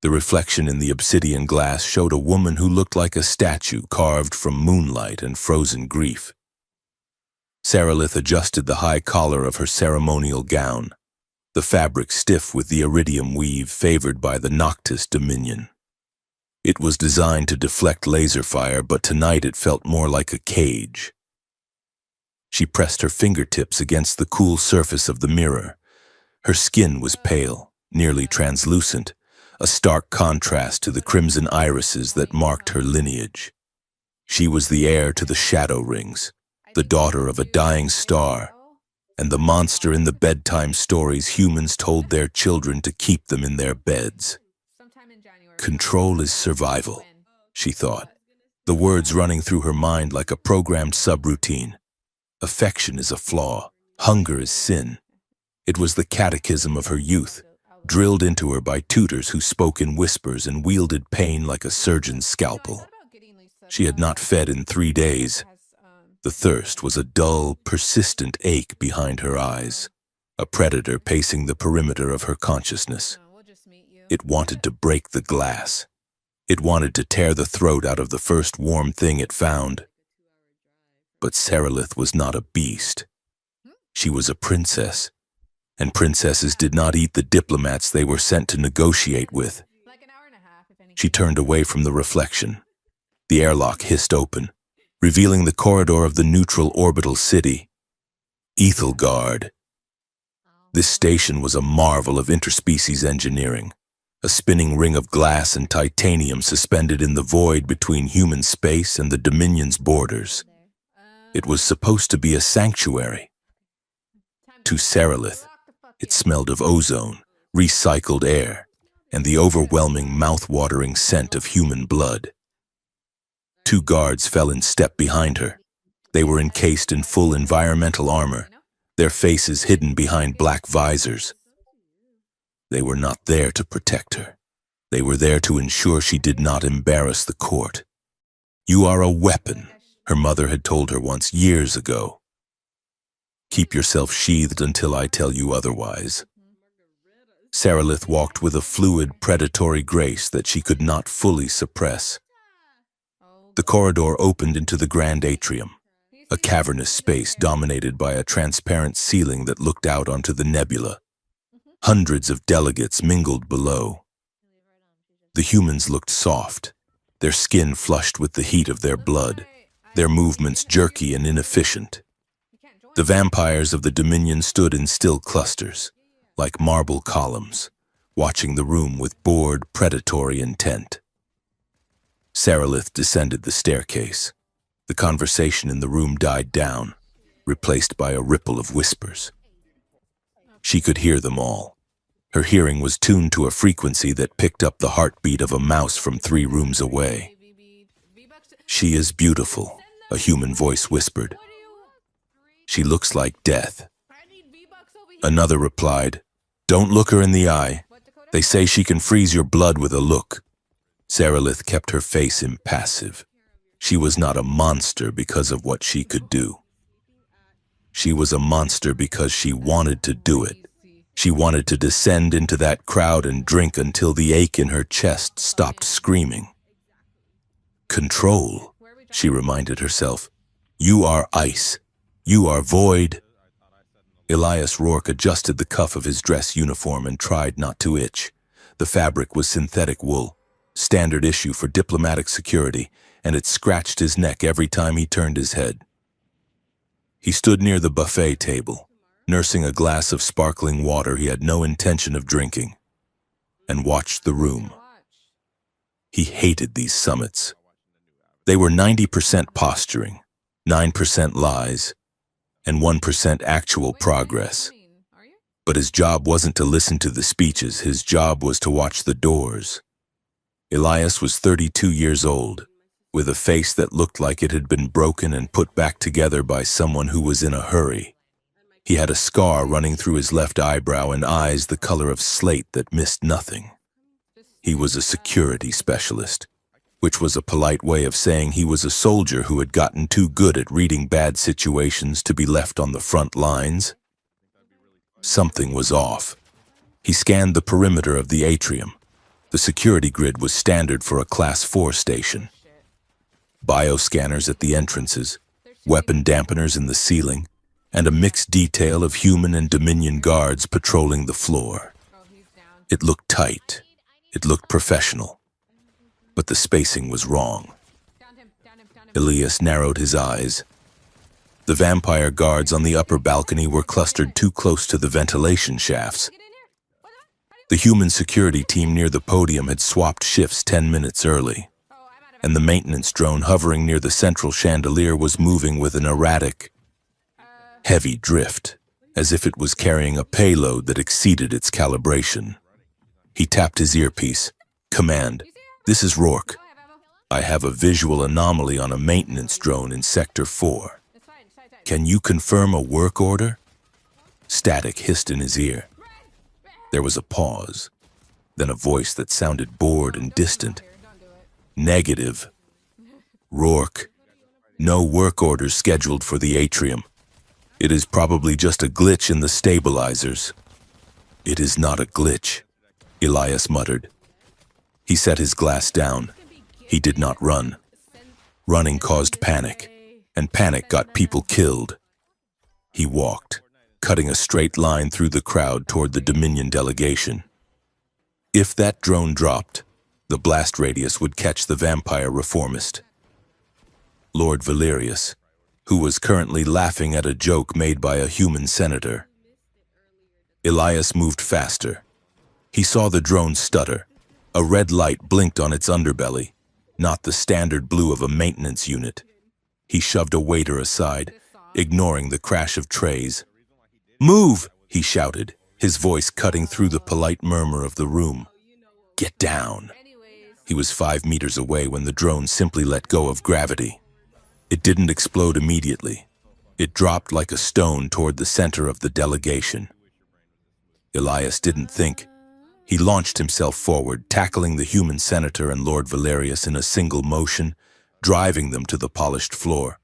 The reflection in the obsidian glass showed a woman who looked like a statue carved from moonlight and frozen grief. Sarilith adjusted the high collar of her ceremonial gown, the fabric stiff with the iridium weave favored by the Noctis dominion. It was designed to deflect laser fire, but tonight it felt more like a cage. She pressed her fingertips against the cool surface of the mirror. Her skin was pale, nearly translucent, a stark contrast to the crimson irises that marked her lineage. She was the heir to the shadow rings, the daughter of a dying star, and the monster in the bedtime stories humans told their children to keep them in their beds. Control is survival, she thought, the words running through her mind like a programmed subroutine. Affection is a flaw. Hunger is sin. It was the catechism of her youth, drilled into her by tutors who spoke in whispers and wielded pain like a surgeon's scalpel. She had not fed in 3 days. The thirst was a dull, persistent ache behind her eyes, a predator pacing the perimeter of her consciousness. It wanted to break the glass. It wanted to tear the throat out of the first warm thing it found. But Sarilith was not a beast. She was a princess, and princesses did not eat the diplomats they were sent to negotiate with. She turned away from the reflection. The airlock hissed open, revealing the corridor of the neutral orbital city. Ethelgard. This station was a marvel of interspecies engineering, a spinning ring of glass and titanium suspended in the void between human space and the Dominion's borders. It was supposed to be a sanctuary. To Sarilith, it smelled of ozone, recycled air, and the overwhelming mouth-watering scent of human blood. 2 guards fell in step behind her. They were encased in full environmental armor, their faces hidden behind black visors. They were not there to protect her. They were there to ensure she did not embarrass the court. "You are a weapon," her mother had told her once, years ago. "Keep yourself sheathed until I tell you otherwise." Sarilith walked with a fluid, predatory grace that she could not fully suppress. The corridor opened into the grand atrium, a cavernous space dominated by a transparent ceiling that looked out onto the nebula. Hundreds of delegates mingled below. The humans looked soft, their skin flushed with the heat of their blood, their movements jerky and inefficient. The vampires of the Dominion stood in still clusters, like marble columns, watching the room with bored, predatory intent. Sarilith descended the staircase. The conversation in the room died down, replaced by a ripple of whispers. She could hear them all. Her hearing was tuned to a frequency that picked up the heartbeat of a mouse from 3 rooms away. "She is beautiful," a human voice whispered. "She looks like death." Another replied, "Don't look her in the eye. They say she can freeze your blood with a look." Sarilith kept her face impassive. She was not a monster because of what she could do. She was a monster because she wanted to do it. She wanted to descend into that crowd and drink until the ache in her chest stopped screaming. "Control," she reminded herself. "You are ice. You are void." Elias Rourke adjusted the cuff of his dress uniform and tried not to itch. The fabric was synthetic wool, standard issue for diplomatic security, and it scratched his neck every time he turned his head. He stood near the buffet table, nursing a glass of sparkling water he had no intention of drinking, and watched the room. He hated these summits. They were 90% posturing, 9% lies, and 1% actual progress. But his job wasn't to listen to the speeches, his job was to watch the doors. Elias was 32 years old, with a face that looked like it had been broken and put back together by someone who was in a hurry. He had a scar running through his left eyebrow and eyes the color of slate that missed nothing. He was a security specialist, which was a polite way of saying he was a soldier who had gotten too good at reading bad situations to be left on the front lines. Something was off. He scanned the perimeter of the atrium. The security grid was standard for a Class 4 station. Bioscanners at the entrances, weapon dampeners in the ceiling, and a mixed detail of human and Dominion guards patrolling the floor. It looked tight. It looked professional. But the spacing was wrong. Elias narrowed his eyes. The vampire guards on the upper balcony were clustered too close to the ventilation shafts. The human security team near the podium had swapped shifts 10 minutes early, and the maintenance drone hovering near the central chandelier was moving with an erratic, heavy drift, as if it was carrying a payload that exceeded its calibration. He tapped his earpiece. Command, this is Rourke. I have a visual anomaly on a maintenance drone in Sector 4. Can you confirm a work order? Static hissed in his ear. There was a pause, then a voice that sounded bored and distant. Negative. Rourke, no work orders scheduled for the atrium. It is probably just a glitch in the stabilizers. It is not a glitch, Elias muttered. He set his glass down. He did not run. Running caused panic, and panic got people killed. He walked, cutting a straight line through the crowd toward the Dominion delegation. If that drone dropped, the blast radius would catch the vampire reformist. Lord Valerius, who was currently laughing at a joke made by a human senator. Elias moved faster. He saw the drone stutter. A red light blinked on its underbelly, not the standard blue of a maintenance unit. He shoved a waiter aside, ignoring the crash of trays. Move, he shouted, his voice cutting through the polite murmur of the room. Get down. He was 5 meters away when the drone simply let go of gravity. It didn't explode immediately. It dropped like a stone toward the center of the delegation. Elias didn't think. He launched himself forward, tackling the human senator and Lord Valerius in a single motion, driving them to the polished floor.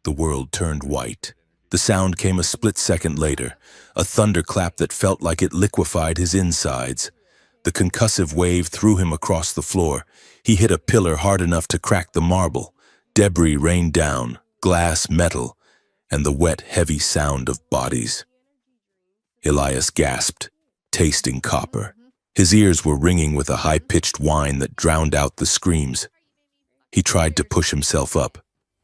The world turned white. The sound came a split second later, a thunderclap that felt like it liquefied his insides. The concussive wave threw him across the floor. He hit a pillar hard enough to crack the marble. Debris rained down, glass, metal, and the wet, heavy sound of bodies. Elias gasped, tasting copper. His ears were ringing with a high-pitched whine that drowned out the screams. He tried to push himself up,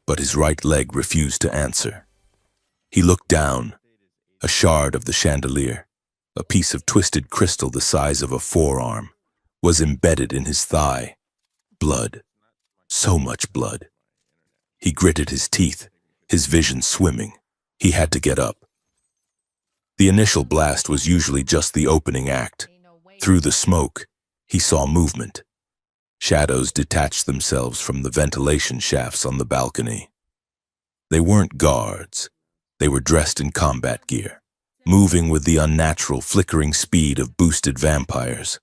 but his right leg refused to answer. He looked down. A shard of the chandelier, a piece of twisted crystal the size of a forearm, was embedded in his thigh. Blood. So much blood. He gritted his teeth, his vision swimming. He had to get up. The initial blast was usually just the opening act. Through the smoke, he saw movement. Shadows detached themselves from the ventilation shafts on the balcony. They weren't guards. They were dressed in combat gear, moving with the unnatural flickering speed of boosted vampires.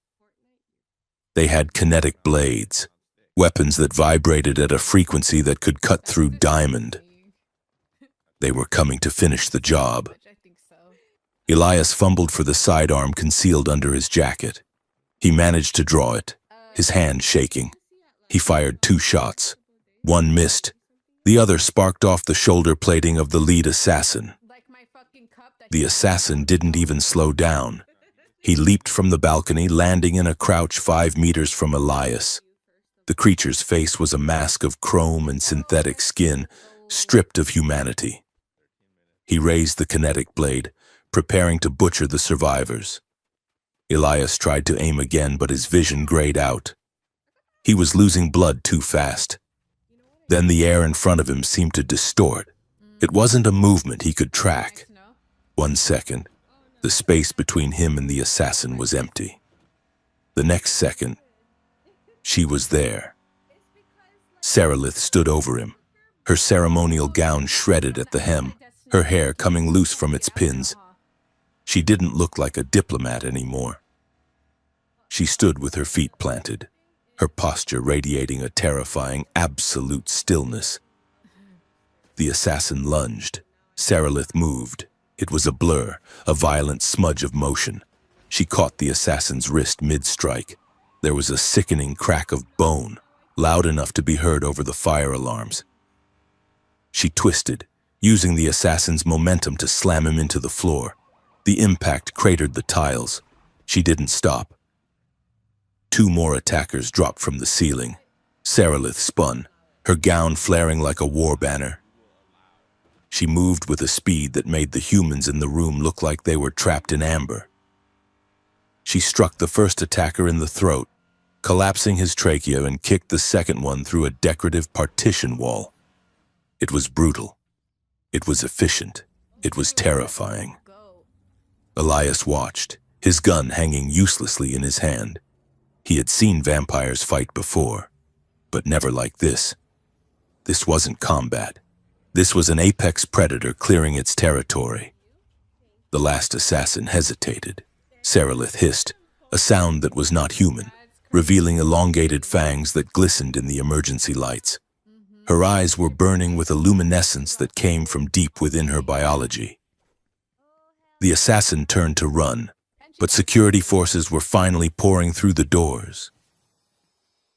They had kinetic blades, weapons that vibrated at a frequency that could cut through diamond. They were coming to finish the job. Elias fumbled for the sidearm concealed under his jacket. He managed to draw it, his hand shaking. He fired 2 shots. One missed. The other sparked off the shoulder plating of the lead assassin. The assassin didn't even slow down. He leaped from the balcony, landing in a crouch 5 meters from Elias. The creature's face was a mask of chrome and synthetic skin, stripped of humanity. He raised the kinetic blade, preparing to butcher the survivors. Elias tried to aim again, but his vision grayed out. He was losing blood too fast. Then the air in front of him seemed to distort. It wasn't a movement he could track. 1 second, the space between him and the assassin was empty. The next second, she was there. Sarilith stood over him, her ceremonial gown shredded at the hem, her hair coming loose from its pins. She didn't look like a diplomat anymore. She stood with her feet planted, her posture radiating a terrifying, absolute stillness. The assassin lunged. Sarilith moved. It was a blur, a violent smudge of motion. She caught the assassin's wrist mid-strike. There was a sickening crack of bone, loud enough to be heard over the fire alarms. She twisted, using the assassin's momentum to slam him into the floor. The impact cratered the tiles. She didn't stop. 2 more attackers dropped from the ceiling. Sarilith spun, her gown flaring like a war banner. She moved with a speed that made the humans in the room look like they were trapped in amber. She struck the first attacker in the throat, collapsing his trachea, and kicked the second one through a decorative partition wall. It was brutal. It was efficient. It was terrifying. Elias watched, his gun hanging uselessly in his hand. He had seen vampires fight before, but never like this. This wasn't combat. This was an apex predator clearing its territory. The last assassin hesitated. Sarilith hissed, a sound that was not human, revealing elongated fangs that glistened in the emergency lights. Her eyes were burning with a luminescence that came from deep within her biology. The assassin turned to run, but security forces were finally pouring through the doors.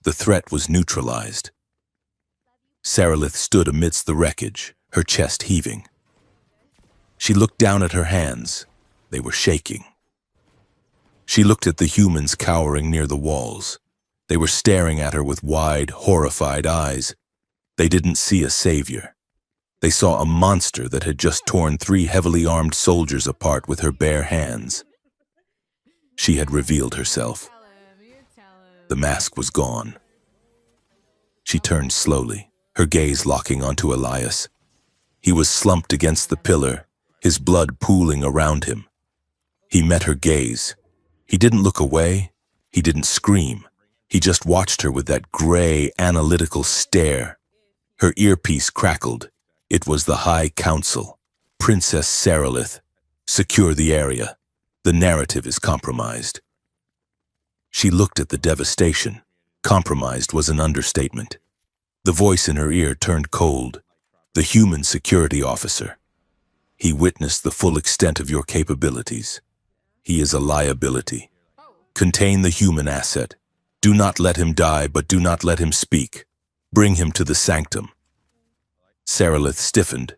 The threat was neutralized. Sarilith stood amidst the wreckage, her chest heaving. She looked down at her hands. They were shaking. She looked at the humans cowering near the walls. They were staring at her with wide, horrified eyes. They didn't see a savior. They saw a monster that had just torn 3 heavily armed soldiers apart with her bare hands. She had revealed herself. The mask was gone. She turned slowly, her gaze locking onto Elias. He was slumped against the pillar, his blood pooling around him. He met her gaze. He didn't look away. He didn't scream. He just watched her with that gray, analytical stare. Her earpiece crackled. It was the High Council. Princess Sarilith. Secure the area. The narrative is compromised. She looked at the devastation. Compromised was an understatement. The voice in her ear turned cold. The human security officer. He witnessed the full extent of your capabilities. He is a liability. Contain the human asset. Do not let him die, but do not let him speak. Bring him to the sanctum. Sarilith stiffened.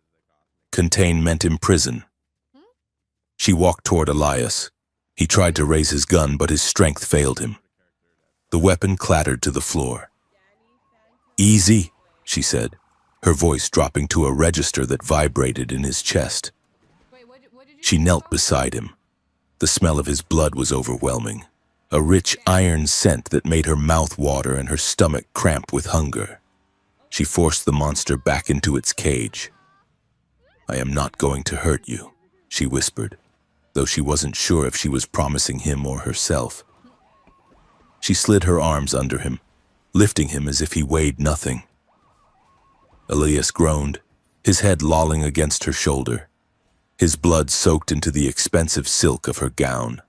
Contain meant imprison. She walked toward Elias. He tried to raise his gun, but his strength failed him. The weapon clattered to the floor. Easy, she said, her voice dropping to a register that vibrated in his chest. She knelt beside him. The smell of his blood was overwhelming, a rich iron scent that made her mouth water and her stomach cramp with hunger. She forced the monster back into its cage. I am not going to hurt you, she whispered, though she wasn't sure if she was promising him or herself. She slid her arms under him, lifting him as if he weighed nothing. Elias groaned, his head lolling against her shoulder. His blood soaked into the expensive silk of her gown.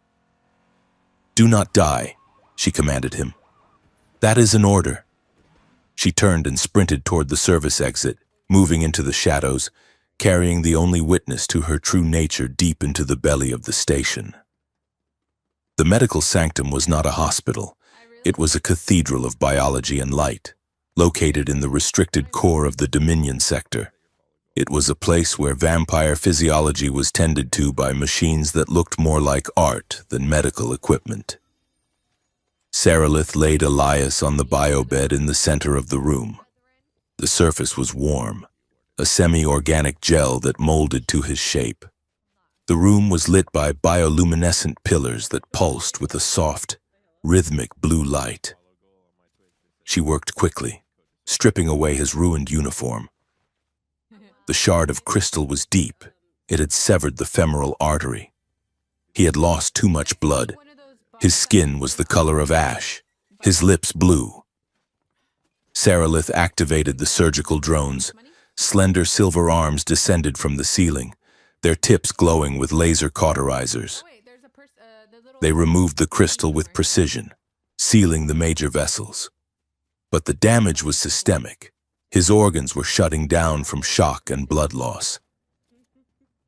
Do not die, she commanded him. That is an order. She turned and sprinted toward the service exit, moving into the shadows, carrying the only witness to her true nature deep into the belly of the station. The medical sanctum was not a hospital. It was a cathedral of biology and light, located in the restricted core of the Dominion sector. It was a place where vampire physiology was tended to by machines that looked more like art than medical equipment. Sarilith laid Elias on the biobed in the center of the room. The surface was warm, a semi-organic gel that molded to his shape. The room was lit by bioluminescent pillars that pulsed with a soft, rhythmic blue light. She worked quickly, stripping away his ruined uniform. The shard of crystal was deep. It had severed the femoral artery. He had lost too much blood. His skin was the color of ash, his lips blue. Sarilith activated the surgical drones. Slender silver arms descended from the ceiling, their tips glowing with laser cauterizers. They removed the crystal with precision, sealing the major vessels. But the damage was systemic. His organs were shutting down from shock and blood loss.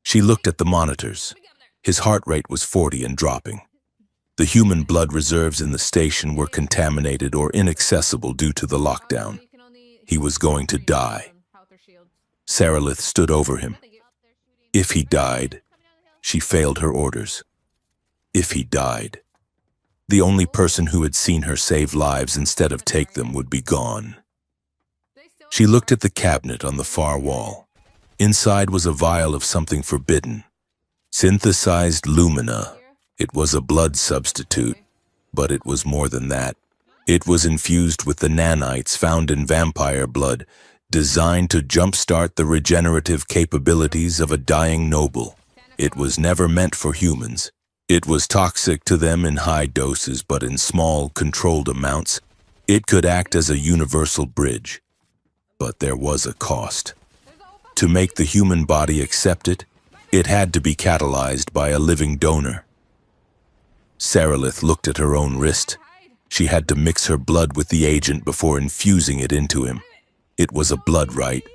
She looked at the monitors. His heart rate was 40 and dropping. The human blood reserves in the station were contaminated or inaccessible due to the lockdown. He was going to die. Saralith stood over him. If he died, she failed her orders. If he died, the only person who had seen her save lives instead of take them would be gone. She looked at the cabinet on the far wall. Inside was a vial of something forbidden. Synthesized lumina. It was a blood substitute, but it was more than that. It was infused with the nanites found in vampire blood, designed to jumpstart the regenerative capabilities of a dying noble. It was never meant for humans. It was toxic to them in high doses, but in small, controlled amounts, it could act as a universal bridge. But there was a cost. To make the human body accept it, it had to be catalyzed by a living donor. Saralith looked at her own wrist. She had to mix her blood with the agent before infusing it into him. It was a blood rite.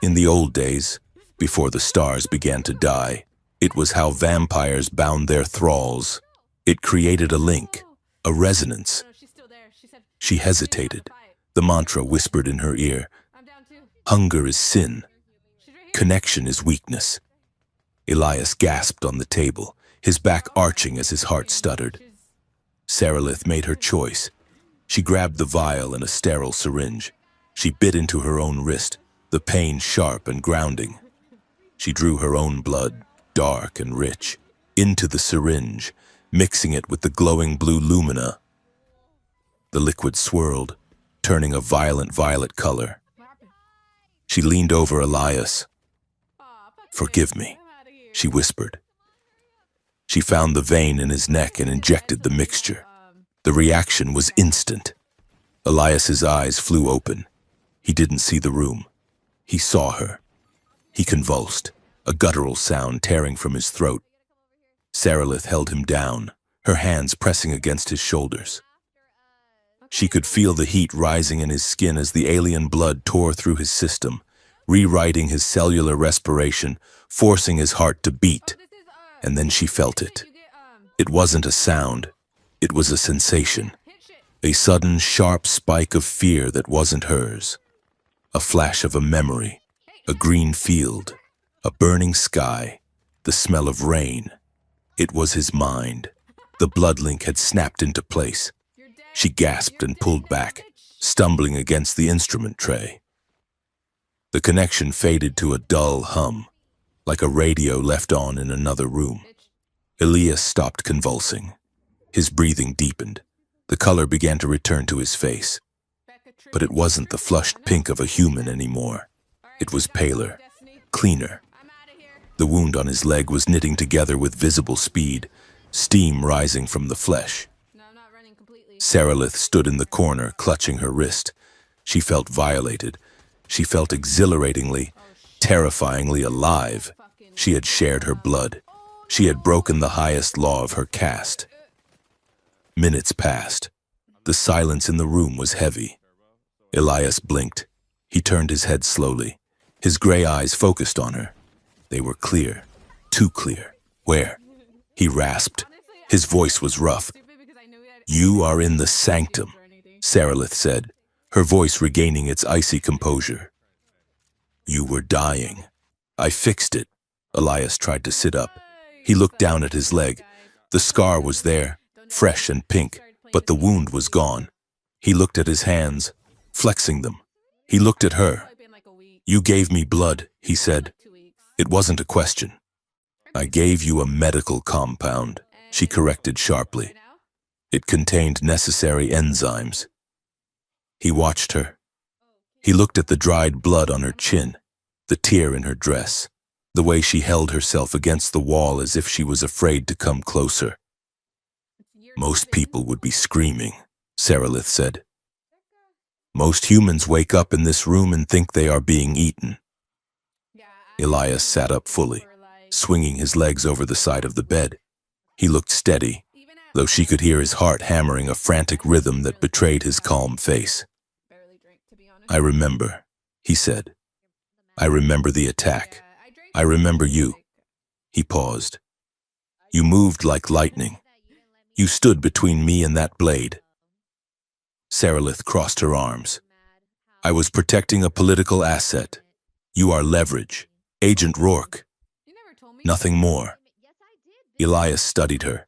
In the old days, before the stars began to die, it was how vampires bound their thralls. It created a link, a resonance. She hesitated. The mantra whispered in her ear. Hunger is sin. Connection is weakness. Elias gasped on the table, his back arching as his heart stuttered. Saralith made her choice. She grabbed the vial and a sterile syringe. She bit into her own wrist, the pain sharp and grounding. She drew her own blood, dark and rich, into the syringe, mixing it with the glowing blue lumina. The liquid swirled, turning a violent violet color. She leaned over Elias. "Forgive me," she whispered. She found the vein in his neck and injected the mixture. The reaction was instant. Elias's eyes flew open. He didn't see the room. He saw her. He convulsed, a guttural sound tearing from his throat. Saralith held him down, her hands pressing against his shoulders. She could feel the heat rising in his skin as the alien blood tore through his system, rewriting his cellular respiration, forcing his heart to beat. And then she felt it. It wasn't a sound. It was a sensation. A sudden, sharp spike of fear that wasn't hers. A flash of a memory. A green field. A burning sky. The smell of rain. It was his mind. The blood link had snapped into place. She gasped and pulled back, stumbling against the instrument tray. The connection faded to a dull hum, like a radio left on in another room. Elias stopped convulsing. His breathing deepened. The color began to return to his face. But it wasn't the flushed pink of a human anymore. It was paler, cleaner. The wound on his leg was knitting together with visible speed, steam rising from the flesh. Saralith stood in the corner, clutching her wrist. She felt violated. She felt exhilaratingly, terrifyingly alive. She had shared her blood. She had broken the highest law of her caste. Minutes passed. The silence in the room was heavy. Elias blinked. He turned his head slowly. His gray eyes focused on her. They were clear. Too clear. Where? He rasped. His voice was rough. "You are in the sanctum," Saralith said, her voice regaining its icy composure. "You were dying. I fixed it." Elias tried to sit up. He looked down at his leg. The scar was there, fresh and pink, but the wound was gone. He looked at his hands, flexing them. He looked at her. "You gave me blood," he said. It wasn't a question. "I gave you a medical compound," she corrected sharply. It contained necessary enzymes. He watched her. He looked at the dried blood on her chin, the tear in her dress, the way she held herself against the wall as if she was afraid to come closer. "Most people would be screaming," Saralith said. "Most humans wake up in this room and think they are being eaten." Elias sat up fully, swinging his legs over the side of the bed. He looked steady, though she could hear his heart hammering a frantic rhythm that betrayed his calm face. "I remember," he said. "I remember the attack. I remember you." He paused. "You moved like lightning. You stood between me and that blade. Sarilith crossed her arms. I was protecting a political asset. You are leverage. Agent Rourke. Nothing more. Elias studied her.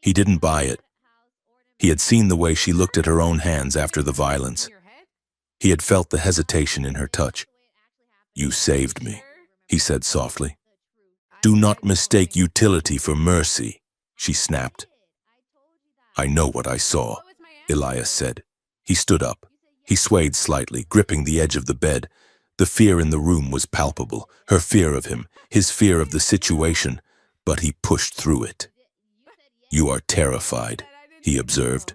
He didn't buy it. He had seen the way she looked at her own hands after the violence. He had felt the hesitation in her touch. You saved me, he said softly. Do not mistake utility for mercy, she snapped. I know what I saw, Elias said. He stood up. He swayed slightly, gripping the edge of the bed. The fear in the room was palpable, her fear of him, his fear of the situation, but he pushed through it. You are terrified, he observed.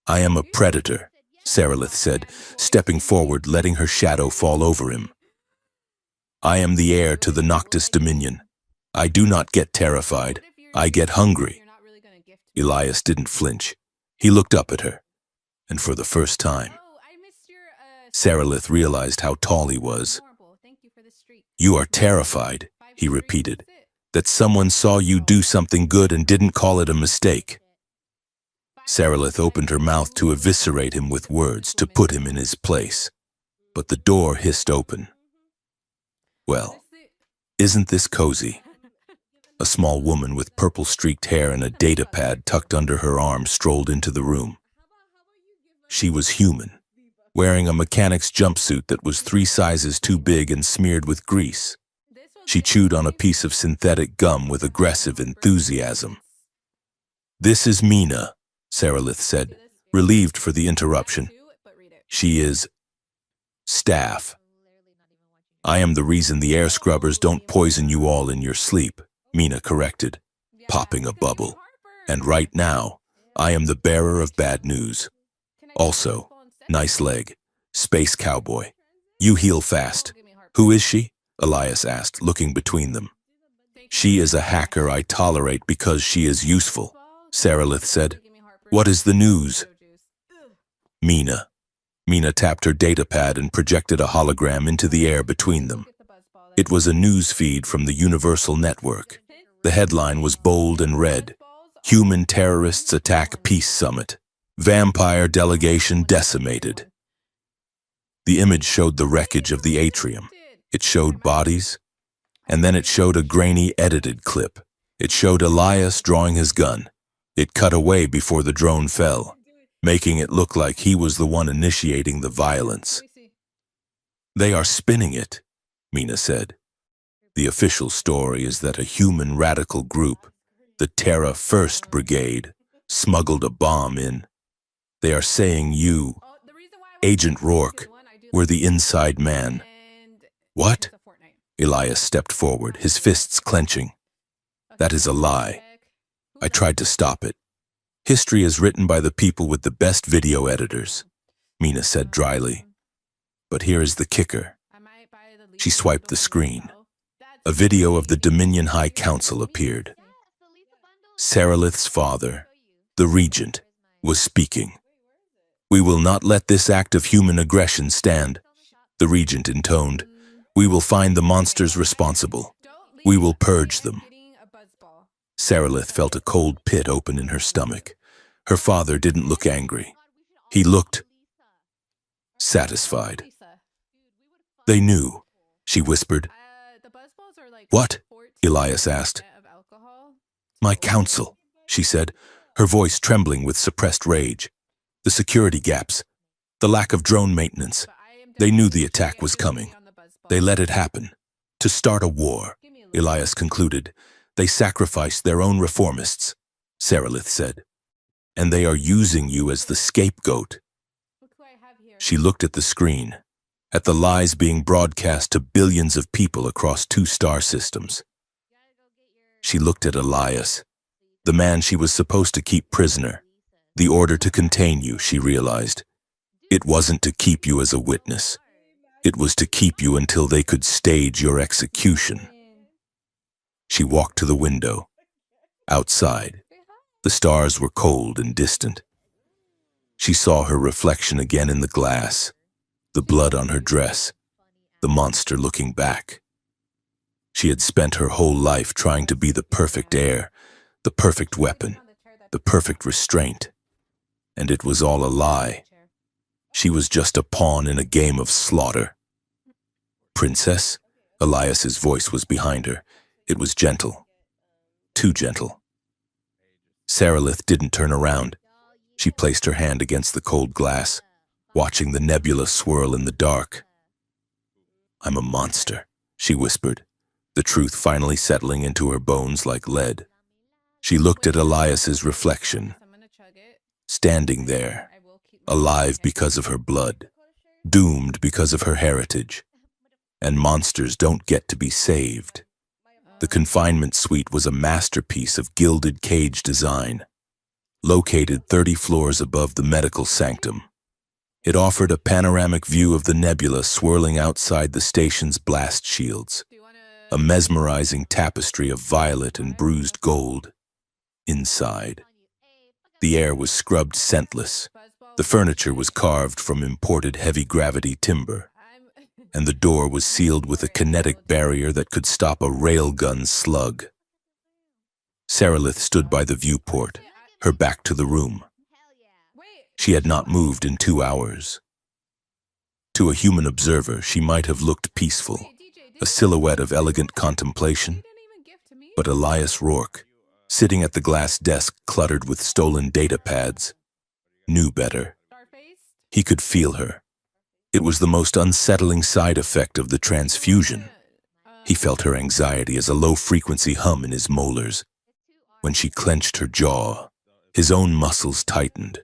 I am a predator, Sarilith said, stepping forward, letting her shadow fall over him. I am the heir to the Noctis Dominion. I do not get terrified. I get hungry. Elias didn't flinch. He looked up at her, and for the first time, Sarilith realized how tall he was. You are terrified, he repeated, that someone saw you do something good and didn't call it a mistake. Sarilith opened her mouth to eviscerate him with words, to put him in his place. But the door hissed open. Well, isn't this cozy? A small woman with purple-streaked hair and a data pad tucked under her arm strolled into the room. She was human, wearing a mechanic's jumpsuit that was 3 sizes too big and smeared with grease. She chewed on a piece of synthetic gum with aggressive enthusiasm. This is Mina, Sarilith said, relieved for the interruption. She is staff. I am the reason the air scrubbers don't poison you all in your sleep, Mina corrected, popping a bubble. And right now, I am the bearer of bad news. Also, nice leg, space cowboy. You heal fast. Who is she? Elias asked, looking between them. She is a hacker I tolerate because she is useful, Sarilith said. What is the news? Mina. Mina tapped her data pad and projected a hologram into the air between them. It was a news feed from the Universal Network. The headline was bold and red. Human terrorists attack peace summit. Vampire delegation decimated. The image showed the wreckage of the atrium. It showed bodies, and then it showed a grainy edited clip. It showed Elias drawing his gun. It cut away before the drone fell, making it look like he was the one initiating the violence. They are spinning it, Mina said. The official story is that a human radical group, the Terra First Brigade, smuggled a bomb in. They are saying you, Agent Rourke, were the inside man. What? Elias stepped forward, his fists clenching. That is a lie. I tried to stop it. History is written by the people with the best video editors, Mina said dryly. But here is the kicker. She swiped the screen. A video of the Dominion High Council appeared. Sarilith's father, the regent, was speaking. We will not let this act of human aggression stand, the regent intoned. We will find the monsters responsible. We will purge them. Sarilith felt a cold pit open in her stomach. Her father didn't look angry. He looked satisfied. They knew, she whispered. What? Elias asked. My counsel, she said, her voice trembling with suppressed rage. The security gaps, the lack of drone maintenance. They knew the attack was coming. They let it happen. To start a war, Elias concluded. They sacrificed their own reformists, Sarilith said. And they are using you as the scapegoat. She looked at the screen, at the lies being broadcast to billions of people across 2 star systems. She looked at Elias, the man she was supposed to keep prisoner. The order to contain you, she realized. It wasn't to keep you as a witness. It was to keep you until they could stage your execution. She walked to the window. Outside, the stars were cold and distant. She saw her reflection again in the glass, the blood on her dress, the monster looking back. She had spent her whole life trying to be the perfect heir, the perfect weapon. the perfect restraint. And it was all a lie. She was just a pawn in a game of slaughter. Princess? Elias's voice was behind her. It was gentle. Too gentle. Sarilith didn't turn around. She placed her hand against the cold glass, watching the nebula swirl in the dark. "I'm a monster," she whispered, the truth finally settling into her bones like lead. She looked at Elias's reflection, standing there, alive because of her blood, doomed because of her heritage. And monsters don't get to be saved. The confinement suite was a masterpiece of gilded cage design, located 30 floors above the medical sanctum. It offered a panoramic view of the nebula swirling outside the station's blast shields, a mesmerizing tapestry of violet and bruised gold. Inside, the air was scrubbed scentless. The furniture was carved from imported heavy-gravity timber, and the door was sealed with a kinetic barrier that could stop a railgun slug. Sarilith stood by the viewport, her back to the room. She had not moved in 2 hours. To a human observer, she might have looked peaceful, a silhouette of elegant contemplation. But Elias Rourke, sitting at the glass desk cluttered with stolen data pads, knew better. He could feel her. It was the most unsettling side effect of the transfusion. He felt her anxiety as a low-frequency hum in his molars. When she clenched her jaw, his own muscles tightened.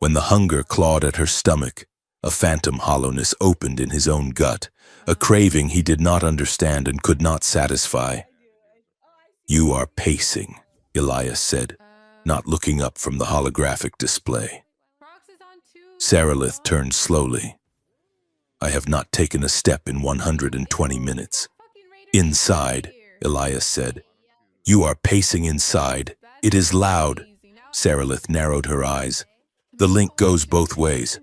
When the hunger clawed at her stomach, a phantom hollowness opened in his own gut, a craving he did not understand and could not satisfy. "You are pacing," Elias said, not looking up from the holographic display. Sarilith turned slowly. "I have not taken a step in 120 minutes. Inside," Elias said. "You are pacing inside. It is loud." Sarilith narrowed her eyes. "The link goes both ways.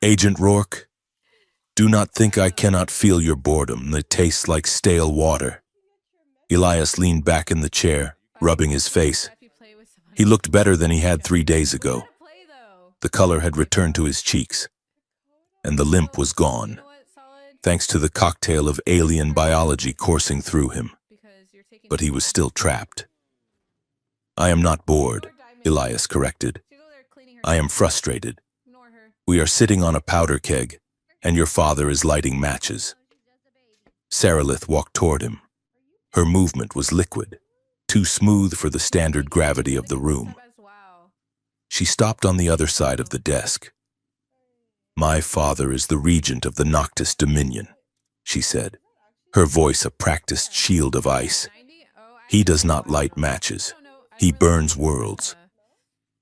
Agent Rourke, do not think I cannot feel your boredom that tastes like stale water." Elias leaned back in the chair, rubbing his face. He looked better than he had 3 days ago. The color had returned to his cheeks, and the limp was gone, thanks to the cocktail of alien biology coursing through him. But he was still trapped. "I am not bored," Elias corrected. "I am frustrated. We are sitting on a powder keg, and your father is lighting matches." Sarilith walked toward him. Her movement was liquid, too smooth for the standard gravity of the room. She stopped on the other side of the desk. "My father is the regent of the Noctis Dominion," she said, her voice a practiced shield of ice. "He does not light matches. He burns worlds.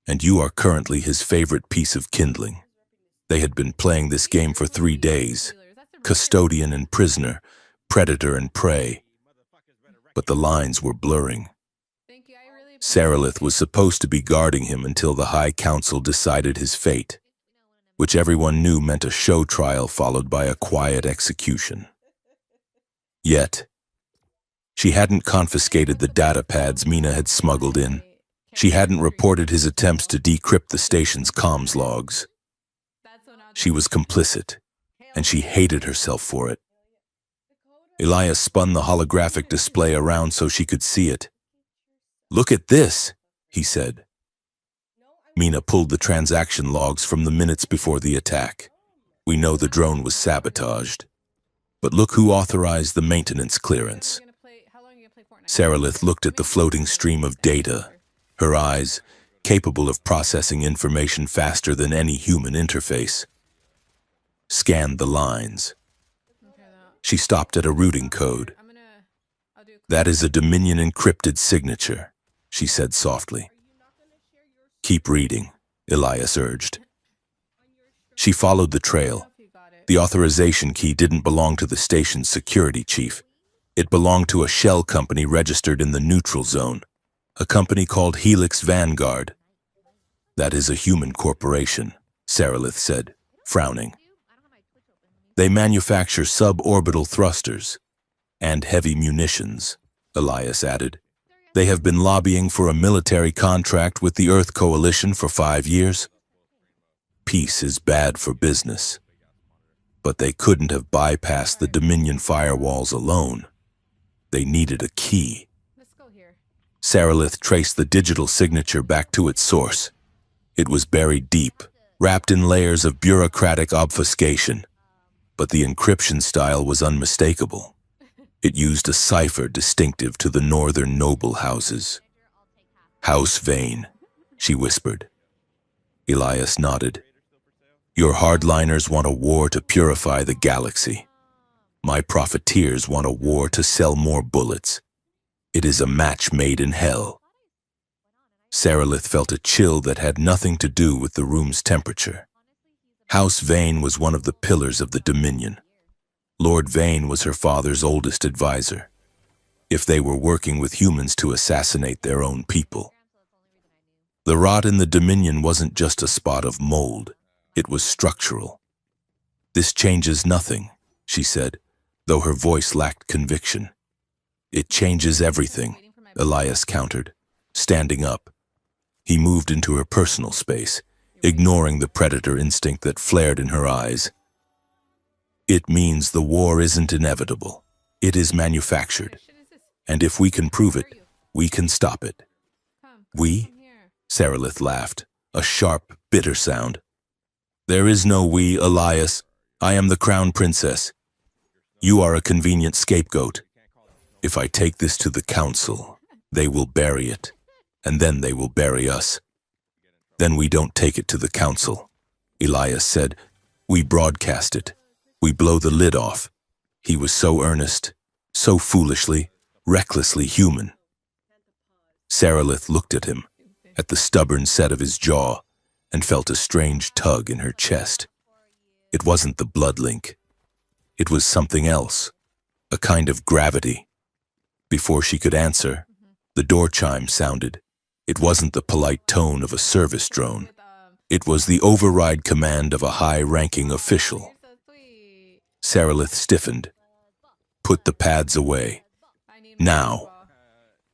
And you are currently his favorite piece of kindling." They had been playing this game for 3 days, custodian and prisoner, predator and prey. But the lines were blurring. Sarilith was supposed to be guarding him until the High Council decided his fate, which everyone knew meant a show trial followed by a quiet execution. Yet, she hadn't confiscated the data pads Mina had smuggled in. She hadn't reported his attempts to decrypt the station's comms logs. She was complicit, and she hated herself for it. Elias spun the holographic display around so she could see it. "Look at this," he said. Mina pulled the transaction logs from the minutes before the attack. "We know the drone was sabotaged. But look who authorized the maintenance clearance." Sarilith looked at the floating stream of data, her eyes, capable of processing information faster than any human interface, scanned the lines. She stopped at a routing code. "That is a Dominion encrypted signature," she said softly. "Keep reading," Elias urged. She followed the trail. The authorization key didn't belong to the station's security chief. It belonged to a shell company registered in the neutral zone, a company called Helix Vanguard. "That is a human corporation," Sarilith said, frowning. "They manufacture suborbital thrusters and heavy munitions," Elias added. They have been lobbying for a military contract with the Earth Coalition for 5 years. Peace is bad for business. But they couldn't have bypassed the Dominion firewalls alone. They needed a key. Sarilith traced the digital signature back to its source. It was buried deep, wrapped in layers of bureaucratic obfuscation. But the encryption style was unmistakable. It used a cipher distinctive to the northern noble houses. "House Vane," she whispered. Elias nodded. "Your hardliners want a war to purify the galaxy. My profiteers want a war to sell more bullets. It is a match made in hell." Sarilith felt a chill that had nothing to do with the room's temperature. House Vane was one of the pillars of the Dominion. Lord Vane was her father's oldest advisor. If they were working with humans to assassinate their own people. The rot in the Dominion wasn't just a spot of mold, it was structural. "This changes nothing," she said, though her voice lacked conviction. "It changes everything," Elias countered, standing up. He moved into her personal space, ignoring the predator instinct that flared in her eyes. "It means the war isn't inevitable. It is manufactured. And if we can prove it, we can stop it." "We?" Sarilith laughed, a sharp, bitter sound. "There is no we, Elias. I am the crown princess. You are a convenient scapegoat. If I take this to the council, they will bury it, and then they will bury us." "Then we don't take it to the council," Elias said. "We broadcast it. We blow the lid off." He was so earnest, so foolishly, recklessly human. Sarilith looked at him, at the stubborn set of his jaw, and felt a strange tug in her chest. It wasn't the blood link. It was something else, a kind of gravity. Before she could answer, the door chime sounded. It wasn't the polite tone of a service drone. It was the override command of a high-ranking official. Sarilith stiffened. "Put the pads away. Now."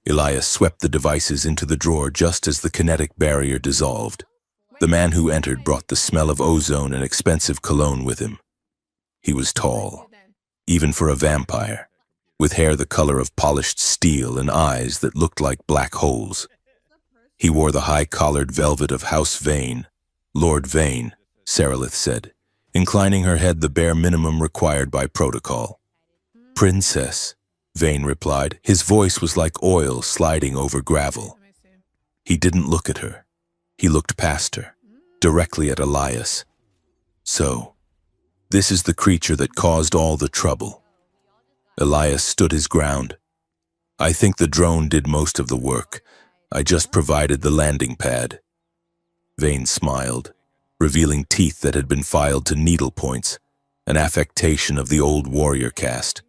Elias swept the devices into the drawer just as the kinetic barrier dissolved. The man who entered brought the smell of ozone and expensive cologne with him. He was tall, even for a vampire, with hair the color of polished steel and eyes that looked like black holes. He wore the high-collared velvet of House Vane. "Lord Vane," Sarilith said, inclining her head the bare minimum required by protocol. "Princess," Vane replied. His voice was like oil sliding over gravel. He didn't look at her. He looked past her, directly at Elias. "So, this is the creature that caused all the trouble." Elias stood his ground. "I think the drone did most of the work. I just provided the landing pad." Vane smiled, revealing teeth that had been filed to needle points, an affectation of the old warrior caste.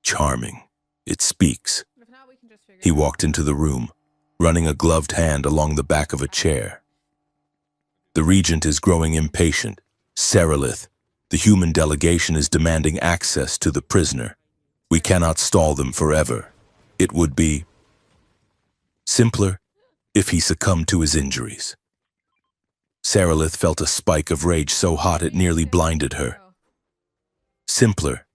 "Charming. It speaks." He walked into the room, running a gloved hand along the back of a chair. "The regent is growing impatient. Sarilith, the human delegation is demanding access to the prisoner. We cannot stall them forever. It would be simpler if he succumbed to his injuries." Sarilith felt a spike of rage so hot it nearly blinded her. "Simpler?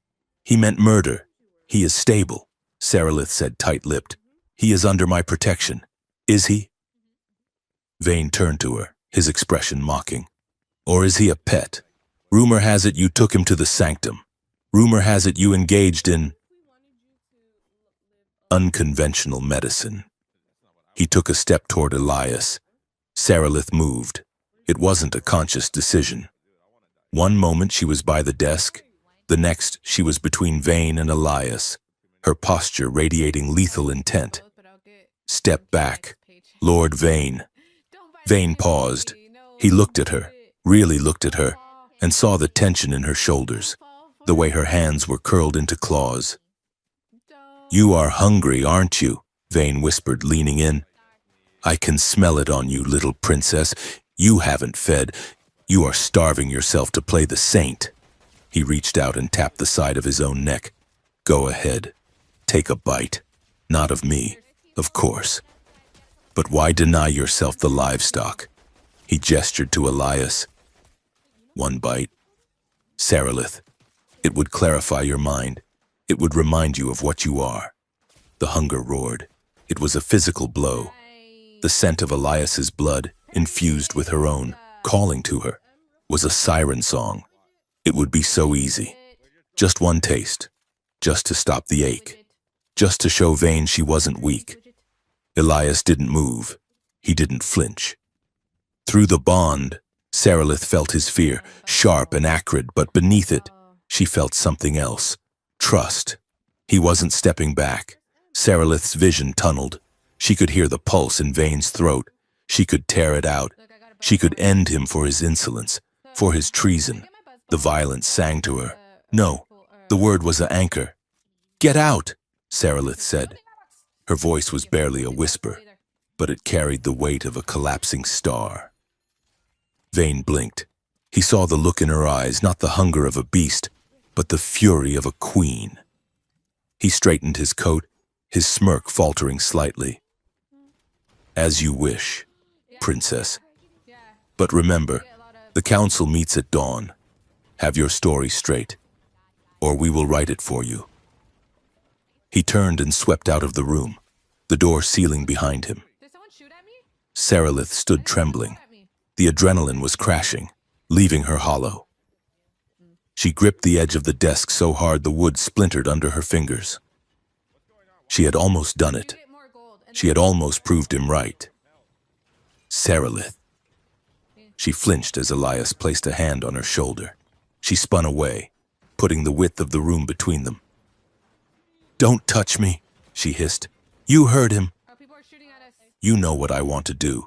He meant murder. He is stable," Sarilith said tight-lipped. "He is under my protection. Is he?" Vane turned to her, his expression mocking. "Or is he a pet? Rumor has it you took him to the sanctum. Rumor has it you engaged in unconventional medicine." He took a step toward Elias. Sarilith moved. It wasn't a conscious decision. One moment she was by the desk, the next she was between Vane and Elias, her posture radiating lethal intent. "Step back, Lord Vane." Vane paused. He looked at her, really looked at her, and saw the tension in her shoulders, the way her hands were curled into claws. "You are hungry, aren't you?" Vane whispered, leaning in. "I can smell it on you, little princess. You haven't fed. You are starving yourself to play the saint." He reached out and tapped the side of his own neck. "Go ahead. Take a bite. Not of me, Of course. But why deny yourself the livestock? He gestured to Elias. One bite. Sarilith. It would clarify your mind. It would remind you of what you are. The hunger roared. It was a physical blow. The scent of Elias's blood, infused with her own, calling to her, was a siren song. It would be so easy. Just one taste. Just to stop the ache. Just to show Vane she wasn't weak. Elias didn't move. He didn't flinch. Through the bond, Sarilith felt his fear, sharp and acrid, but beneath it, she felt something else. Trust. He wasn't stepping back. Sarilith's vision tunneled. She could hear the pulse in Vane's throat. She could tear it out. She could end him for his insolence, for his treason. The violence sang to her. No, the word was an anchor. Get out, Sarilith said. Her voice was barely a whisper, but it carried the weight of a collapsing star. Vane blinked. He saw the look in her eyes, not the hunger of a beast, but the fury of a queen. He straightened his coat, his smirk faltering slightly. As you wish, princess. But remember, the council meets at dawn. Have your story straight, or we will write it for you. He turned and swept out of the room, the door sealing behind him. Sarilith stood trembling. The adrenaline was crashing, leaving her hollow. She gripped the edge of the desk so hard the wood splintered under her fingers. She had almost done it. She had almost proved him right. Sarilith. She flinched as Elias placed a hand on her shoulder. She spun away, putting the width of the room between them. Don't touch me, she hissed. You heard him. You know what I want to do.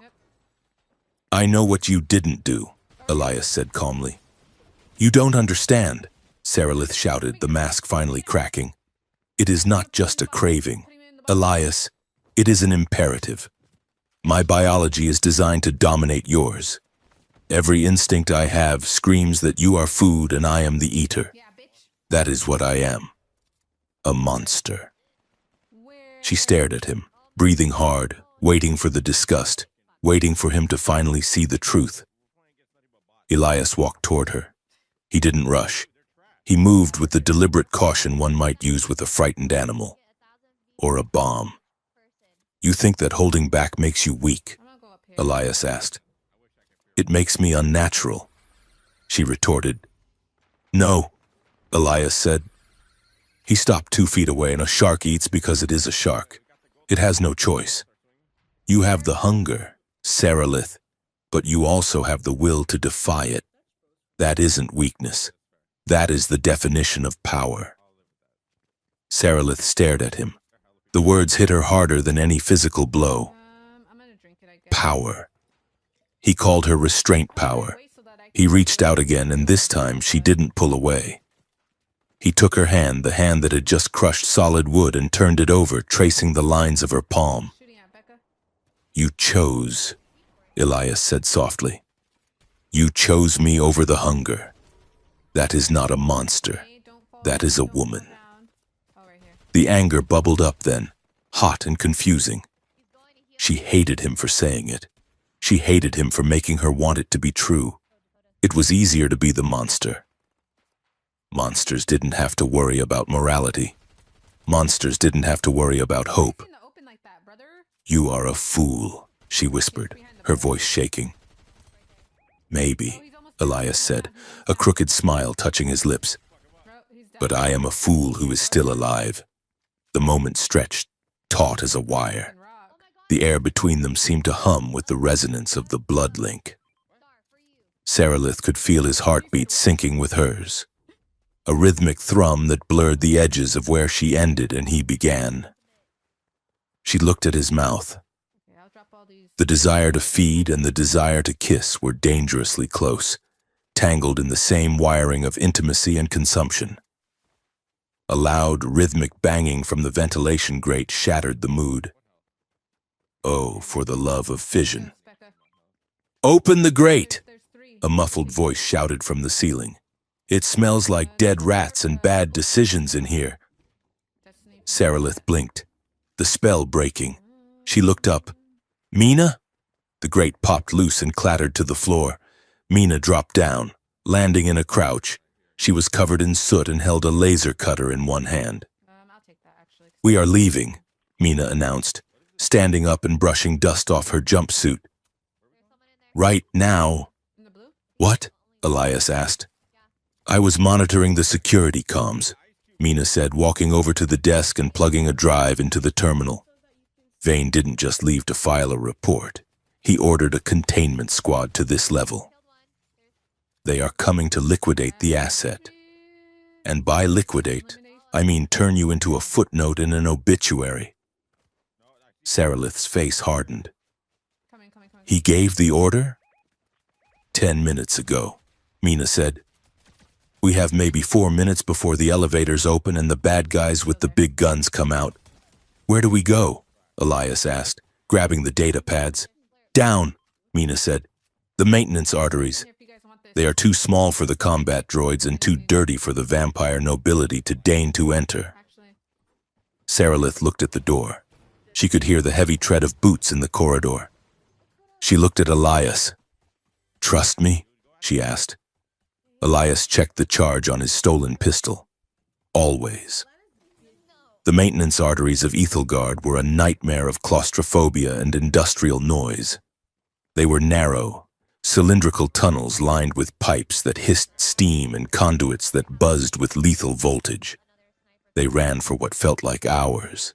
I know what you didn't do, Elias said calmly. You don't understand, Sarilith shouted, the mask finally cracking. It is not just a craving. Elias, it is an imperative. My biology is designed to dominate yours. Every instinct I have screams that you are food and I am the eater. That is what I am. A monster. She stared at him, breathing hard, waiting for the disgust, waiting for him to finally see the truth. Elias walked toward her. He didn't rush. He moved with the deliberate caution one might use with a frightened animal. Or a bomb. You think that holding back makes you weak? Elias asked. It makes me unnatural, she retorted. No, Elias said. He stopped 2 feet away, and a shark eats because it is a shark. It has no choice. You have the hunger, Sarilith, but you also have the will to defy it. That isn't weakness. That is the definition of power. Sarilith stared at him. The words hit her harder than any physical blow. Power. He called her restraint power. He reached out again, and this time she didn't pull away. He took her hand, the hand that had just crushed solid wood, and turned it over, tracing the lines of her palm. You chose, Elias said softly. You chose me over the hunger. That is not a monster. That is a woman. The anger bubbled up then, hot and confusing. She hated him for saying it. She hated him for making her want it to be true. It was easier to be the monster. Monsters didn't have to worry about morality. Monsters didn't have to worry about hope. You are a fool, she whispered, her voice shaking. Maybe, Elias said, a crooked smile touching his lips. But I am a fool who is still alive. The moment stretched, taut as a wire. The air between them seemed to hum with the resonance of the blood link. Sarilith could feel his heartbeat syncing with hers. A rhythmic thrum that blurred the edges of where she ended and he began. She looked at his mouth. The desire to feed and the desire to kiss were dangerously close, tangled in the same wiring of intimacy and consumption. A loud, rhythmic banging from the ventilation grate shattered the mood. Oh, for the love of fission. Open the grate! A muffled voice shouted from the ceiling. It smells like dead rats and bad decisions in here. Sarilith blinked, the spell breaking. She looked up. Mina? The grate popped loose and clattered to the floor. Mina dropped down, landing in a crouch. She was covered in soot and held a laser cutter in one hand. I'll take that, actually. We are leaving, Mina announced, standing up and brushing dust off her jumpsuit. Right now. In the blue? What? Elias asked. I was monitoring the security comms, Mina said, walking over to the desk and plugging a drive into the terminal. Vane didn't just leave to file a report. He ordered a containment squad to this level. They are coming to liquidate the asset. And by liquidate, I mean turn you into a footnote in an obituary. Saralith's face hardened. Coming. He gave the order? 10 minutes ago, Mina said. We have maybe 4 minutes before the elevators open and the bad guys with the big guns come out. Where do we go? Elias asked, grabbing the data pads. Down, Mina said. The maintenance arteries. They are too small for the combat droids and too dirty for the vampire nobility to deign to enter. Saralith looked at the door. She could hear the heavy tread of boots in the corridor. She looked at Elias. Trust me? She asked. Elias checked the charge on his stolen pistol. Always. The maintenance arteries of Ethelgard were a nightmare of claustrophobia and industrial noise. They were narrow, cylindrical tunnels lined with pipes that hissed steam and conduits that buzzed with lethal voltage. They ran for what felt like hours.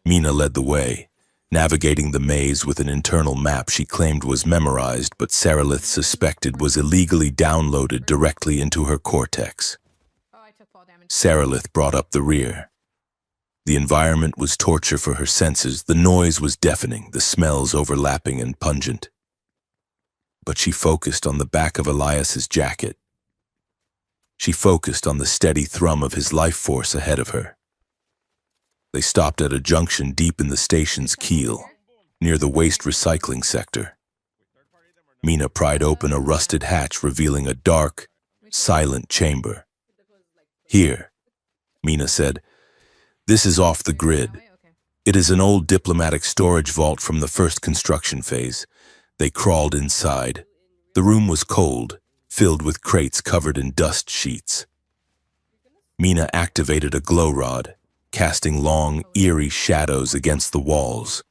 Mina led the way, navigating the maze with an internal map she claimed was memorized but Saralith suspected was illegally downloaded directly into her cortex. Saralith brought up the rear. The environment was torture for her senses. The noise was deafening, the smells overlapping and pungent. But she focused on the back of Elias's jacket. She focused on the steady thrum of his life force ahead of her. They stopped at a junction deep in the station's keel, near the waste recycling sector. Mina pried open a rusted hatch, revealing a dark, silent chamber. Here, Mina said, this is off the grid. It is an old diplomatic storage vault from the first construction phase. They crawled inside. The room was cold, filled with crates covered in dust sheets. Mina activated a glow rod, casting long, eerie shadows against the walls.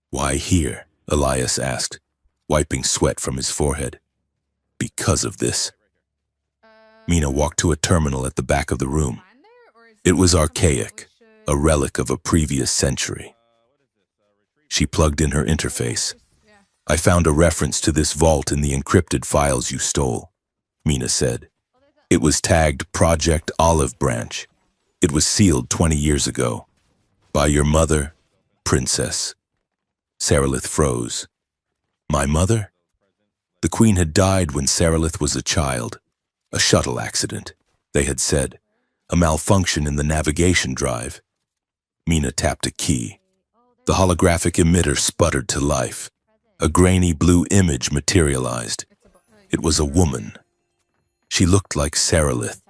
Why here? Elias asked, wiping sweat from his forehead. Because of this. Mina walked to a terminal at the back of the room. It was archaic, a relic of a previous century. She plugged in her interface. I found a reference to this vault in the encrypted files you stole, Mina said. It was tagged Project Olive Branch. It was sealed 20 years ago. By your mother, Princess. Saralith froze. My mother? The Queen had died when Saralith was a child. A shuttle accident, they had said. A malfunction in the navigation drive. Mina tapped a key. The holographic emitter sputtered to life. A grainy blue image materialized. It was a woman. She looked like Saralith,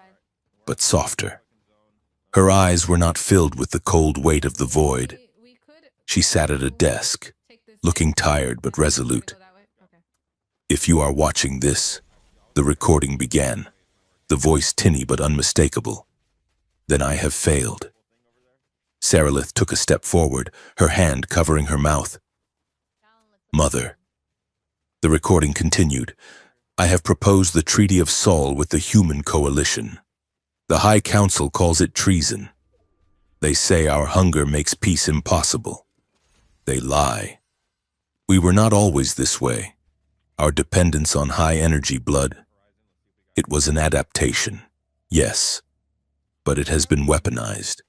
but softer. Her eyes were not filled with the cold weight of the void. She sat at a desk, looking tired but resolute. If you are watching this, the recording began, the voice tinny but unmistakable. Then I have failed. Saralith took a step forward, her hand covering her mouth. Mother. The recording continued. I have proposed the Treaty of Saul with the human coalition. The High Council calls it treason. They say our hunger makes peace impossible. They lie. We were not always this way. Our dependence on high-energy blood. It was an adaptation, yes, but it has been weaponized.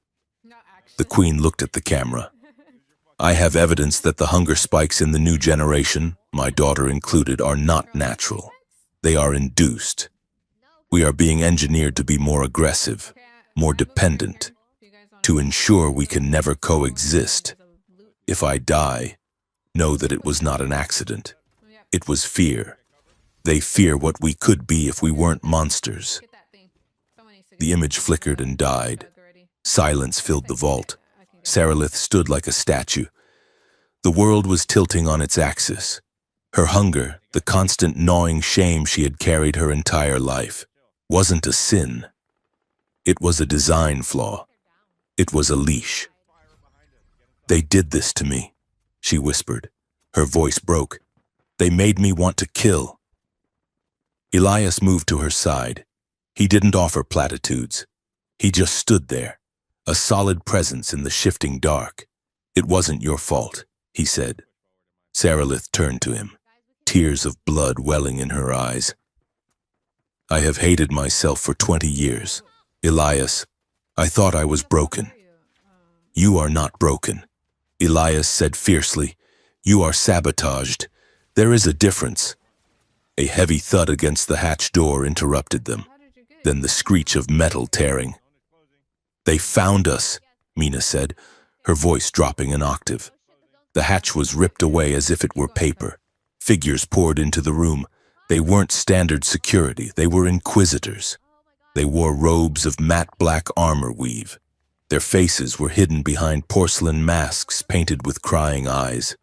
The Queen looked at the camera. I have evidence that the hunger spikes in the new generation, my daughter included, are not natural. They are induced. We are being engineered to be more aggressive, more dependent, to ensure we can never coexist. If I die, know that it was not an accident. It was fear. They fear what we could be if we weren't monsters. The image flickered and died. Silence filled the vault. Sarilith stood like a statue. The world was tilting on its axis. Her hunger, the constant gnawing shame she had carried her entire life, wasn't a sin. It was a design flaw. It was a leash. "They did this to me," she whispered. Her voice broke. "They made me want to kill." Elias moved to her side. He didn't offer platitudes. He just stood there, a solid presence in the shifting dark. "It wasn't your fault," he said. Sarilith turned to him, tears of blood welling in her eyes. "I have hated myself for 20 years. Elias, I thought I was broken." "You are not broken," Elias said fiercely. "You are sabotaged. There is a difference." A heavy thud against the hatch door interrupted them, then the screech of metal tearing. "They found us," Mina said, her voice dropping an octave. The hatch was ripped away as if it were paper. Figures poured into the room. They weren't standard security, they were inquisitors. They wore robes of matte black armor weave. Their faces were hidden behind porcelain masks painted with crying eyes.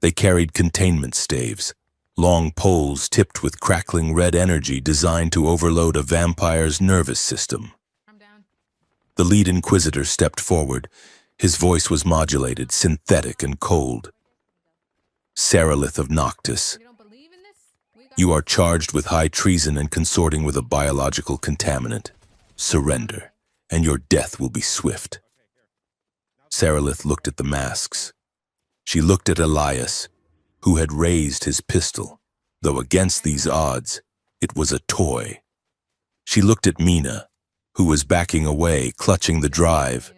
They carried containment staves, long poles tipped with crackling red energy designed to overload a vampire's nervous system. The lead inquisitor stepped forward. His voice was modulated, synthetic and cold. "Sarilith of Noctis, you are charged with high treason and consorting with a biological contaminant. Surrender, and your death will be swift." Sarilith looked at the masks. She looked at Elias, who had raised his pistol, though against these odds, it was a toy. She looked at Mina, who was backing away, clutching the drive.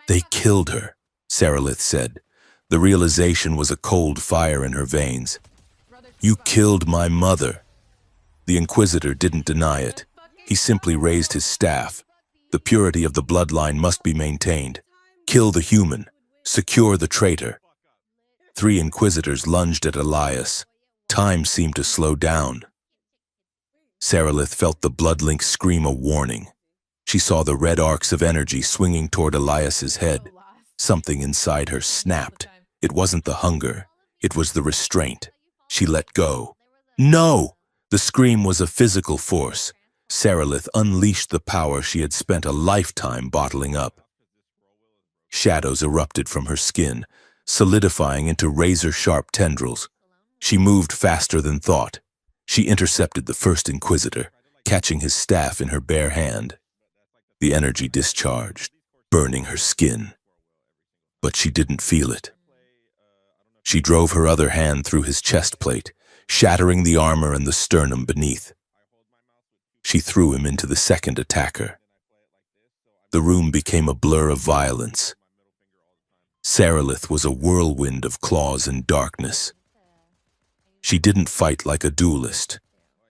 "They killed her," Sarilith said. The realization was a cold fire in her veins. "You killed my mother." The Inquisitor didn't deny it. He simply raised his staff. The purity of the bloodline must be maintained. Kill the human. Secure the traitor. 3 Inquisitors lunged at Elias. Time seemed to slow down. Sarilith felt the bloodlink scream a warning. She saw the red arcs of energy swinging toward Elias's head. Something inside her snapped. It wasn't the hunger. It was the restraint. She let go. "No!" The scream was a physical force. Sarilith unleashed the power she had spent a lifetime bottling up. Shadows erupted from her skin, solidifying into razor-sharp tendrils. She moved faster than thought. She intercepted the first Inquisitor, catching his staff in her bare hand. The energy discharged, burning her skin. But she didn't feel it. She drove her other hand through his chest plate, shattering the armor and the sternum beneath. She threw him into the second attacker. The room became a blur of violence. Sarilith was a whirlwind of claws and darkness. She didn't fight like a duelist.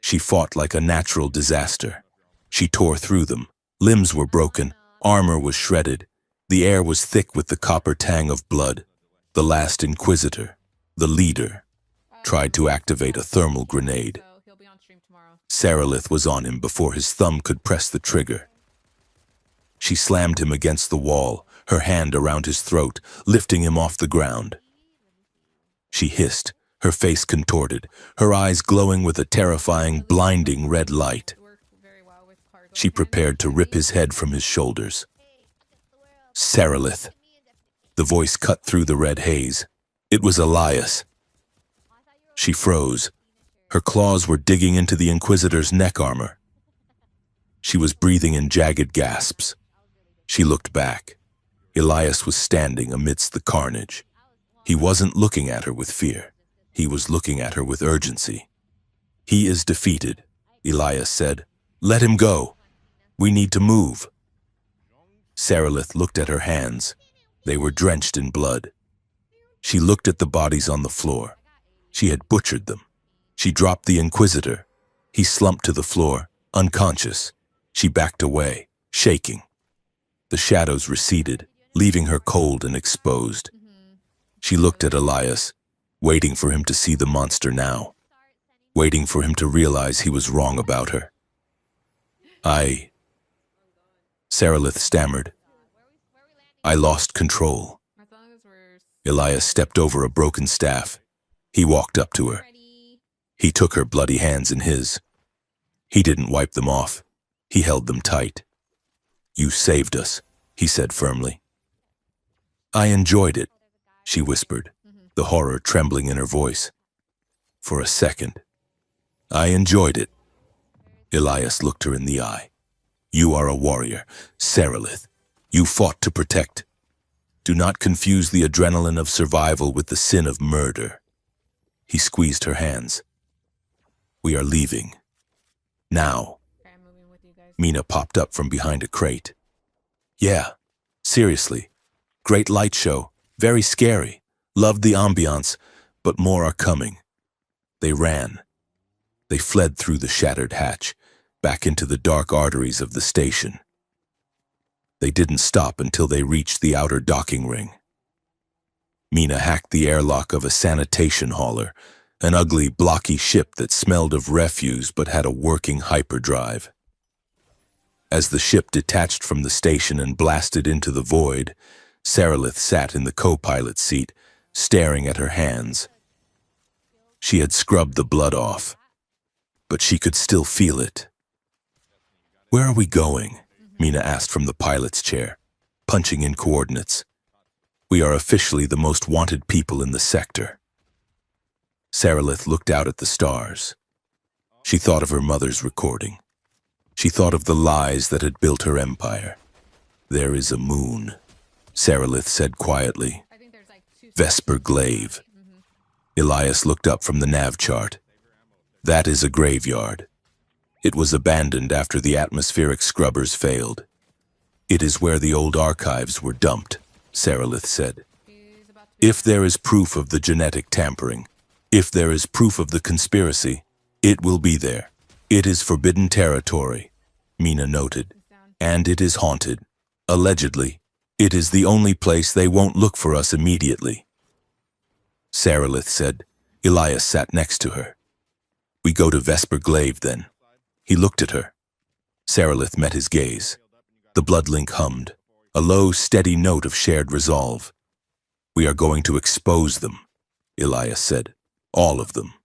She fought like a natural disaster. She tore through them. Limbs were broken. Armor was shredded. The air was thick with the copper tang of blood. The last Inquisitor, the leader, tried to activate a thermal grenade. Sarilith was on him before his thumb could press the trigger. She slammed him against the wall, her hand around his throat, lifting him off the ground. She hissed, her face contorted, her eyes glowing with a terrifying, blinding red light. She prepared to rip his head from his shoulders. "Sarilith." The voice cut through the red haze. It was Elias. She froze. Her claws were digging into the Inquisitor's neck armor. She was breathing in jagged gasps. She looked back. Elias was standing amidst the carnage. He wasn't looking at her with fear. He was looking at her with urgency. "He is defeated," Elias said. "Let him go. We need to move." Sarilith looked at her hands. They were drenched in blood. She looked at the bodies on the floor. She had butchered them. She dropped the Inquisitor. He slumped to the floor, unconscious. She backed away, shaking. The shadows receded, leaving her cold and exposed. She looked at Elias, waiting for him to see the monster now, waiting for him to realize he was wrong about her. Sarilith stammered. I lost control. As long as we're Elias stepped over a broken staff. He walked up to her. ready. He took her bloody hands in his. He didn't wipe them off. He held them tight. You saved us, he said firmly. I enjoyed it, she whispered, the horror trembling in her voice. For a second. I enjoyed it. Elias looked her in the eye. You are a warrior, Sarilith. You fought to protect. Do not confuse the adrenaline of survival with the sin of murder. He squeezed her hands. We are leaving. Now. Okay, I'm moving with you guys. Mina popped up from behind a crate. Yeah, seriously. Great light show. Very scary. Loved the ambiance, but more are coming. They ran. They fled through the shattered hatch, back into the dark arteries of the station. They didn't stop until they reached the outer docking ring. Mina hacked the airlock of a sanitation hauler, an ugly, blocky ship that smelled of refuse but had a working hyperdrive. As the ship detached from the station and blasted into the void, Sarilith sat in the co-pilot seat, staring at her hands. She had scrubbed the blood off, but she could still feel it. Where are we going? Mina asked from the pilot's chair, punching in coordinates. We are officially the most wanted people in the sector. Sarilith looked out at the stars. She thought of her mother's recording. She thought of the lies that had built her empire. There is a moon, Sarilith said quietly. I think there's like 2 Vesper Glaive. Elias looked up from the nav chart. That is a graveyard. It was abandoned after the atmospheric scrubbers failed. It is where the old archives were dumped, Sarilith said. He's about to If there is proof of the genetic tampering, if there is proof of the conspiracy, it will be there. It is forbidden territory, Mina noted, down. and it is haunted. Allegedly, it is the only place they won't look for us immediately. Sarilith said. Elias sat next to her. We go to Vesper Glaive, then. He looked at her. Sarilith met his gaze. The blood link hummed, a low, steady note of shared resolve. We are going to expose them, Elias said. All of them.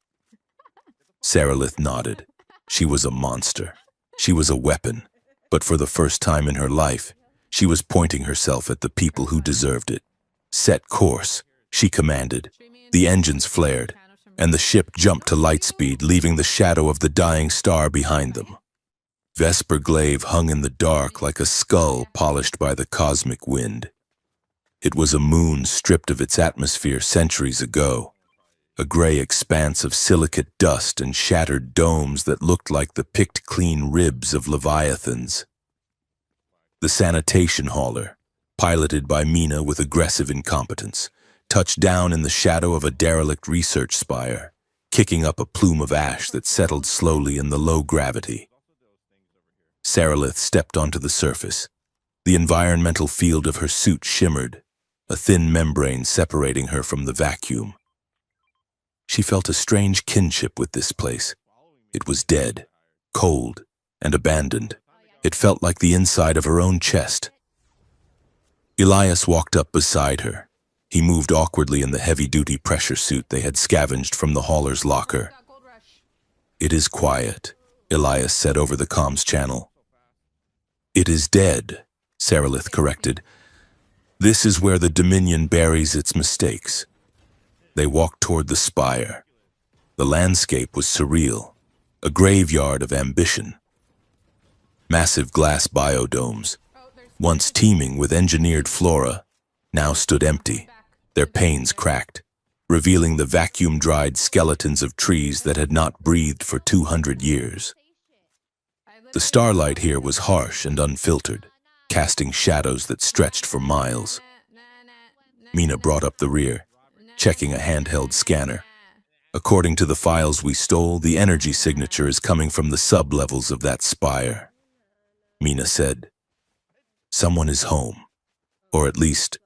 Sarilith nodded. She was a monster. She was a weapon. But for the first time in her life, she was pointing herself at the people who deserved it. Set course, she commanded. The engines flared, and the ship jumped to light speed, leaving the shadow of the dying star behind them. Vesper Glaive hung in the dark like a skull polished by the cosmic wind. It was a moon stripped of its atmosphere centuries ago, a gray expanse of silicate dust and shattered domes that looked like the picked clean ribs of leviathans. The sanitation hauler, piloted by Mina with aggressive incompetence, touched down in the shadow of a derelict research spire, kicking up a plume of ash that settled slowly in the low gravity. Sarilith stepped onto the surface. The environmental field of her suit shimmered, a thin membrane separating her from the vacuum. She felt a strange kinship with this place. It was dead, cold, and abandoned. It felt like the inside of her own chest. Elias walked up beside her. He moved awkwardly in the heavy-duty pressure suit they had scavenged from the hauler's locker. Got Gold Rush. It is quiet, Elias said over the comms channel. It is dead, Sarilith corrected. This is where the Dominion buries its mistakes. They walked toward the spire. The landscape was surreal, a graveyard of ambition. Massive glass biodomes, Oh, there's once teeming with engineered flora, now stood empty, their panes cracked, revealing the vacuum-dried skeletons of trees that had not breathed for 200 years. The starlight here was harsh and unfiltered, casting shadows that stretched for miles. Mina brought up the rear, checking a handheld scanner. According to the files we stole, the energy signature is coming from the sub-levels of that spire. Mina said, someone is home, or at least,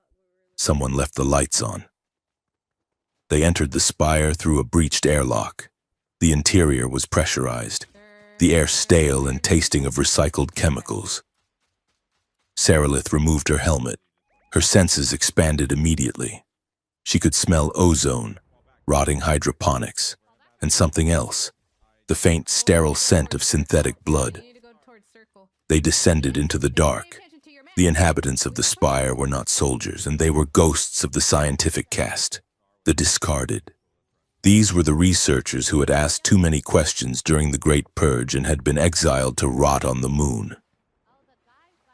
someone left the lights on. They entered the spire through a breached airlock. The interior was pressurized, the air stale and tasting of recycled chemicals. Sarilith removed her helmet. Her senses expanded immediately. She could smell ozone, rotting hydroponics, and something else, the faint, sterile scent of synthetic blood. You need to go towards circle. They descended into the Pay dark. attention to your map. The inhabitants of the spire were not soldiers, and they were ghosts of the scientific caste, the discarded. These were the researchers who had asked too many questions during the Great Purge and had been exiled to rot on the moon.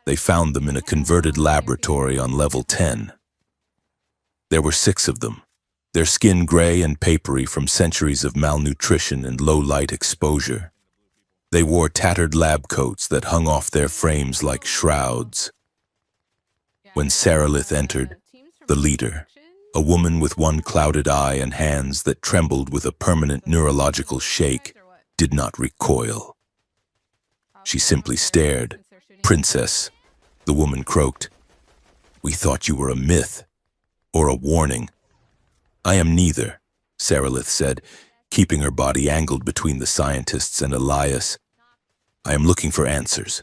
They found them in a converted laboratory on level 10. There were 6 of them, their skin gray and papery from centuries of malnutrition and low-light exposure. They wore tattered lab coats that hung off their frames like shrouds. When Sarilith entered, the leader, a woman with one clouded eye and hands that trembled with a permanent neurological shake, did not recoil. She simply stared. "Princess," the woman croaked. "We thought you were a myth, or a warning." "I am neither," Sarilith said, keeping her body angled between the scientists and Elias. "I am looking for answers.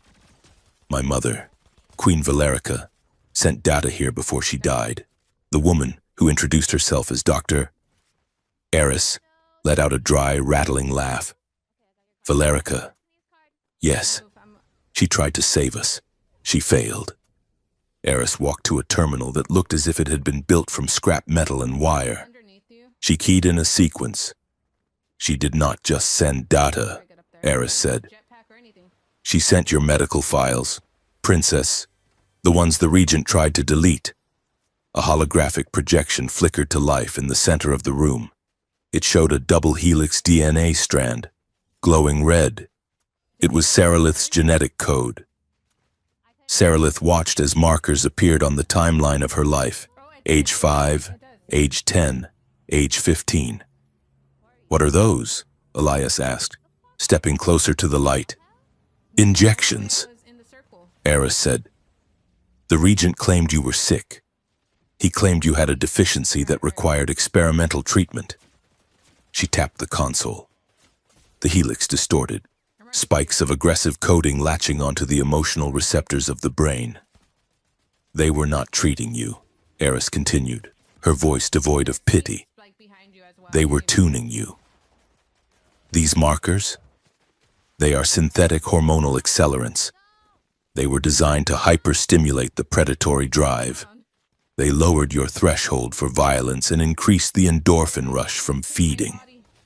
My mother, Queen Valerica, sent Data here before she died." The woman, who introduced herself as Dr. Eris, let out a dry, rattling laugh. "Valerica, yes. She tried to save us. She failed." Eris walked to a terminal that looked as if it had been built from scrap metal and wire. Underneath you. She keyed in a sequence. "She did not just send data," Get up there. Eris said. Jetpack or anything. "She sent your medical files, Princess, the ones the Regent tried to delete." A holographic projection flickered to life in the center of the room. It showed a double helix DNA strand, glowing red. It was Sarilith's genetic code. Sarilith watched as markers appeared on the timeline of her life. Age 5, age 10, age 15. "What are those?" Elias asked, stepping closer to the light. "Injections," It was in the circle. Eris said. "The Regent claimed you were sick. He claimed you had a deficiency that required experimental treatment." She tapped the console. The helix distorted, spikes of aggressive coding latching onto the emotional receptors of the brain. "They were not treating you," Eris continued, her voice devoid of pity. Like behind you as well. "They were tuning you. These markers? They are synthetic hormonal accelerants. They were designed to hyperstimulate the predatory drive. They lowered your threshold for violence and increased the endorphin rush from feeding."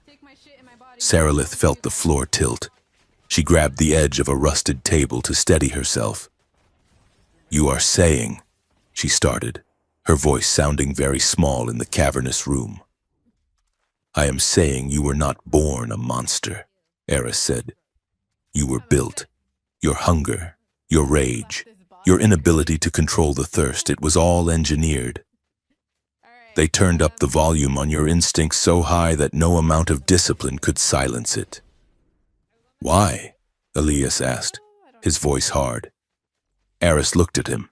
Take my shit in my body. Sarilith felt the floor tilt. She grabbed the edge of a rusted table to steady herself. "You are saying," she started, her voice sounding very small in the cavernous room. "I am saying you were not born a monster," Eris said. "You were built. Your hunger, your rage, your inability to control the thirst, it was all engineered. They turned up the volume on your instincts so high that no amount of discipline could silence it." "Why?" Elias asked, his voice hard. Eris looked at him.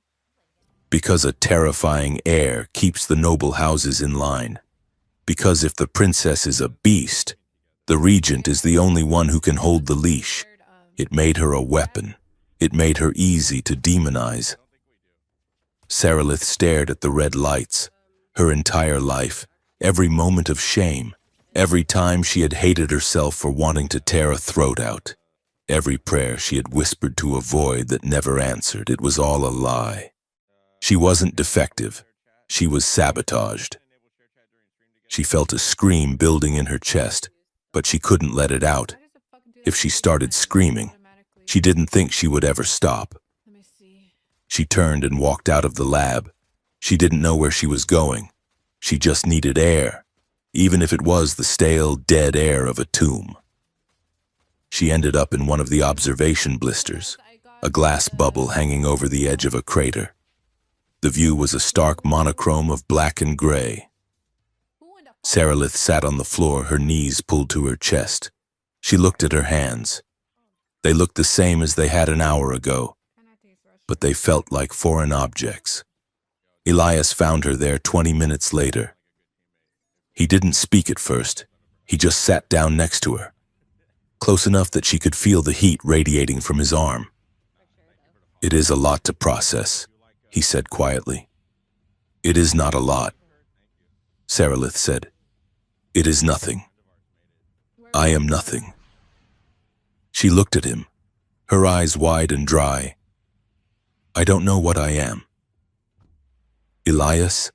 "Because a terrifying air keeps the noble houses in line. Because if the princess is a beast, the regent is the only one who can hold the leash. It made her a weapon. It made her easy to demonize." Sarilith stared at the red lights. Her entire life, every moment of shame, every time she had hated herself for wanting to tear a throat out, every prayer she had whispered to a void that never answered, it was all a lie. She wasn't defective. She was sabotaged. She felt a scream building in her chest, but she couldn't let it out. If she started screaming, she didn't think she would ever stop. Let me see. She turned and walked out of the lab. She didn't know where she was going. She just needed air, even if it was the stale, dead air of a tomb. She ended up in one of the observation blisters, a glass bubble hanging over the edge of a crater. The view was a stark monochrome of black and gray. Sarilith sat on the floor, her knees pulled to her chest. She looked at her hands. They looked the same as they had an hour ago, but they felt like foreign objects. Elias found her there 20 minutes later. He didn't speak at first. He just sat down next to her, close enough that she could feel the heat radiating from his arm. "It is a lot to process," he said quietly. It is not a lot, Sarilith said. It is nothing. I am nothing. She looked at him, her eyes wide and dry. I don't know what I am. Elias,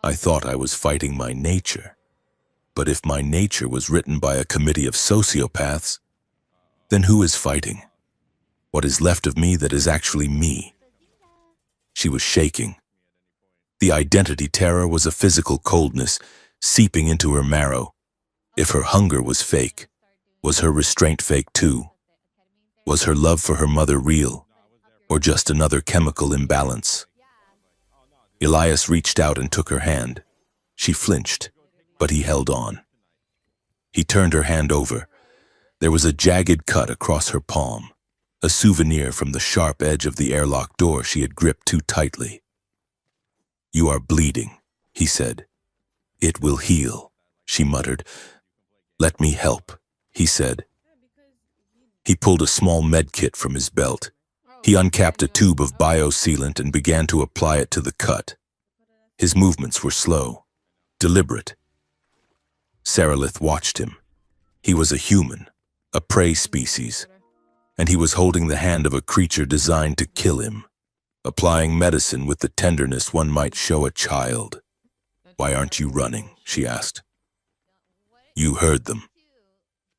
I thought I was fighting my nature. But if my nature was written by a committee of sociopaths, then who is fighting? What is left of me that is actually me? She was shaking. The identity terror was a physical coldness seeping into her marrow. If her hunger was fake, was her restraint fake too? Was her love for her mother real, or just another chemical imbalance? Elias reached out and took her hand. She flinched, but he held on. He turned her hand over. There was a jagged cut across her palm, a souvenir from the sharp edge of the airlock door she had gripped too tightly. You are bleeding, he said. It will heal, she muttered. Let me help, he said. He pulled a small med kit from his belt. He uncapped a tube of biosealant and began to apply it to the cut. His movements were slow, deliberate. Sarilith watched him. He was a human, a prey species, and he was holding the hand of a creature designed to kill him, applying medicine with the tenderness one might show a child. Why aren't you running? She asked. You heard them.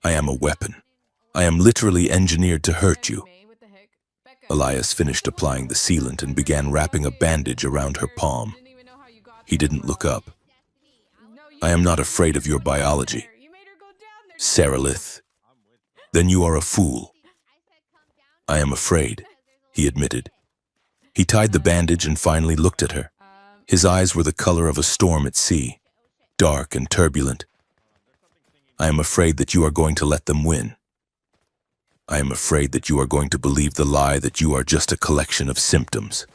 I am a weapon. I am literally engineered to hurt you. Elias finished applying the sealant and began wrapping a bandage around her palm. He didn't look up. I am not afraid of your biology. Sarilith. Then you are a fool. I am afraid, he admitted. He tied the bandage and finally looked at her. His eyes were the color of a storm at sea, dark and turbulent. I am afraid that you are going to let them win. I am afraid that you are going to believe the lie that you are just a collection of symptoms.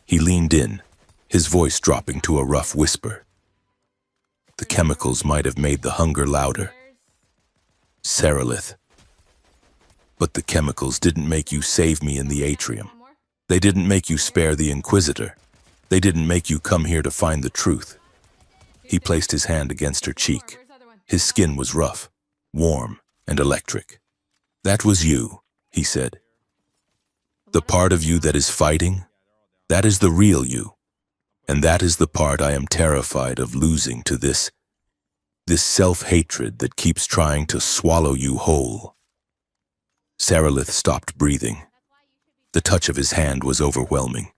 He leaned in, his voice dropping to a rough whisper. The chemicals might have made the hunger louder. Sarilith. But the chemicals didn't make you save me in the atrium. They didn't make you spare the Inquisitor. They didn't make you come here to find the truth. He placed his hand against her cheek. His skin was rough, warm, and electric. That was you, he said. The part of you that is fighting, that is the real you. And that is the part I am terrified of losing to this self-hatred that keeps trying to swallow you whole. Sarilith stopped breathing. The touch of his hand was overwhelming.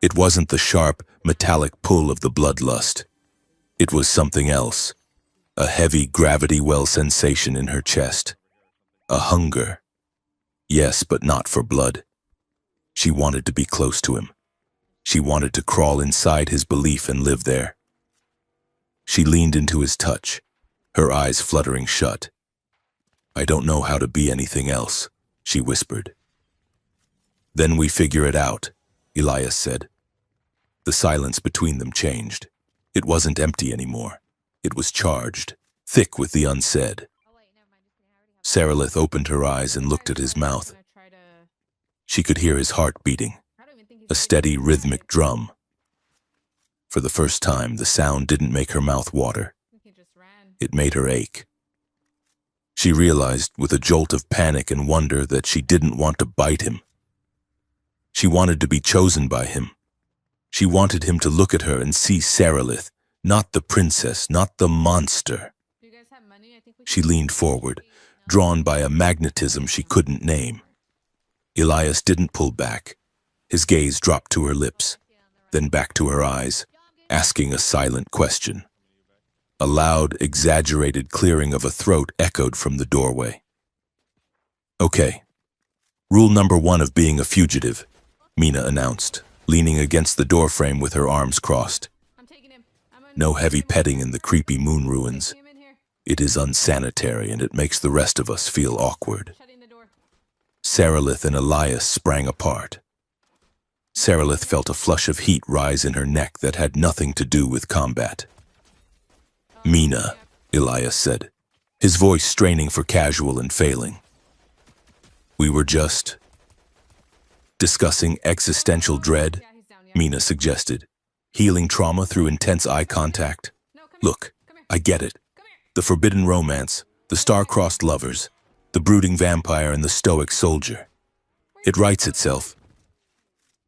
It wasn't the sharp, metallic pull of the bloodlust. It was something else, a heavy gravity well sensation in her chest. A hunger. Yes, but not for blood. She wanted to be close to him. She wanted to crawl inside his belief and live there. She leaned into his touch, her eyes fluttering shut. I don't know how to be anything else, she whispered. Then we figure it out, Elias said. The silence between them changed. It wasn't empty anymore. It was charged, thick with the unsaid. Sarilith opened her eyes and looked at his mouth. She could hear his heart beating, a steady rhythmic drum. For the first time, the sound didn't make her mouth water. It made her ache. She realized with a jolt of panic and wonder that she didn't want to bite him. She wanted to be chosen by him. She wanted him to look at her and see Sarilith, not the princess, not the monster. She leaned forward, drawn by a magnetism she couldn't name. Elias didn't pull back. His gaze dropped to her lips, then back to her eyes, asking a silent question. A loud, exaggerated clearing of a throat echoed from the doorway. Okay. Rule number 1 of being a fugitive, Mina announced, leaning against the doorframe with her arms crossed. No heavy petting in the creepy moon ruins. It is unsanitary and it makes the rest of us feel awkward. Sarilith and Elias sprang apart. Sarilith felt a flush of heat rise in her neck that had nothing to do with combat. Mina, Elias said, his voice straining for casual and failing. We were just discussing existential dread, Mina suggested. Healing trauma through intense eye contact. No, come here. Look, Come here. I get it. Come here. The forbidden romance, the star-crossed lovers, the brooding vampire and the stoic soldier. It writes itself.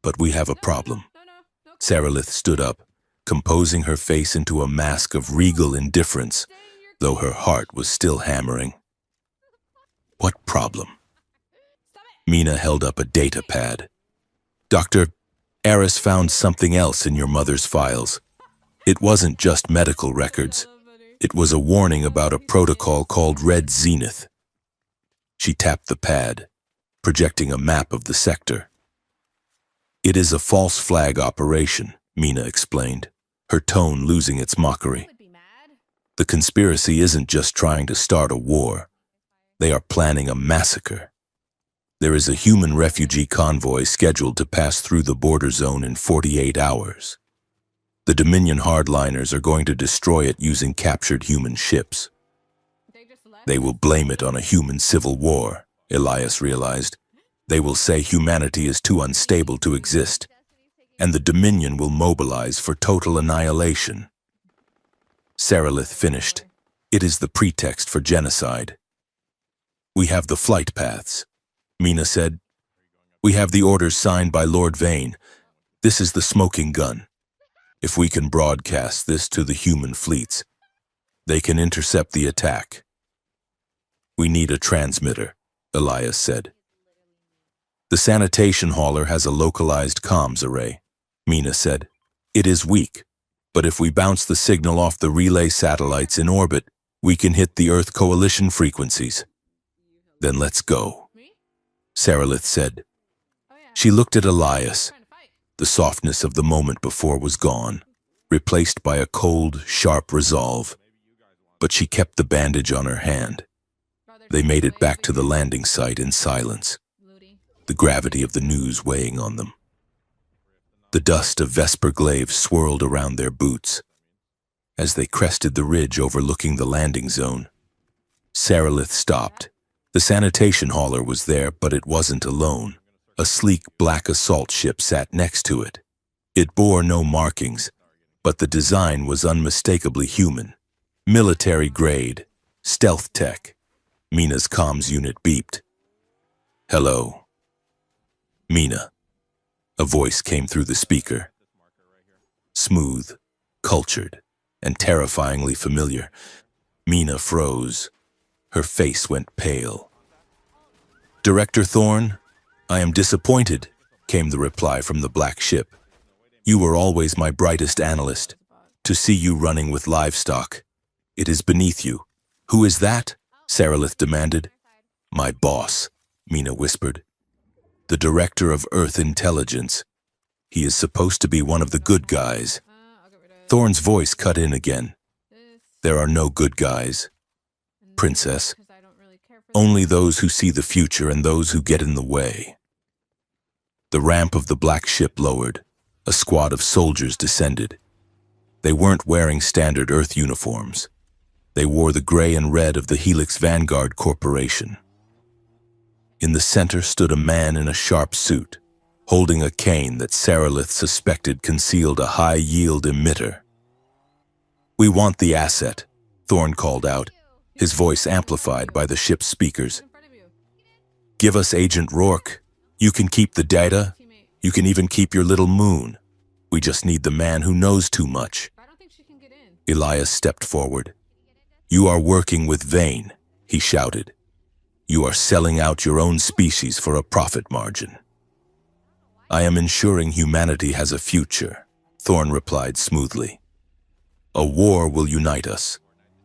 But we have a problem. No. Sarilith stood up, composing her face into a mask of regal indifference, though her heart was still hammering. What problem? Stop it. Mina held up a data pad. Dr. Eris found something else in your mother's files. It wasn't just medical records. It was a warning about a protocol called Red Zenith. She tapped the pad, projecting a map of the sector. It is a false flag operation, Mina explained, her tone losing its mockery. Would be mad. The conspiracy isn't just trying to start a war. They are planning a massacre. There is a human refugee convoy scheduled to pass through the border zone in 48 hours. The Dominion hardliners are going to destroy it using captured human ships. They just left. They will blame it on a human civil war, Elias realized. They will say humanity is too unstable to exist, and the Dominion will mobilize for total annihilation. Sarilith finished. It is the pretext for genocide. We have the flight paths, Mina said. We have the orders signed by Lord Vane. This is the smoking gun. If we can broadcast this to the human fleets, they can intercept the attack. We need a transmitter, Elias said. The sanitation hauler has a localized comms array, Mina said. It is weak, but if we bounce the signal off the relay satellites in orbit, we can hit the Earth Coalition frequencies. Then let's go, Me? Sarilith said. Oh yeah. She looked at Elias. Trying to fight. The softness of the moment before was gone, replaced by a cold, sharp resolve. But she kept the bandage on her hand. They made it back to the landing site in silence, the gravity of the news weighing on them. The dust of Vesper glaive swirled around their boots. As they crested the ridge overlooking the landing zone, Sarilith stopped. The sanitation hauler was there, but it wasn't alone. A sleek black assault ship sat next to it. It bore no markings, but the design was unmistakably human. Military grade, stealth tech. Mina's comms unit beeped. Hello. Mina. A voice came through the speaker. Smooth, cultured, and terrifyingly familiar. Mina froze. Her face went pale. Director Thorne, I am disappointed, came the reply from the black ship. You were always my brightest analyst. To see you running with livestock, it is beneath you. Who is that? Sarilith demanded. My boss, Mina whispered. The director of Earth Intelligence. He is supposed to be one of the good guys. I'll get rid of Thorne's voice cut in again. this. There are no good guys, And princess. 'cause I don't really care for Only those who see the future and those who get in the way. The ramp of the black ship lowered. A squad of soldiers descended. They weren't wearing standard Earth uniforms. They wore the gray and red of the Helix Vanguard Corporation. In the center stood a man in a sharp suit, holding a cane that Sarilith suspected concealed a high-yield emitter. We want the asset, Thorne called out, his voice amplified by the ship's speakers. in front of you. Give us Agent Rourke. You can keep the data. Teammate. You can even keep your little moon. We just need the man who knows too much. I don't think she can get in. Elias stepped forward. You are working with Vane, he shouted. You are selling out your own species for a profit margin. I am ensuring humanity has a future, Thorne replied smoothly. A war will unite us.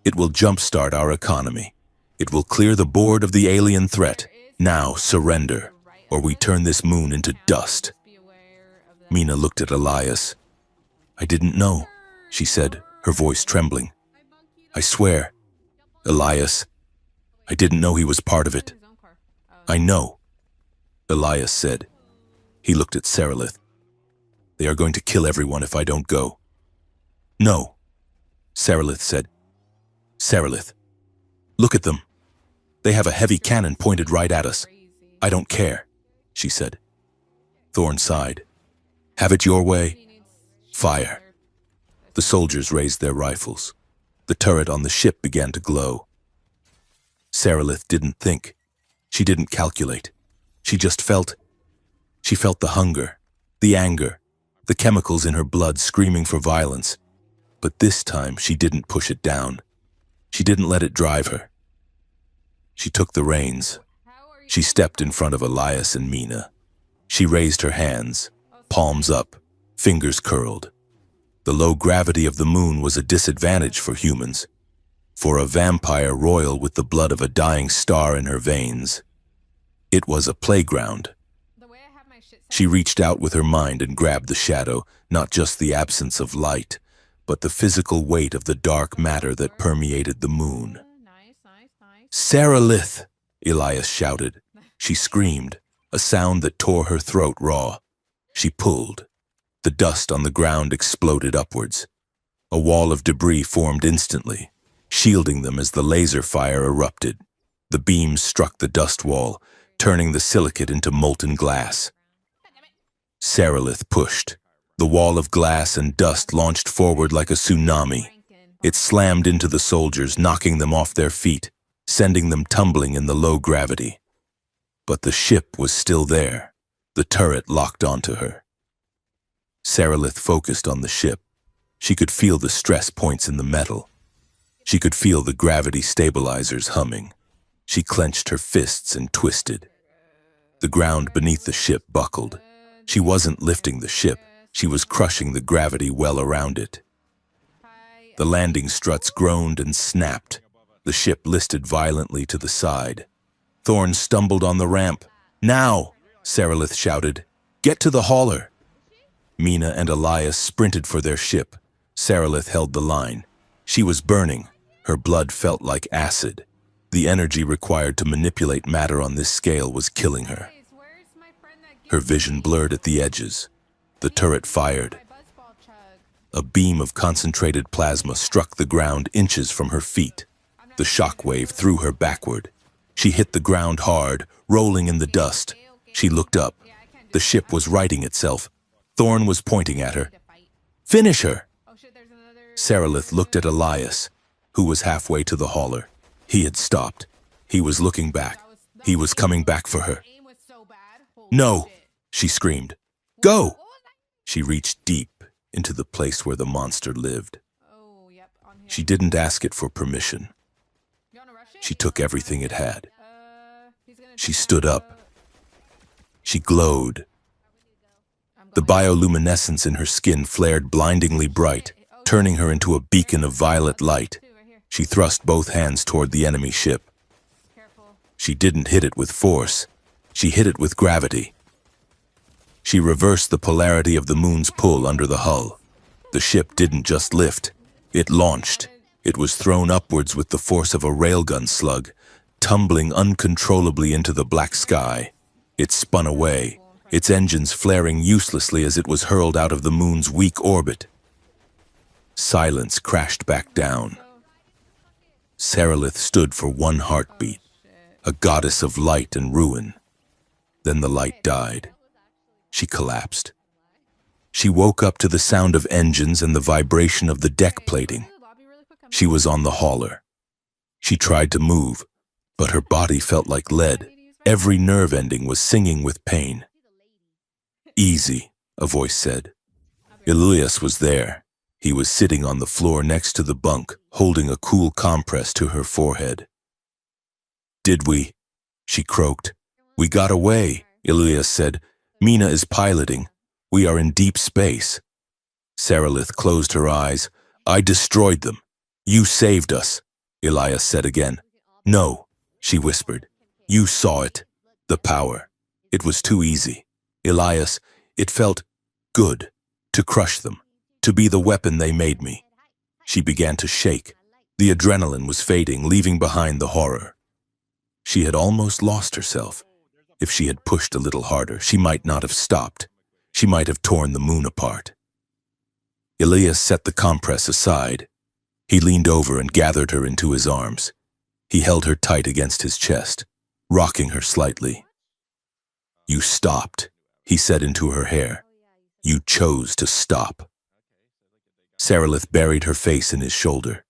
It will jumpstart our economy. It will clear the board of the alien threat. Now surrender, or we turn this moon into dust. Just be aware of that. Mina looked at Elias. I didn't know, she said, her voice trembling. I swear, Elias, I didn't know he was part of it. His own car. I know, Elias said. He looked at Sarilith. They are going to kill everyone if I don't go. No, Sarilith said. Sarilith, look at them. They have a heavy cannon pointed right at us. Crazy. I don't care, she said. Thorne sighed. Have it your way. He needs Fire. The soldiers raised their rifles. The turret on the ship began to glow. Sarilith didn't think. She didn't calculate. She just felt. She felt the hunger, the anger, the chemicals in her blood screaming for violence. But this time she didn't push it down. She didn't let it drive her. She took the reins. She stepped in front of Elias and Mina. She raised her hands, palms up, fingers curled. The low gravity of the moon was a disadvantage for humans. For a vampire royal with the blood of a dying star in her veins, it was a playground. She reached out with her mind and grabbed the shadow, not just the absence of light, but the physical weight of the dark matter that permeated the moon. "Sarilith!" Elias shouted. She screamed, a sound that tore her throat raw. She pulled. The dust on the ground exploded upwards. A wall of debris formed instantly, shielding them as the laser fire erupted. The beams struck the dust wall, turning the silicate into molten glass. Sarilith pushed. The wall of glass and dust launched forward like a tsunami. It slammed into the soldiers, knocking them off their feet, sending them tumbling in the low gravity. But the ship was still there. The turret locked onto her. Sarilith focused on the ship. She could feel the stress points in the metal. She could feel the gravity stabilizers humming. She clenched her fists and twisted. The ground beneath the ship buckled. She wasn't lifting the ship. She was crushing the gravity well around it. The landing struts groaned and snapped. The ship listed violently to the side. Thorn stumbled on the ramp. "Now!" Sarilith shouted. "Get to the hauler!" Mina and Elias sprinted for their ship. Sarilith held the line. She was burning. Her blood felt like acid. The energy required to manipulate matter on this scale was killing her. Her vision blurred at the edges. The turret fired. A beam of concentrated plasma struck the ground inches from her feet. The shockwave threw her backward. She hit the ground hard, rolling in the dust. She looked up. The ship was righting itself. Thorn was pointing at her. "Finish her!" Sarilith looked at Elias, who was halfway to the hauler. He had stopped. He was looking back. He was coming back for her. "No!" she screamed. "Go!" She reached deep into the place where the monster lived. She didn't ask it for permission. She took everything it had. She stood up. She glowed. The bioluminescence in her skin flared blindingly bright, turning her into a beacon of violet light. She thrust both hands toward the enemy ship. She didn't hit it with force. She hit it with gravity. She reversed the polarity of the moon's pull under the hull. The ship didn't just lift. It launched. It was thrown upwards with the force of a railgun slug, tumbling uncontrollably into the black sky. It spun away, its engines flaring uselessly as it was hurled out of the moon's weak orbit. Silence crashed back down. Sarilith stood for one heartbeat, a goddess of light and ruin. Then the light died. She collapsed. She woke up to the sound of engines and the vibration of the deck plating. She was on the hauler. She tried to move, but her body felt like lead. Every nerve ending was singing with pain. "Easy," a voice said. Elias was there. He was sitting on the floor next to the bunk, holding a cool compress to her forehead. "Did we?" she croaked. "We got away," Elias said. "Mina is piloting. We are in deep space." Sarilith closed her eyes. "I destroyed them. You saved us," Elias said again. "No," she whispered. "You saw it. The power. It was too easy. Elias, it felt good to crush them, to be the weapon they made me." She began to shake. The adrenaline was fading, leaving behind the horror. She had almost lost herself. If she had pushed a little harder, she might not have stopped. She might have torn the moon apart. Elias set the compress aside. He leaned over and gathered her into his arms. He held her tight against his chest, rocking her slightly. "You stopped," he said into her hair. "You chose to stop." Sarilith buried her face in his shoulder.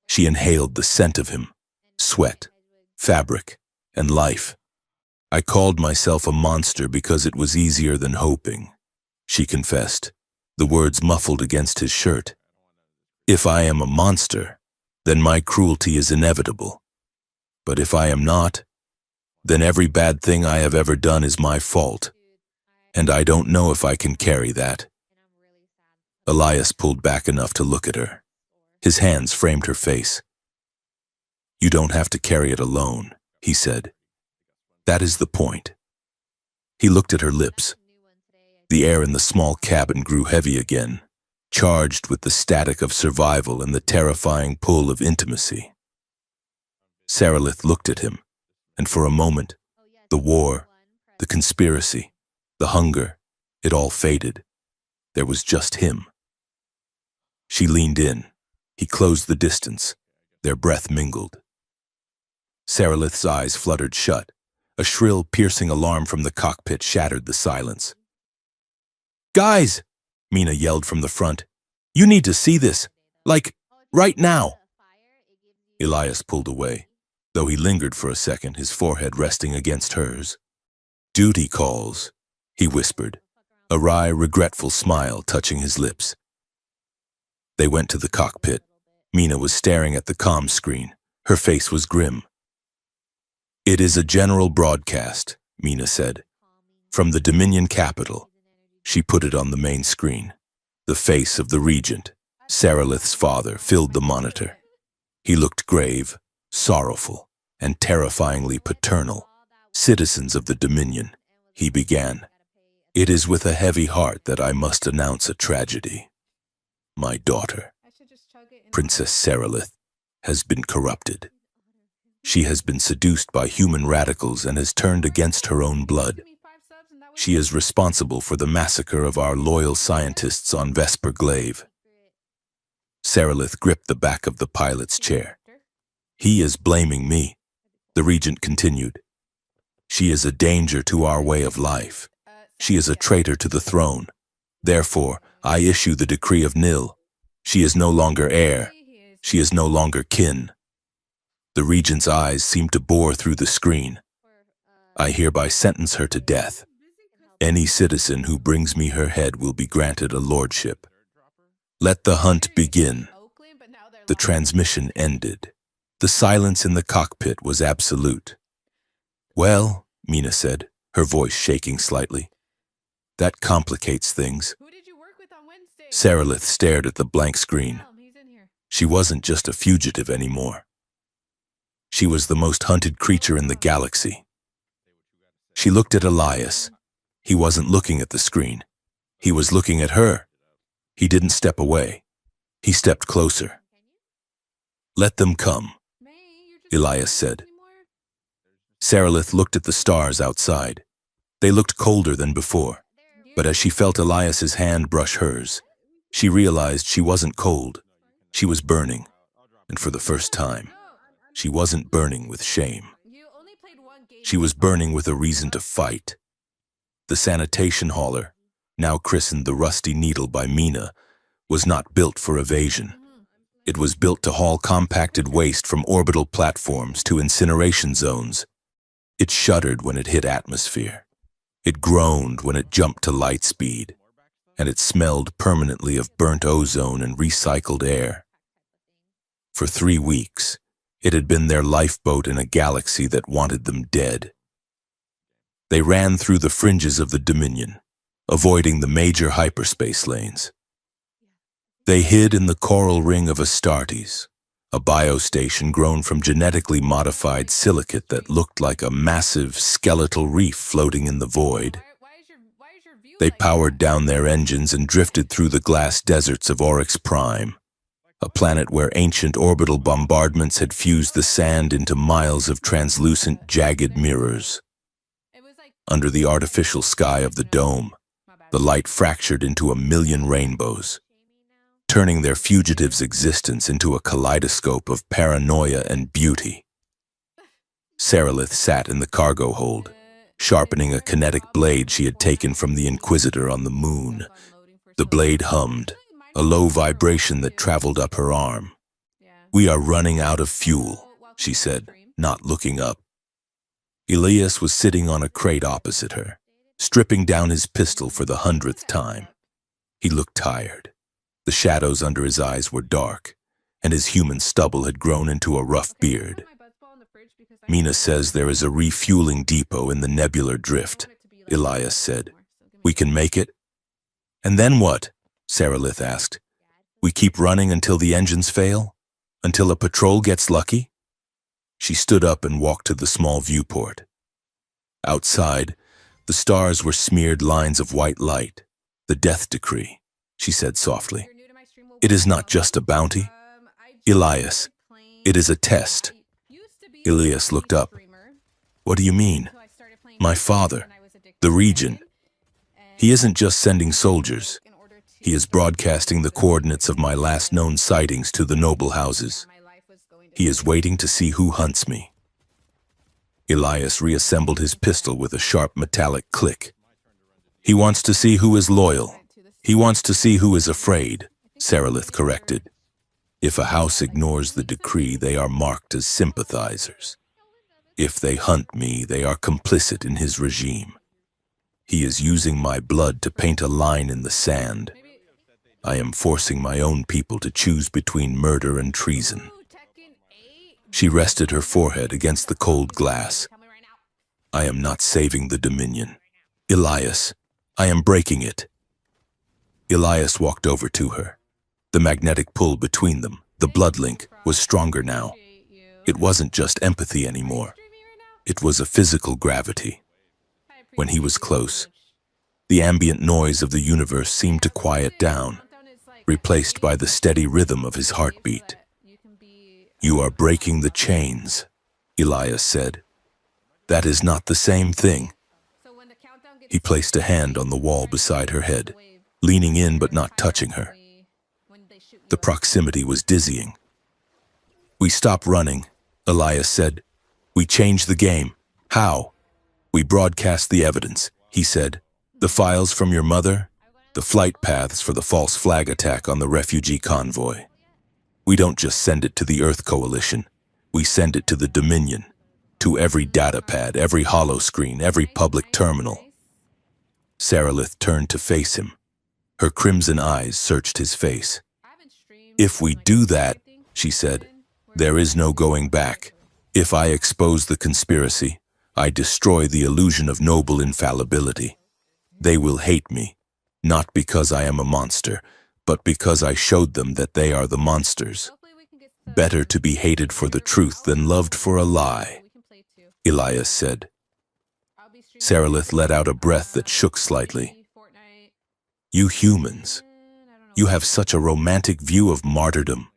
She inhaled the scent of him, sweat, fabric, and life. I called myself a monster because it was easier than hoping, she confessed, the words muffled against his shirt. If I am a monster, then my cruelty is inevitable. But if I am not, then every bad thing I have ever done is my fault, and I don't know if I can carry that. Elias pulled back enough to look at her. His hands framed her face. You don't have to carry it alone, he said. That is the point. He looked at her lips. The air in the small cabin grew heavy again, charged with the static of survival and the terrifying pull of intimacy. Sarilith looked at him, and for a moment, the war, the conspiracy, the hunger, it all faded. There was just him. She leaned in. He closed the distance. Their breath mingled. Sarilith's eyes fluttered shut. A shrill, piercing alarm from the cockpit shattered the silence. Guys, Mina yelled from the front. You need to see this. Like, right now. Elias pulled away, though he lingered for a second, his forehead resting against hers. Duty calls, he whispered, a wry, regretful smile touching his lips. They went to the cockpit. Mina was staring at the comm screen. Her face was grim. It is a general broadcast, Mina said. From the Dominion capital. She put it on the main screen. The face of the regent, Sarilith's father, filled the monitor. He looked grave, sorrowful, and terrifyingly paternal. Citizens of the Dominion, he began. It is with a heavy heart that I must announce a tragedy. My daughter, Princess Sarilith, has been corrupted. She has been seduced by human radicals and has turned against her own blood. She is responsible for the massacre of our loyal scientists on Vesper Glaive. Sarilith gripped the back of the pilot's chair. He is blaming me, the regent continued. She is a danger to our way of life. She is a traitor to the throne. Therefore, I issue the decree of nil. She is no longer heir. She is no longer kin. The regent's eyes seemed to bore through the screen. I hereby sentence her to death. Any citizen who brings me her head will be granted a lordship. Let the hunt begin. The transmission ended. The silence in the cockpit was absolute. Well, Mina said, her voice shaking slightly. That complicates things. Sarilith stared at the blank screen. She wasn't just a fugitive anymore. She was the most hunted creature in the galaxy. She looked at Elias. He wasn't looking at the screen. He was looking at her. He didn't step away. He stepped closer. Let them come, Elias said. Sarilith looked at the stars outside. They looked colder than before, but as she felt Elias's hand brush hers, she realized she wasn't cold. She was burning, and for the first time, she wasn't burning with shame. She was burning with a reason to fight. The sanitation hauler, now christened the Rusty Needle by Mina, was not built for evasion. It was built to haul compacted waste from orbital platforms to incineration zones. It shuddered when it hit atmosphere. It groaned when it jumped to light speed, and it smelled permanently of burnt ozone and recycled air. For 3 weeks, it had been their lifeboat in a galaxy that wanted them dead. They ran through the fringes of the Dominion, avoiding the major hyperspace lanes. They hid in the coral ring of Astartes, a biostation grown from genetically modified silicate that looked like a massive skeletal reef floating in the void. They powered down their engines and drifted through the glass deserts of Oryx Prime, a planet where ancient orbital bombardments had fused the sand into miles of translucent, jagged mirrors. Under the artificial sky of the dome, the light fractured into a million rainbows, turning their fugitives' existence into a kaleidoscope of paranoia and beauty. Sarilith sat in the cargo hold, sharpening a kinetic blade she had taken from the Inquisitor on the moon. The blade hummed, a low vibration that traveled up her arm. "We are running out of fuel," she said, not looking up. Elias was sitting on a crate opposite her, stripping down his pistol for the 100th time. He looked tired. The shadows under his eyes were dark, and his human stubble had grown into a rough beard. "Mina says there is a refueling depot in the nebular drift," Elias said. "We can make it?" "And then what?" Sarilith asked. "We keep running until the engines fail? Until a patrol gets lucky?" She stood up and walked to the small viewport. Outside, the stars were smeared lines of white light. "The death decree," she said softly. "It is not just a bounty. Elias, it is a test." Elias looked up. "What do you mean?" "My father, the regent. He isn't just sending soldiers. He is broadcasting the coordinates of my last known sightings to the noble houses. He is waiting to see who hunts me." Elias reassembled his pistol with a sharp metallic click. "He wants to see who is loyal. He wants to see who is afraid," Sarilith corrected. "If a house ignores the decree, they are marked as sympathizers. If they hunt me, they are complicit in his regime. He is using my blood to paint a line in the sand. I am forcing my own people to choose between murder and treason." She rested her forehead against the cold glass. "I am not saving the Dominion. Elias, I am breaking it." Elias walked over to her. The magnetic pull between them, the blood link, was stronger now. It wasn't just empathy anymore. It was a physical gravity. When he was close, the ambient noise of the universe seemed to quiet down, replaced by the steady rhythm of his heartbeat. "You are breaking the chains," Elias said. "That is not the same thing." He placed a hand on the wall beside her head, leaning in but not touching her. The proximity was dizzying. "We stop running," Elias said. "We change the game." "How?" "We broadcast the evidence," he said. "The files from your mother, the flight paths for the false flag attack on the refugee convoy. We don't just send it to the Earth Coalition. We send it to the Dominion, to every datapad, every holoscreen, every public terminal." Sarilith turned to face him. Her crimson eyes searched his face. "If we do that," she said, "there is no going back. If I expose the conspiracy, I destroy the illusion of noble infallibility. They will hate me, not because I am a monster, but because I showed them that they are the monsters. Better to be hated for the truth than loved for a lie," Elias said. Sarilith let out a breath that shook slightly. "You humans, you have such a romantic view of martyrdom."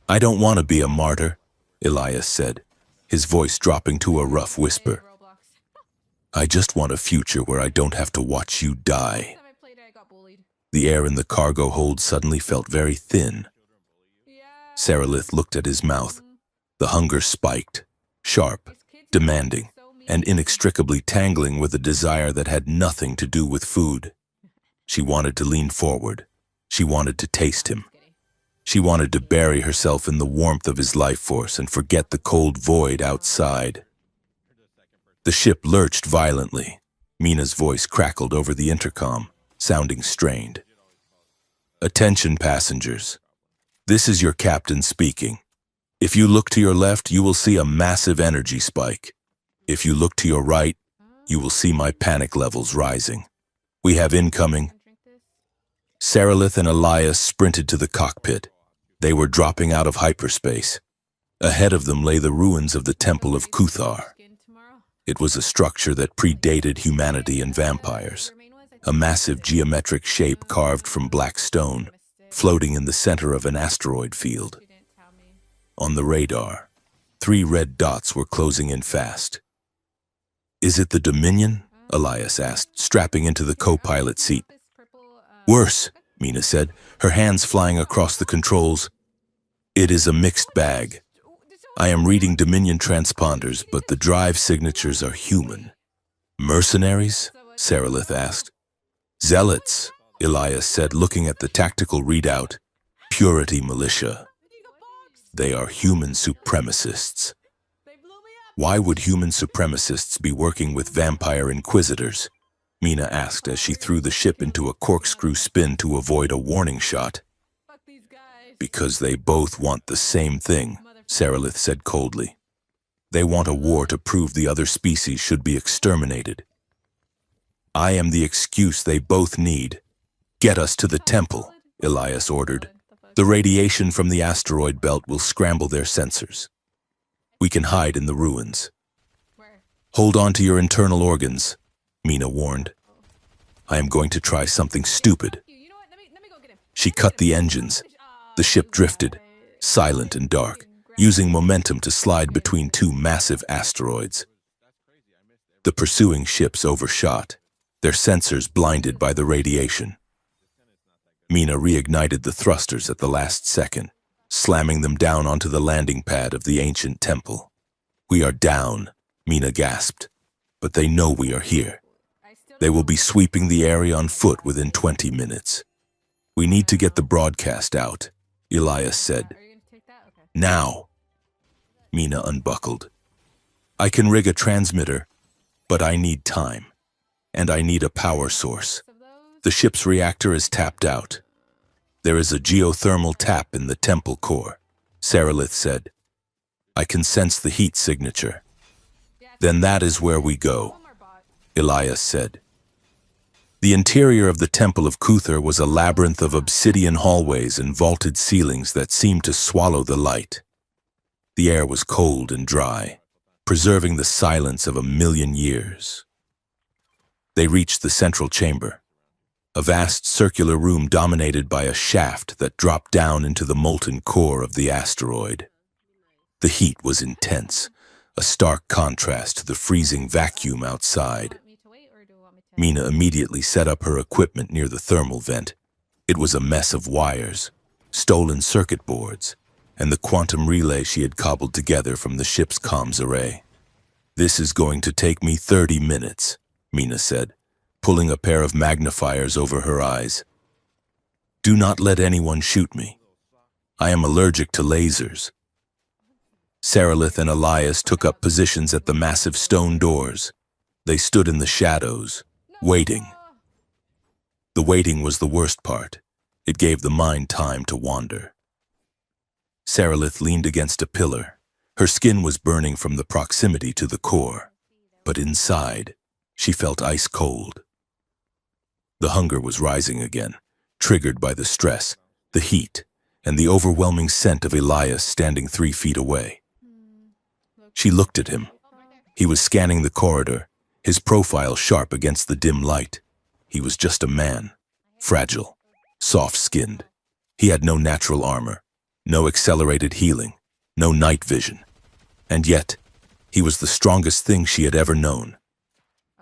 "I don't want to be a martyr," Elias said, his voice dropping to a rough whisper. "I just want a future where I don't have to watch you die." The air in the cargo hold suddenly felt very thin. Sarilith looked at his mouth. The hunger spiked, sharp, demanding, and inextricably tangling with a desire that had nothing to do with food. She wanted to lean forward. She wanted to taste him. She wanted to bury herself in the warmth of his life force and forget the cold void outside. The ship lurched violently. Mina's voice crackled over the intercom, sounding strained. "Attention, passengers. This is your captain speaking. If you look to your left, you will see a massive energy spike. If you look to your right, you will see my panic levels rising. We have incoming." Sarilith and Elias sprinted to the cockpit. They were dropping out of hyperspace. Ahead of them lay the ruins of the Temple of Kuthar. It was a structure that predated humanity and vampires, a massive geometric shape carved from black stone, floating in the center of an asteroid field. On the radar, 3 red dots were closing in fast. "Is it the Dominion?" Elias asked, strapping into the co-pilot seat. "Worse," Mina said, her hands flying across the controls. "It is a mixed bag. I am reading Dominion transponders, but the drive signatures are human." "Mercenaries?" Sarilith asked. "Zealots," Elias said, looking at the tactical readout. Purity Militia. They are human supremacists. Why would human supremacists be working with vampire inquisitors? Mina asked as she threw the ship into a corkscrew spin to avoid a warning shot. Because they both want the same thing, Sarilith said coldly. They want a war to prove the other species should be exterminated. I am the excuse they both need. Get us to the temple, Elias ordered. The radiation from the asteroid belt will scramble their sensors. We can hide in the ruins. Hold on to your internal organs, Mina warned. I am going to try something stupid. She cut the engines. The ship drifted, silent and dark, using momentum to slide between two massive asteroids. The pursuing ships overshot, their sensors blinded by the radiation. Mina reignited the thrusters at the last second, slamming them down onto the landing pad of the ancient temple. We are down, Mina gasped, but they know we are here. They will be sweeping the area on foot within 20 minutes. We need to get the broadcast out, Elias said. Now. Mina unbuckled. I can rig a transmitter, but I need time. And I need a power source. The ship's reactor is tapped out. There is a geothermal tap in the temple core, Sarilith said. I can sense the heat signature. Then that is where we go, Elias said. The interior of the Temple of Kuthar was a labyrinth of obsidian hallways and vaulted ceilings that seemed to swallow the light. The air was cold and dry, preserving the silence of 1,000,000 years. They reached the central chamber, a vast circular room dominated by a shaft that dropped down into the molten core of the asteroid. The heat was intense, a stark contrast to the freezing vacuum outside. Mina immediately set up her equipment near the thermal vent. It was a mess of wires, stolen circuit boards, and the quantum relay she had cobbled together from the ship's comms array. This is going to take me 30 minutes, Mina said, pulling a pair of magnifiers over her eyes. Do not let anyone shoot me. I am allergic to lasers. Sarilith and Elias took up positions at the massive stone doors. They stood in the shadows, waiting. The waiting was the worst part. It gave the mind time to wander. Sarilith leaned against a pillar. Her skin was burning from the proximity to the core, but inside, she felt ice cold. The hunger was rising again, triggered by the stress, the heat, and the overwhelming scent of Elias standing 3 feet away. She looked at him. He was scanning the corridor, his profile sharp against the dim light. He was just a man, fragile, soft-skinned. He had no natural armor, no accelerated healing, no night vision. And yet, he was the strongest thing she had ever known.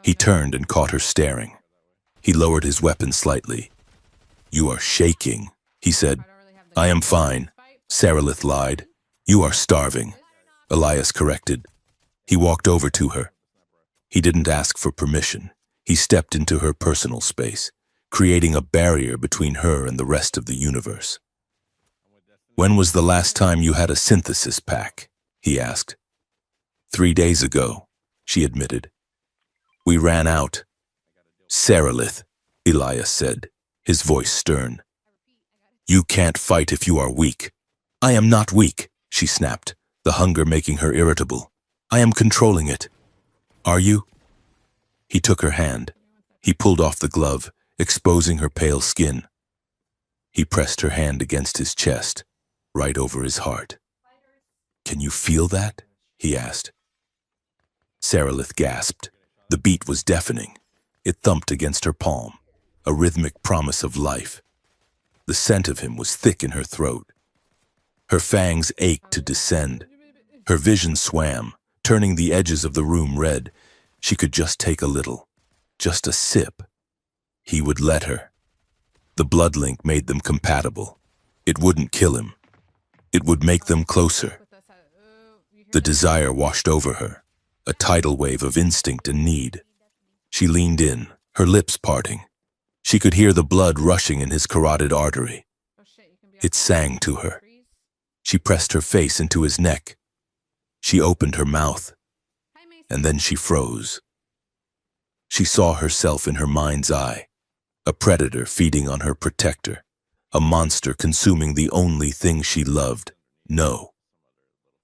He turned and caught her staring. He lowered his weapon slightly. You are shaking, he said. I am fine, Sarilith lied. You are starving, Elias corrected. He walked over to her. He didn't ask for permission. He stepped into her personal space, creating a barrier between her and the rest of the universe. When was the last time you had a synthesis pack? He asked. 3 days ago, she admitted. We ran out. Sarilith, Elias said, his voice stern. You can't fight if you are weak. I am not weak, she snapped, the hunger making her irritable. I am controlling it. Are you? He took her hand. He pulled off the glove, exposing her pale skin. He pressed her hand against his chest, right over his heart. Can you feel that? He asked. Sarilith gasped. The beat was deafening. It thumped against her palm, a rhythmic promise of life. The scent of him was thick in her throat. Her fangs ached to descend. Her vision swam, turning the edges of the room red. She could just take a little, just a sip. He would let her. The blood link made them compatible. It wouldn't kill him. It would make them closer. The desire washed over her, a tidal wave of instinct and need. She leaned in, her lips parting. She could hear the blood rushing in his carotid artery. Oh shit, you can be It sang to her. trees. She pressed her face into his neck. She opened her mouth, Hi, Mason. and then she froze. She saw herself in her mind's eye, a predator feeding on her protector, a monster consuming the only thing she loved. No.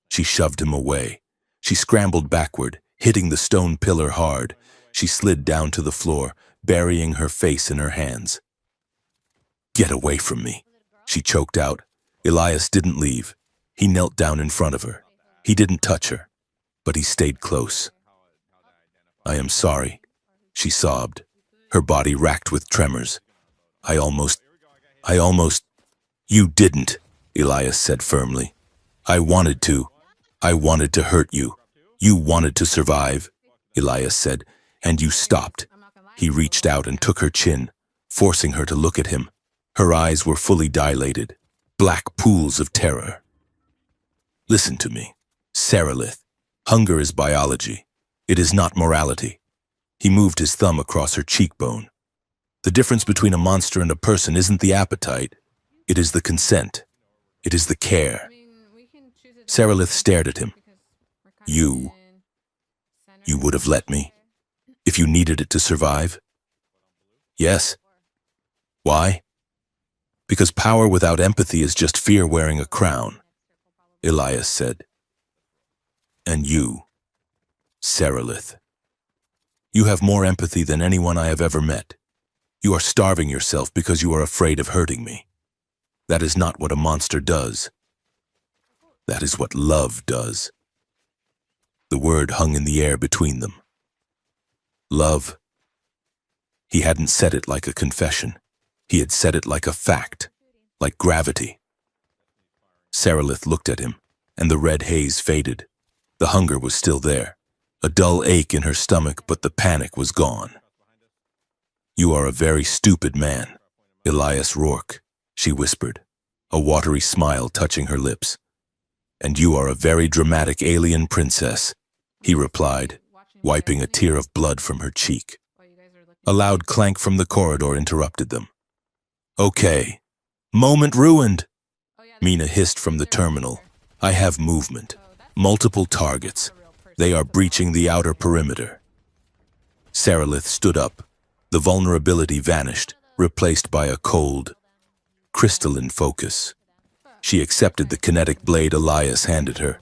She shoved him away. She scrambled backward, hitting the stone pillar hard. She slid down to the floor, burying her face in her hands. "Get away from me," she choked out. Elias didn't leave. He knelt down in front of her. He didn't touch her, but he stayed close. "I am sorry," she sobbed, her body racked with tremors. I almost... "You didn't," Elias said firmly. I wanted to hurt you. You wanted to survive," Elias said, "and you stopped." I'm not gonna lie. He reached out and took her chin, forcing her to look at him. Her eyes were fully dilated, black pools of terror. "Listen to me, Saralith. Hunger is biology. It is not morality." He moved his thumb across her cheekbone. "The difference between a monster and a person isn't the appetite. It is the consent. It is the care." I mean, we can choose a Saralith stared at him. because we're kind of You. in center. "You would have let me, if you needed it to survive?" "Yes." "Why?" "Because power without empathy is just fear wearing a crown," Elias said. "And you, Saralith. You have more empathy than anyone I have ever met. You are starving yourself because you are afraid of hurting me. That is not what a monster does. That is what love does." The word hung in the air between them. Love. He hadn't said it like a confession. He had said it like a fact, like gravity. Saralith looked at him, and the red haze faded. The hunger was still there, a dull ache in her stomach, but the panic was gone. "You are a very stupid man, Elias Rourke," she whispered, a watery smile touching her lips. "And you are a very dramatic alien princess," he replied, wiping a tear of blood from her cheek. While you guys are looking. A loud clank from the corridor interrupted them. "Okay. Moment ruined," Oh, yeah, Mina hissed from the terminal. "I have movement. Multiple targets. They are breaching the outer perimeter." Saralith stood up. The vulnerability vanished, replaced by a cold, crystalline focus. She accepted the kinetic blade Elias handed her.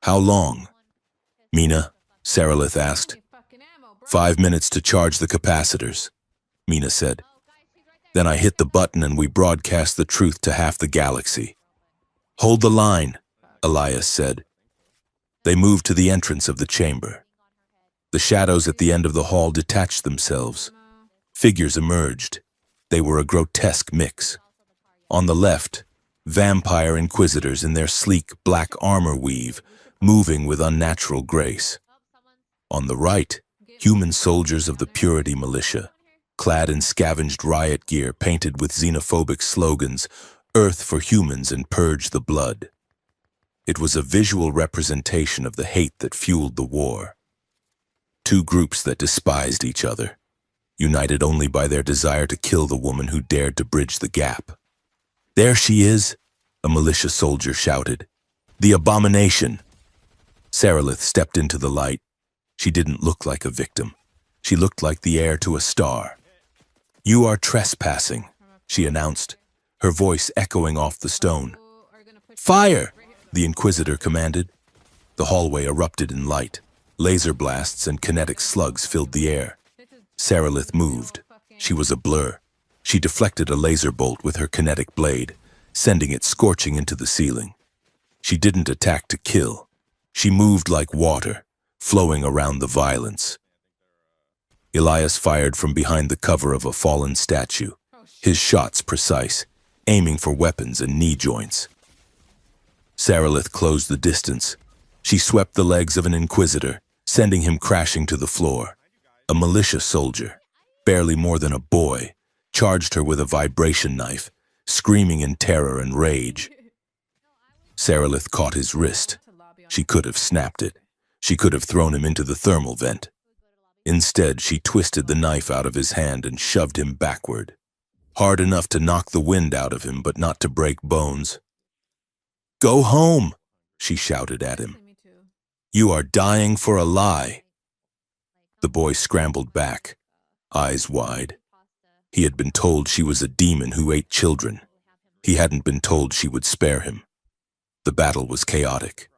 "How long?" "Mina," Saralith asked. Fucking ammo, bro. 5 minutes to charge the capacitors," Mina said. "Then I hit the button and we broadcast the truth to half the galaxy." "Hold the line," Elias said. They moved to the entrance of the chamber. The shadows at the end of the hall detached themselves. Figures emerged. They were a grotesque mix. On the left, vampire inquisitors in their sleek black armor weave, moving with unnatural grace. On the right, human soldiers of the Purity Militia, clad in scavenged riot gear painted with xenophobic slogans, "Earth for humans and purge the blood." It was a visual representation of the hate that fueled the war. Two groups that despised each other, united only by their desire to kill the woman who dared to bridge the gap. "There she is," a militia soldier shouted. "The abomination." Saralith stepped into the light. She didn't look like a victim. She looked like the heir to a star. "You are trespassing," she announced, her voice echoing off the stone. "Fire!" the Inquisitor commanded. The hallway erupted in light. Laser blasts and kinetic slugs filled the air. Saralith moved. She was a blur. She deflected a laser bolt with her kinetic blade, sending it scorching into the ceiling. She didn't attack to kill. She moved like water, flowing around the violence. Elias fired from behind the cover of a fallen statue, his shots precise, aiming for weapons and knee joints. Saralith closed the distance. She swept the legs of an Inquisitor, sending him crashing to the floor. A militia soldier, barely more than a boy, charged her with a vibration knife, screaming in terror and rage. Saralith caught his wrist. She could have snapped it. She could have thrown him into the thermal vent. Instead, she twisted the knife out of his hand and shoved him backward. Hard enough to knock the wind out of him, but not to break bones. "Go home," she shouted at him. Me too. "You are dying for a lie." The boy scrambled back, eyes wide. He had been told she was a demon who ate children. He hadn't been told she would spare him. The battle was chaotic.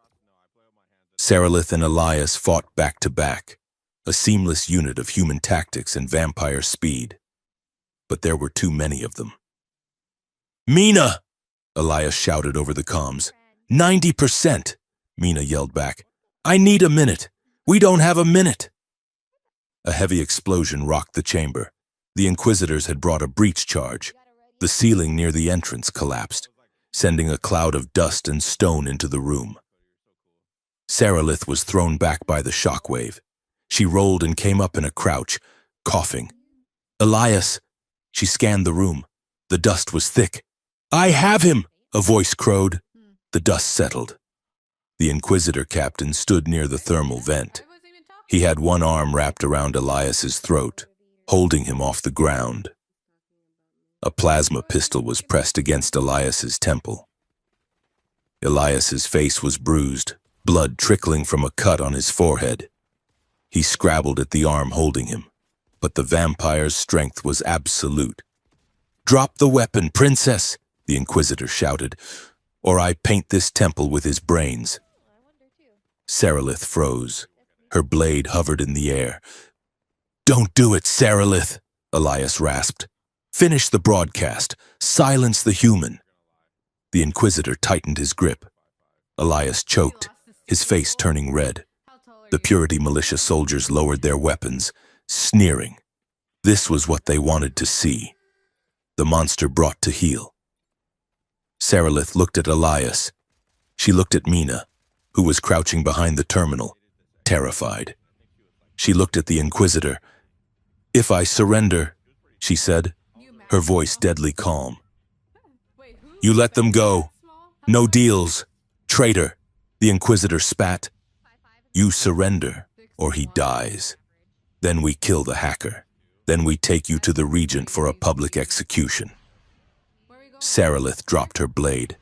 Sarilith and Elias fought back to back, a seamless unit of human tactics and vampire speed. But there were too many of them. "Mina!" Elias shouted over the comms. 90%! Mina yelled back. "I need a minute! We don't have a minute!" A heavy explosion rocked the chamber. The Inquisitors had brought a breach charge. The ceiling near the entrance collapsed, sending a cloud of dust and stone into the room. Sarilith was thrown back by the shockwave. She rolled and came up in a crouch, coughing. "Elias!" She scanned the room. The dust was thick. "I have him!" a voice crowed. The dust settled. The Inquisitor captain stood near the thermal vent. He had one arm wrapped around Elias's throat, holding him off the ground. A plasma pistol was pressed against Elias's temple. Elias's face was bruised, blood trickling from a cut on his forehead. He scrabbled at the arm holding him, but the vampire's strength was absolute. "Drop the weapon, princess!" the Inquisitor shouted, "or I paint this temple with his brains." Sarilith froze. Her blade hovered in the air. "Don't do it, Sarilith," Elias rasped. "Finish the broadcast. Silence the human." The Inquisitor tightened his grip. Elias choked, his face turning red. The Purity militia soldiers lowered their weapons, sneering. This was what they wanted to see. The monster brought to heel. Sarilith looked at Elias. She looked at Mina, who was crouching behind the terminal, terrified. She looked at the Inquisitor. "If I surrender," she said, her voice deadly calm. "You let them go. No deals. Traitor," the Inquisitor spat. "You surrender, or he dies. Then we kill the hacker. Then we take you to the Regent for a public execution." Sarilith dropped her blade.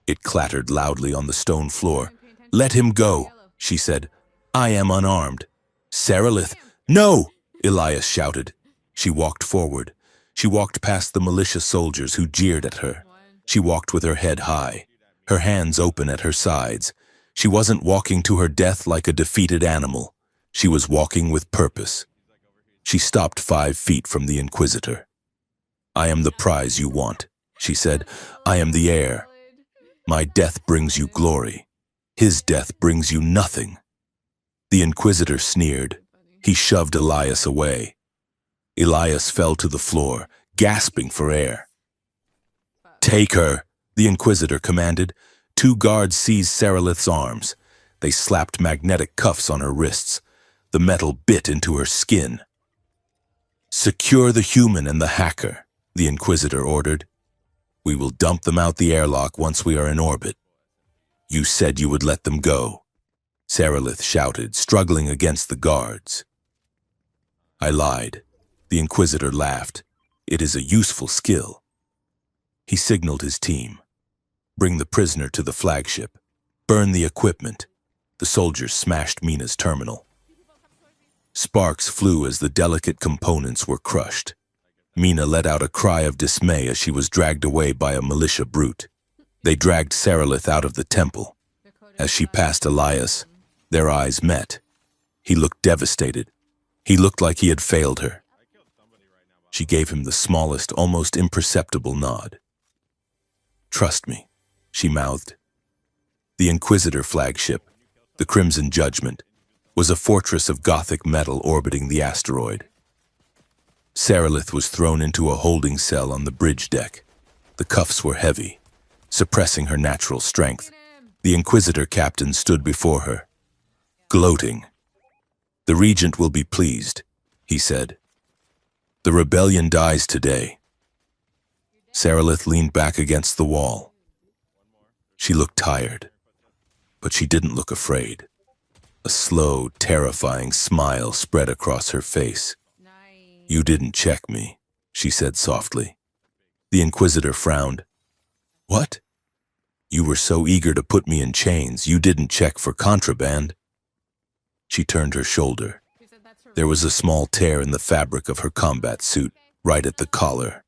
It clattered loudly on the stone floor. "Let him go," she said. "I am unarmed." "Sarilith, no!" Elias shouted. She walked forward. She walked past the militia soldiers who jeered at her. She walked with her head high, her hands open at her sides. She wasn't walking to her death like a defeated animal. She was walking with purpose. She stopped 5 feet from the Inquisitor. "I am the prize you want," she said. "I am the heir. My death brings you glory. His death brings you nothing." The Inquisitor sneered. He shoved Elias away. Elias fell to the floor, gasping for air. "Take her," the Inquisitor commanded. 2 guards seized Sarilith's arms. They slapped magnetic cuffs on her wrists. The metal bit into her skin. "Secure the human and the hacker," the Inquisitor ordered. "We will dump them out the airlock once we are in orbit." "You said you would let them go," Sarilith shouted, struggling against the guards. "I lied." The Inquisitor laughed. "It is a useful skill." He signaled his team. "Bring the prisoner to the flagship. Burn the equipment." The soldiers smashed Mina's terminal. Sparks flew as the delicate components were crushed. Mina let out a cry of dismay as she was dragged away by a militia brute. They dragged Sarilith out of the temple. As she passed Elias, their eyes met. He looked devastated. He looked like he had failed her. She gave him the smallest, almost imperceptible nod. "Trust me," she mouthed. The Inquisitor flagship, the Crimson Judgment, was a fortress of Gothic metal orbiting the asteroid. Sarilith was thrown into a holding cell on the bridge deck. The cuffs were heavy, suppressing her natural strength. The Inquisitor captain stood before her, gloating. "The Regent will be pleased," he said. "The rebellion dies today." Sarilith leaned back against the wall. She looked tired, but she didn't look afraid. A slow, terrifying smile spread across her face. Nice. "You didn't check me," she said softly. The Inquisitor frowned. "What? You were so eager to put me in chains, you didn't check for contraband?" She turned her shoulder. She said that's her There was a small tear in the fabric of her combat suit, right at the collar.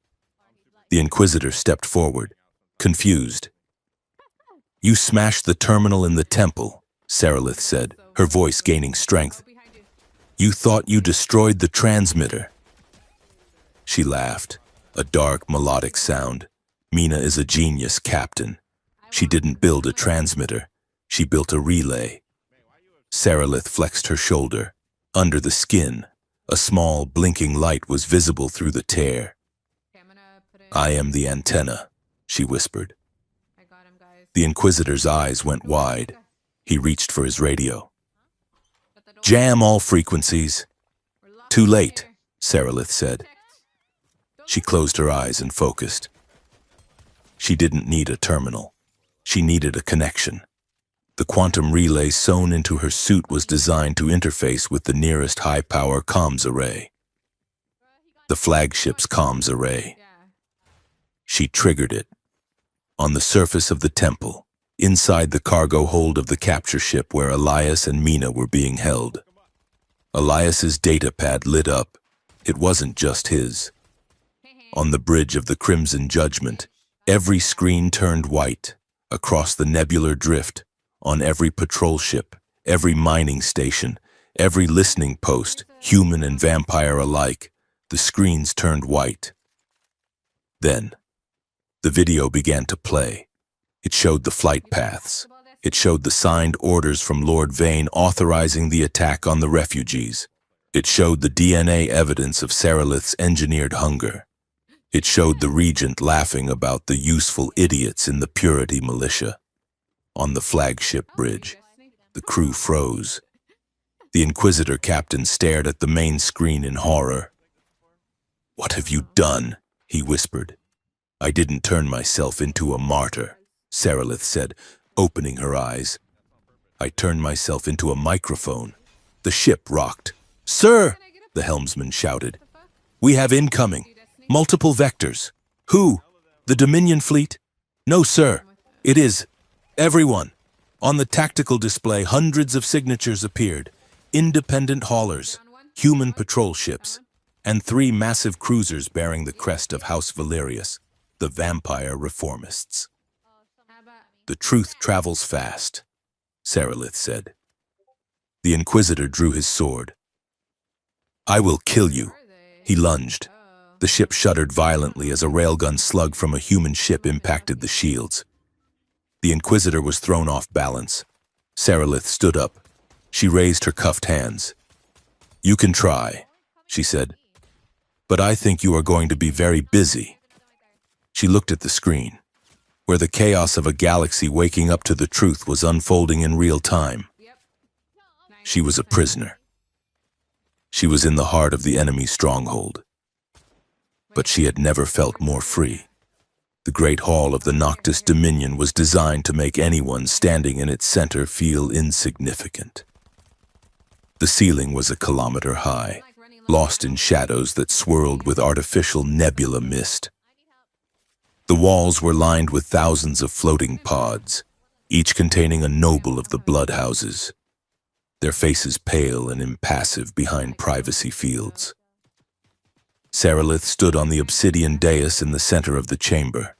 The Inquisitor stepped forward, confused. "You smashed the terminal in the temple," Sarilith said, her voice gaining strength. behind you. "You thought you destroyed the transmitter." She laughed, a dark, melodic sound. "Mina is a genius, Captain. She didn't build a transmitter. She built a relay." Sarilith flexed her shoulder. Under the skin, a small, blinking light was visible through the tear. Okay, I'm gonna put in. "I am the antenna," she whispered. I got him, guys. The Inquisitor's eyes went wide. He reached for his radio. Shut the door. "Jam all frequencies." We're locked "Too in late," here. Sarilith said. Protect. She closed her eyes and focused. She didn't need a terminal. She needed a connection. The quantum relay sewn into her suit was designed to interface with the nearest high-power comms array. The flagship's comms array. Yeah. She triggered it. On the surface of the temple, inside the cargo hold of the capture ship where Elias and Mina were being held. Elias's datapad lit up. It wasn't just his. On the bridge of the Crimson Judgment, every screen turned white. Across the nebular drift, on every patrol ship, every mining station, every listening post, human and vampire alike, the screens turned white. Then, the video began to play. It showed the flight paths. It showed the signed orders from Lord Vane authorizing the attack on the refugees. It showed the DNA evidence of Sarilith's engineered hunger. It showed the Regent laughing about the useful idiots in the Purity militia. On the flagship bridge, the crew froze. The Inquisitor captain stared at the main screen in horror. "What have you done?" he whispered. "I didn't turn myself into a martyr," Sarilith said, opening her eyes. "I turned myself into a microphone." The ship rocked. "Sir!" the helmsman shouted. "We have incoming. Multiple vectors." "Who? The Dominion fleet?" "No, sir. It is everyone." On the tactical display, hundreds of signatures appeared. Independent haulers, human patrol ships, and 3 massive cruisers bearing the crest of House Valerius, the vampire reformists. "The truth travels fast," Sarilith said. The Inquisitor drew his sword. "I will kill you." He lunged. The ship shuddered violently as a railgun slug from a human ship impacted the shields. The Inquisitor was thrown off balance. Sarilith stood up. She raised her cuffed hands. "You can try," she said, "but I think you are going to be very busy." She looked at the screen, where the chaos of a galaxy waking up to the truth was unfolding in real time. She was a prisoner. She was in the heart of the enemy's stronghold. But she had never felt more free. The great hall of the Noctis Dominion was designed to make anyone standing in its center feel insignificant. The ceiling was a kilometer high, lost in shadows that swirled with artificial nebula mist. The walls were lined with thousands of floating pods, each containing a noble of the bloodhouses, their faces pale and impassive behind privacy fields. Sarilith stood on the obsidian dais in the center of the chamber.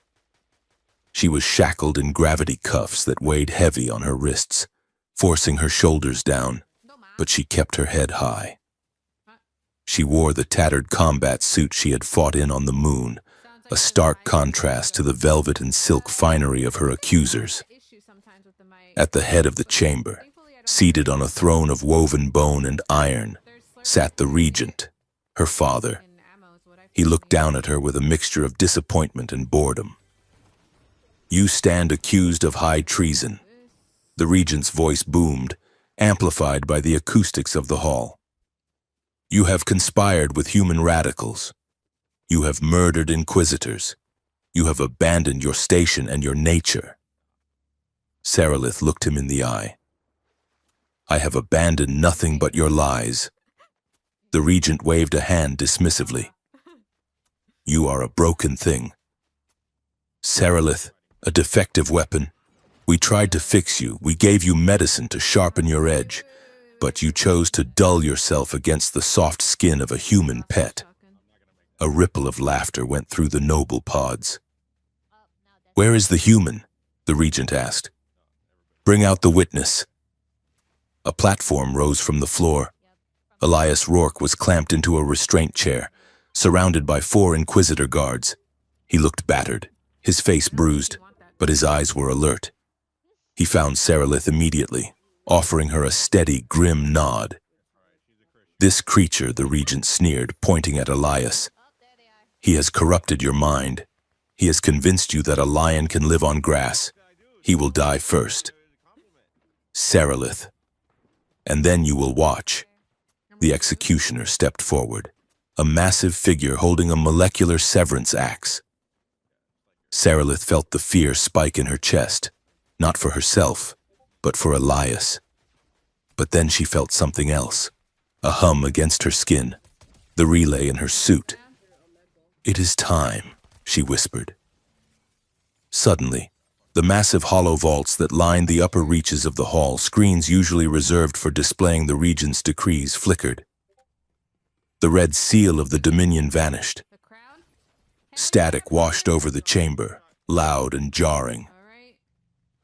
She was shackled in gravity cuffs that weighed heavy on her wrists, forcing her shoulders down, but she kept her head high. She wore the tattered combat suit she had fought in on the moon, a stark contrast to the velvet and silk finery of her accusers. At the head of the chamber, seated on a throne of woven bone and iron, sat the Regent, her father. He looked down at her with a mixture of disappointment and boredom. "You stand accused of high treason." The Regent's voice boomed, amplified by the acoustics of the hall. "You have conspired with human radicals. You have murdered inquisitors. You have abandoned your station and your nature." Sarilith looked him in the eye. I have abandoned nothing but your lies. The regent waved a hand dismissively. You are a broken thing. Sarilith, a defective weapon. We tried to fix you. We gave you medicine to sharpen your edge. But you chose to dull yourself against the soft skin of a human pet. A ripple of laughter went through the noble pods. Where is the human? The regent asked. Bring out the witness. A platform rose from the floor. Elias Rourke was clamped into a restraint chair, surrounded by 4 Inquisitor guards. He looked battered, his face bruised, but his eyes were alert. He found Sarilith immediately, offering her a steady, grim nod. This creature, the regent sneered, pointing at Elias. He has corrupted your mind. He has convinced you that a lion can live on grass. He will die first. Sarilith. And then you will watch. The executioner stepped forward, a massive figure holding a molecular severance axe. Sarilith felt the fear spike in her chest, not for herself, but for Elias. But then she felt something else, a hum against her skin, the relay in her suit. It is time, she whispered. Suddenly, the massive hollow vaults that lined the upper reaches of the hall, screens usually reserved for displaying the regent's decrees, flickered. The red seal of the Dominion vanished. Static washed over the chamber, loud and jarring.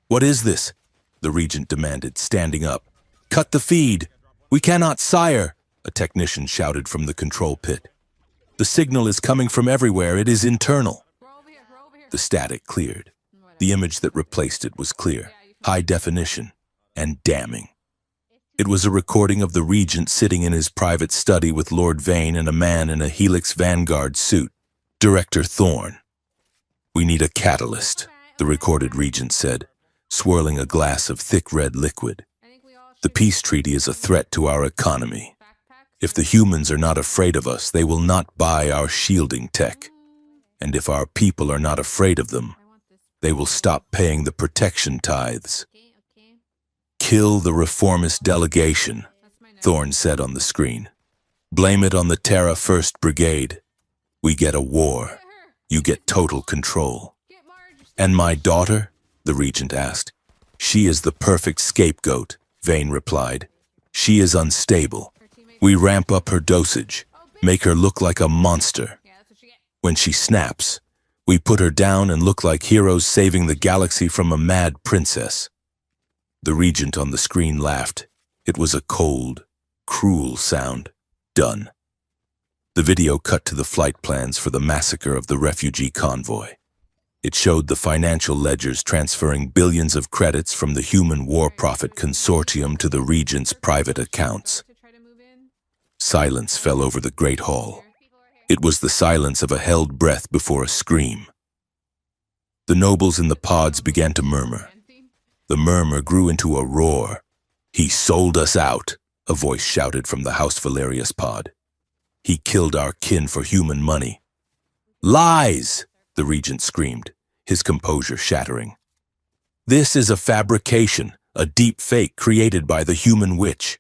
What is this? The regent demanded, standing up. Cut the feed! We cannot, sire! A technician shouted from the control pit. The signal is coming from everywhere. It is internal. The static cleared. The image that replaced it was clear, high definition, and damning. It was a recording of the regent sitting in his private study with Lord Vane and a man in a Helix Vanguard suit, Director Thorne. We need a catalyst, the recorded regent said, swirling a glass of thick red liquid. The peace treaty is a threat to our economy. If the humans are not afraid of us, they will not buy our shielding tech. And if our people are not afraid of them, they will stop paying the protection tithes. Kill the reformist delegation, Thorne said on the screen. Blame it on the Terra 1st Brigade. We get a war. You get total control. And my daughter? The regent asked. She is the perfect scapegoat, Vane replied. She is unstable. We ramp up her dosage, make her look like a monster. When she snaps, we put her down and look like heroes saving the galaxy from a mad princess. The regent on the screen laughed. It was a cold, cruel sound. Done. The video cut to the flight plans for the massacre of the refugee convoy. It showed the financial ledgers transferring billions of credits from the Human War Profit Consortium to the regent's private accounts. Silence fell over the Great Hall. It was the silence of a held breath before a scream. The nobles in the pods began to murmur. The murmur grew into a roar. He sold us out, a voice shouted from the House Valerius pod. He killed our kin for human money. Lies, the regent screamed, his composure shattering. This is a fabrication, a deep fake created by the human witch.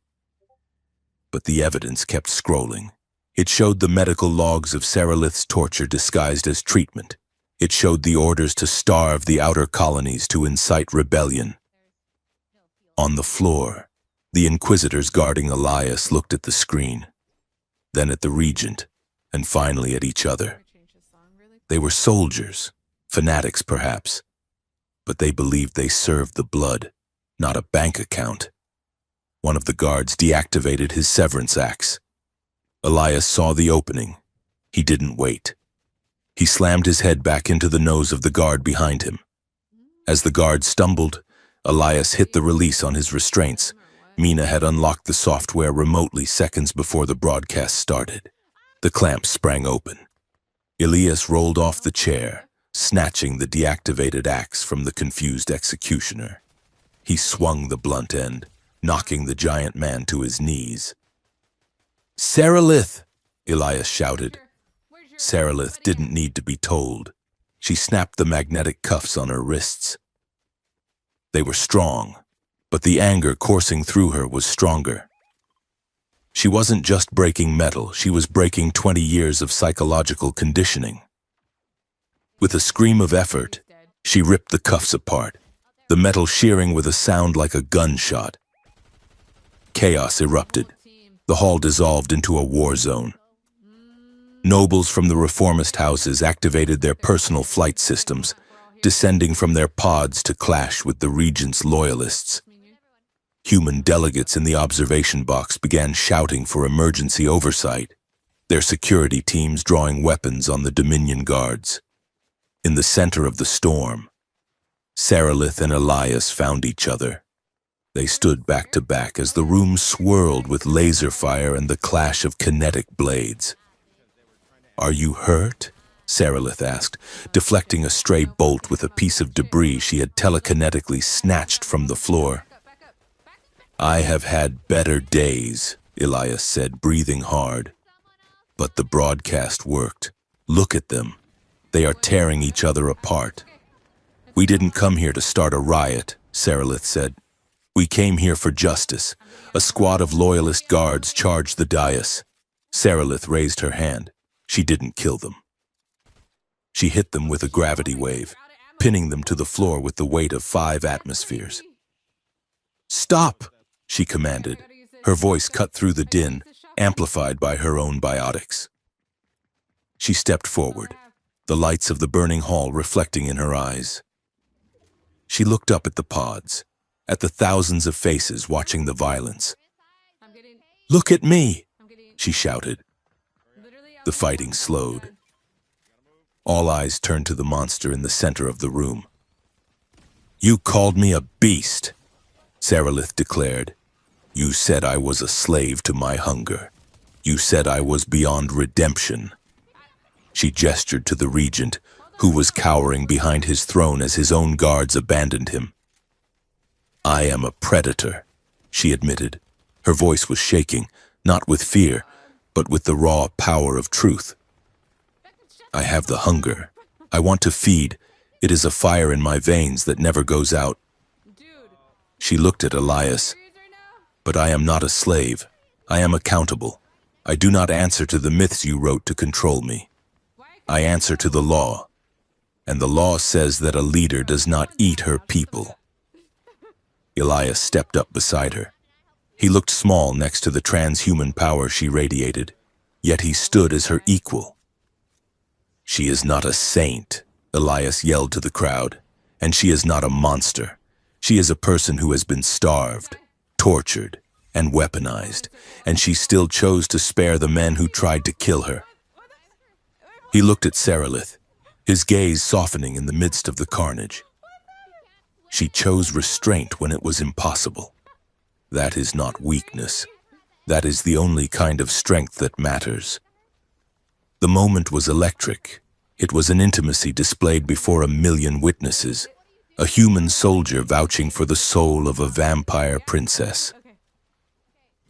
But the evidence kept scrolling. It showed the medical logs of Sarilith's torture disguised as treatment. It showed the orders to starve the outer colonies to incite rebellion. On the floor, the inquisitors guarding Elias looked at the screen, then at the regent, and finally at each other. They were soldiers, fanatics perhaps, but they believed they served the blood, not a bank account. One of the guards deactivated his severance axe. Elias saw the opening. He didn't wait. He slammed his head back into the nose of the guard behind him. As the guard stumbled, Elias hit the release on his restraints. Mina had unlocked the software remotely seconds before the broadcast started. The clamps sprang open. Elias rolled off the chair, snatching the deactivated axe from the confused executioner. He swung the blunt end, knocking the giant man to his knees. Sarilith, Elias shouted. Sarilith didn't need to be told. She snapped the magnetic cuffs on her wrists. They were strong, but the anger coursing through her was stronger. She wasn't just breaking metal, she was breaking 20 years of psychological conditioning. With a scream of effort, she ripped the cuffs apart, the metal shearing with a sound like a gunshot. Chaos erupted. The hall dissolved into a war zone. Nobles from the reformist houses activated their personal flight systems, descending from their pods to clash with the regent's loyalists. Human delegates in the observation box began shouting for emergency oversight, their security teams drawing weapons on the Dominion guards. In the center of the storm, Sarilith and Elias found each other. They stood back to back as the room swirled with laser fire and the clash of kinetic blades. "Are you hurt?" Sarilith asked, deflecting a stray bolt with a piece of debris she had telekinetically snatched from the floor. "I have had better days," Elias said, breathing hard. "But the broadcast worked. Look at them. They are tearing each other apart." "We didn't come here to start a riot," Sarilith said. "We came here for justice." A squad of loyalist guards charged the dais. Sarilith raised her hand. She didn't kill them. She hit them with a gravity wave, pinning them to the floor with the weight of 5 atmospheres. "Stop!" she commanded, her voice cut through the din, amplified by her own biotics. She stepped forward, the lights of the burning hall reflecting in her eyes. She looked up at the pods, at the thousands of faces watching the violence. "Look at me!" she shouted. The fighting slowed. All eyes turned to the monster in the center of the room. "You called me a beast," Sarilith declared. "You said I was a slave to my hunger. You said I was beyond redemption." She gestured to the regent, who was cowering behind his throne as his own guards abandoned him. "I am a predator," she admitted. Her voice was shaking, not with fear, but with the raw power of truth. "I have the hunger. I want to feed. It is a fire in my veins that never goes out." She looked at Elias. "But I am not a slave. I am accountable. I do not answer to the myths you wrote to control me. I answer to the law. And the law says that a leader does not eat her people." Elias stepped up beside her. He looked small next to the transhuman power she radiated, yet he stood as her equal. "She is not a saint," Elias yelled to the crowd, "and she is not a monster. She is a person who has been starved, tortured, and weaponized, and she still chose to spare the men who tried to kill her." He looked at Sarilith, his gaze softening in the midst of the carnage. "She chose restraint when it was impossible. That is not weakness. That is the only kind of strength that matters." The moment was electric. It was an intimacy displayed before 1,000,000 witnesses, a human soldier vouching for the soul of a vampire princess.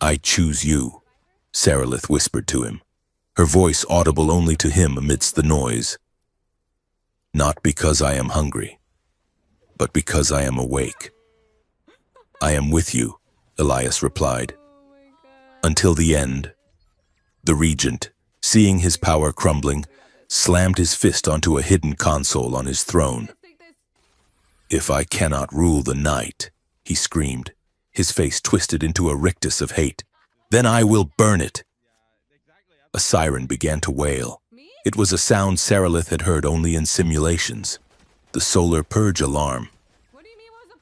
"I choose you," Sarilith whispered to him, her voice audible only to him amidst the noise. "Not because I am hungry, but because I am awake." "I am with you," Elias replied. "Until the end." The regent, seeing his power crumbling, slammed his fist onto a hidden console on his throne. "If I cannot rule the night," he screamed, his face twisted into a rictus of hate, "then I will burn it." A siren began to wail. It was a sound Sarilith had heard only in simulations. The solar purge alarm.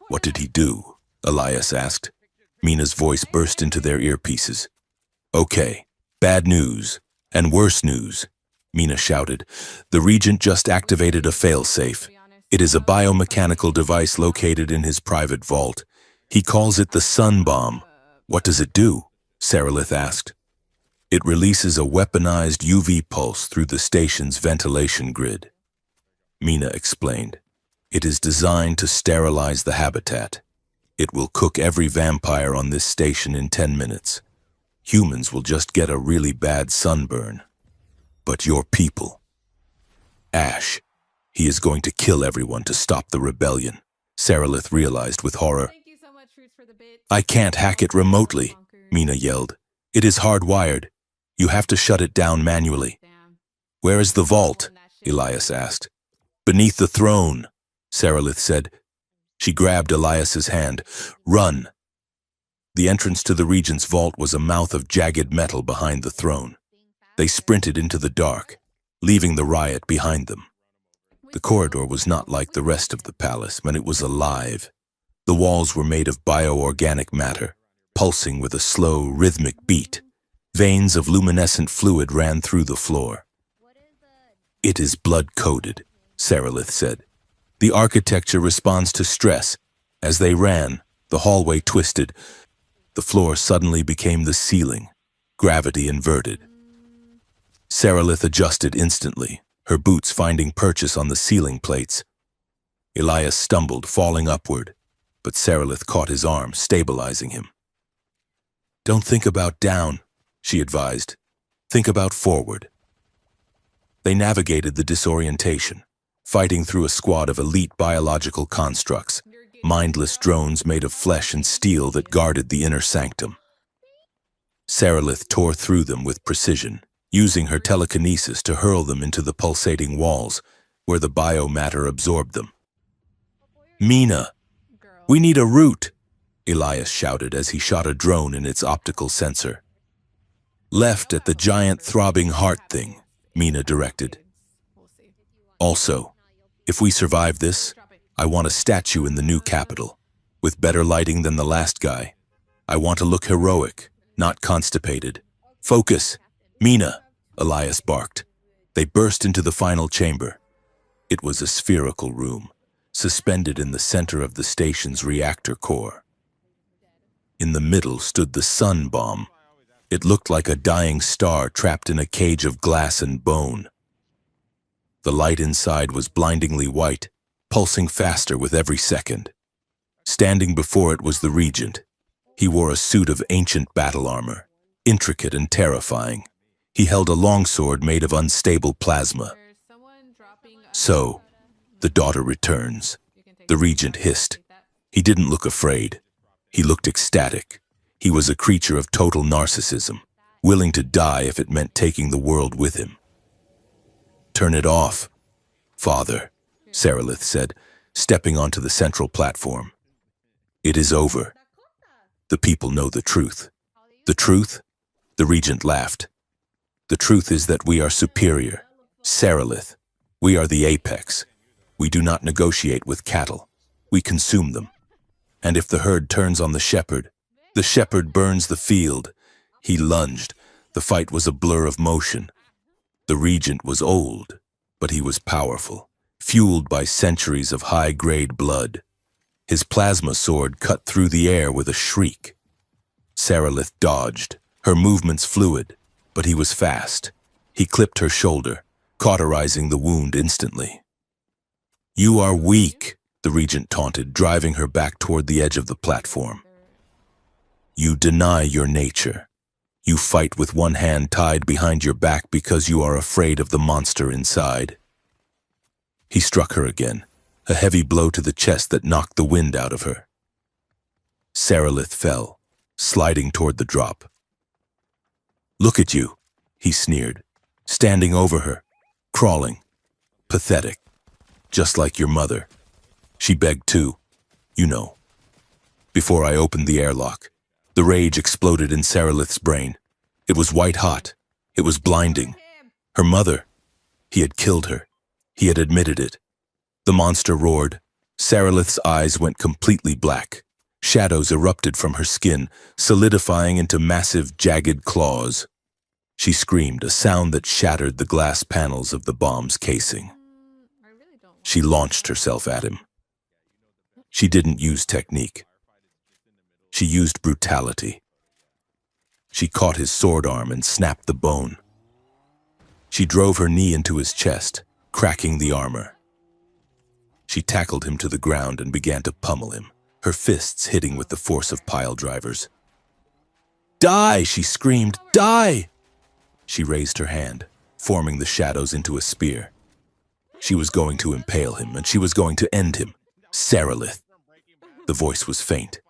"What did he do?" Elias asked. Mina's voice burst into their earpieces. "Okay, bad news, and worse news," Mina shouted. "The regent just activated a failsafe. It is a biomechanical device located in his private vault. He calls it the Sun Bomb." "What does it do?" Sarilith asked. "It releases a weaponized UV pulse through the station's ventilation grid," Mina explained. "It is designed to sterilize the habitat. It will cook every vampire on this station in 10 minutes. Humans will just get a really bad sunburn. But your people... Ash, he is going to kill everyone to stop the rebellion," Sarilith realized with horror. for the bit. I can't hack it remotely, Mina yelled. It is hardwired. You have to shut it down manually. Damn. Where is the vault? Elias asked. Beneath the throne, Saralith said. She grabbed Elias's hand. Run. The entrance to the regent's vault was a mouth of jagged metal behind the throne. They sprinted into the dark, leaving the riot behind them. The corridor was not like the rest of the palace, but it was alive. The walls were made of bioorganic matter, pulsing with a slow, rhythmic beat. Veins of luminescent fluid ran through the floor. It is blood-coated, Saralith said. The architecture responds to stress. As they ran, the hallway twisted. The floor suddenly became the ceiling, gravity inverted. Saralith adjusted instantly, her boots finding purchase on the ceiling plates. Elias stumbled, falling upward, but Saralith caught his arm, stabilizing him. Don't think about down, she advised. Think about forward. They navigated the disorientation, fighting through a squad of elite biological constructs, mindless drones made of flesh and steel that guarded the inner sanctum. Saralith tore through them with precision, using her telekinesis to hurl them into the pulsating walls, where the biomatter absorbed them. Mina, we need a route, Elias shouted as he shot a drone in its optical sensor. Left at the giant throbbing heart thing, Mina directed. Also, if we survive this, I want a statue in the new capital, with better lighting than the last guy. I want to look heroic, not constipated. Focus! Mina! Elias barked. They burst into the final chamber. It was a spherical room, suspended in the center of the station's reactor core. In the middle stood the sun bomb. It looked like a dying star trapped in a cage of glass and bone. The light inside was blindingly white, pulsing faster with every second. Standing before it was the regent. He wore a suit of ancient battle armor, intricate and terrifying. He held a longsword made of unstable plasma. So, the daughter returns. The regent hissed. He didn't look afraid. He looked ecstatic. He was a creature of total narcissism, willing to die if it meant taking the world with him. Turn it off, father, Saralith said, stepping onto the central platform. It is over. The people know the truth. The truth? The regent laughed. The truth is that we are superior. Saralith, we are the apex. We do not negotiate with cattle. We consume them. And if the herd turns on the shepherd burns the field. He lunged. The fight was a blur of motion. The regent was old, but he was powerful, fueled by centuries of high-grade blood. His plasma sword cut through the air with a shriek. Saralith dodged, her movements fluid, but he was fast. He clipped her shoulder, cauterizing the wound instantly. You are weak, the regent taunted, driving her back toward the edge of the platform. You deny your nature. You fight with one hand tied behind your back because you are afraid of the monster inside. He struck her again, a heavy blow to the chest that knocked the wind out of her. Saralith fell, sliding toward the drop. Look at you, he sneered, standing over her, crawling. Pathetic, just like your mother. She begged too, you know. Before I opened the airlock, the rage exploded in Saralith's brain. It was white-hot. It was blinding. Her mother. He had killed her. He had admitted it. The monster roared. Saralith's eyes went completely black. Shadows erupted from her skin, solidifying into massive, jagged claws. She screamed, a sound that shattered the glass panels of the bomb's casing. She launched herself at him. She didn't use technique. She used brutality. She caught his sword arm and snapped the bone. She drove her knee into his chest, cracking the armor. She tackled him to the ground and began to pummel him, her fists hitting with the force of pile drivers. Die, she screamed, die! She raised her hand, forming the shadows into a spear. She was going to impale him, and she was going to end him. Saralith. The voice was faint.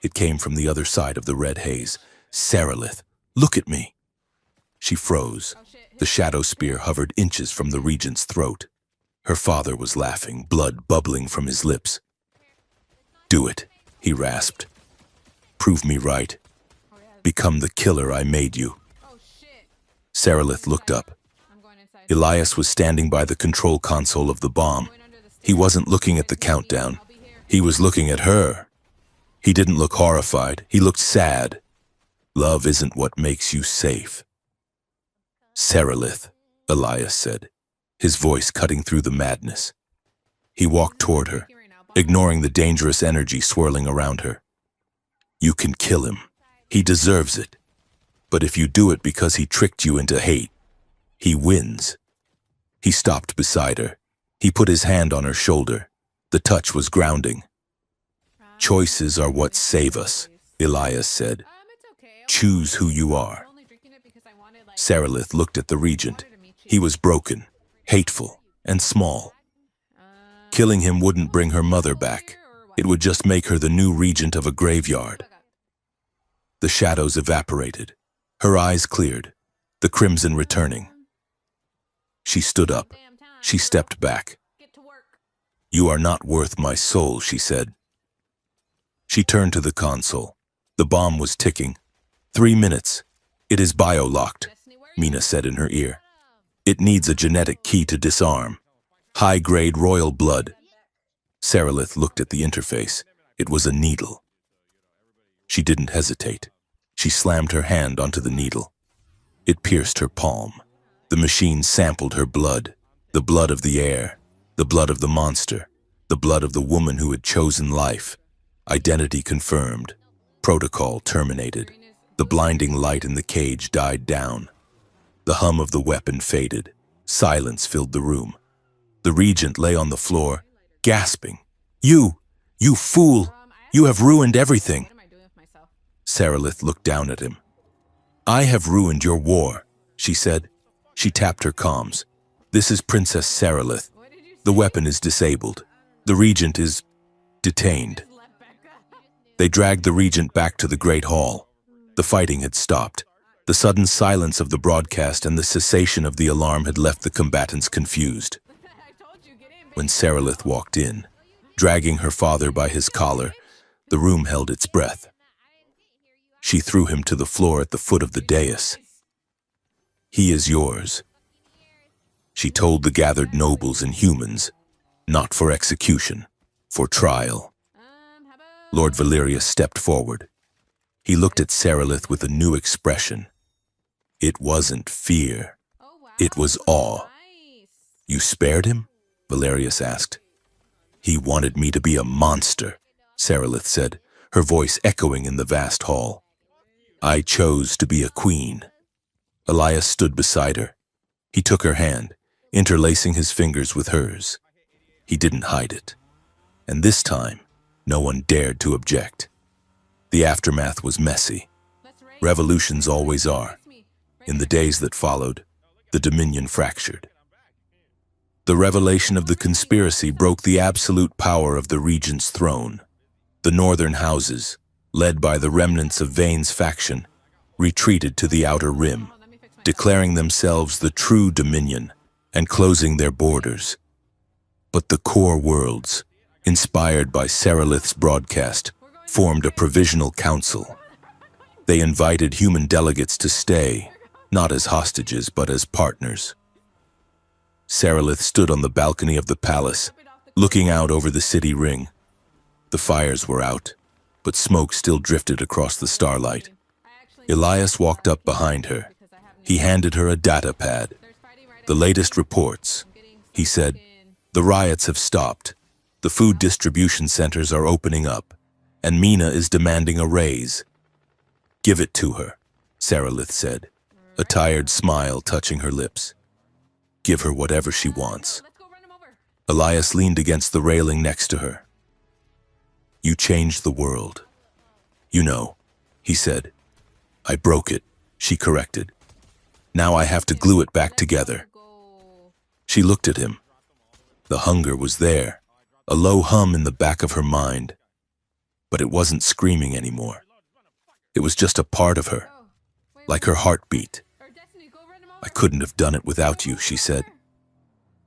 It came from the other side of the red haze. "Sarilith, look at me." She froze. Oh shit. The shadow spear hovered inches from the regent's throat. Her father was laughing, blood bubbling from his lips. "Do it," he rasped. "Prove me right. Oh, yeah. Become the killer I made you." Oh shit. Sarilith looked up. I'm going inside. Elias was standing by the control console of the bomb. Going under the He stairs. wasn't looking at the countdown. I'll be here. He was looking at her. He didn't look horrified. He looked sad. "Love isn't what makes you safe." "Sarilith," Elias said, his voice cutting through the madness. He walked toward her, ignoring the dangerous energy swirling around her. "You can kill him. He deserves it. But if you do it because he tricked you into hate, he wins." He stopped beside her. He put his hand on her shoulder. The touch was grounding. "Choices are what save us," Elias said. It's okay. "Choose who you are." I'm only drinking it because I wanted, like, Sarilith looked at the regent. wanted to meet you. He was broken, hateful, and small. Killing him wouldn't bring her mother back. It would just make her the new regent of a graveyard. The shadows evaporated. Her eyes cleared, the crimson returning. She stood up. She stepped back. Get to work. "You are not worth my soul," she said. She turned to the console. The bomb was ticking. 3 minutes. "It is bio-locked," Destiny, where are Mina said in her ear. "It needs a genetic key to disarm. High-grade royal blood." Sarilith looked at the interface. It was a needle. She didn't hesitate. She slammed her hand onto the needle. It pierced her palm. The machine sampled her blood, the blood of the air, the blood of the monster, the blood of the woman who had chosen life. Identity confirmed. Protocol terminated. The blinding light in the cage died down. The hum of the weapon faded. Silence filled the room. The regent lay on the floor, gasping. You fool! You have ruined everything." What am I doing with myself? Sarilith looked down at him. "I have ruined your war," she said. She tapped her comms. "This is Princess Sarilith. What did you say? The weapon is disabled. The regent is detained." Left back. They dragged the regent back to the Great Hall. The fighting had stopped. The sudden silence of the broadcast and the cessation of the alarm had left the combatants confused. I told you, get in, When Sarilith walked in, dragging her father by his collar, the room held its breath. She threw him to the floor at the foot of the dais. "He is yours," she told the gathered nobles and humans, "not for execution, for trial." How about Lord Valerius stepped forward. He looked at Sarilith with a new expression. It wasn't fear. oh wow. It was awe. Nice. "You spared him?" Valerius asked. "He wanted me to be a monster," Sarilith said, her voice echoing in the vast hall. "I chose to be a queen." Elias stood beside her. He took her hand, interlacing his fingers with hers. He didn't hide it. And this time, no one dared to object. The aftermath was messy. Let's race. Revolutions always are. Race me. Right In the there. days that followed, the Dominion fractured. The revelation of the conspiracy broke the absolute power of the regent's throne. The northern houses, led by the remnants of Vane's faction, retreated to the outer rim, Hold on, let me fix my declaring themselves the true Dominion and closing their borders. But the core worlds, inspired by Sarilith's broadcast, formed a provisional council. They invited human delegates to stay, not as hostages but as partners. Sarilith stood on the balcony of the palace, looking out over the city ring. The fires were out, but smoke still drifted across the starlight. Elias walked up behind her. He handed her a data pad. "The latest reports," he said. "The riots have stopped. The food distribution centers are opening up, and Mina is demanding a raise." "Give it to her," Sarilith said, a tired smile touching her lips. "Give her whatever she wants." Let's go run him over. Elias leaned against the railing next to her. "You changed the world. You know," he said. "I broke it," she corrected. "Now I have to glue it back together." Go. She looked at him. The hunger was there, a low hum in the back of her mind. but it wasn't screaming anymore. It was just a part of her, Oh, wait, like her heartbeat. or Destiny, go run him over. I couldn't have done it without you, she said.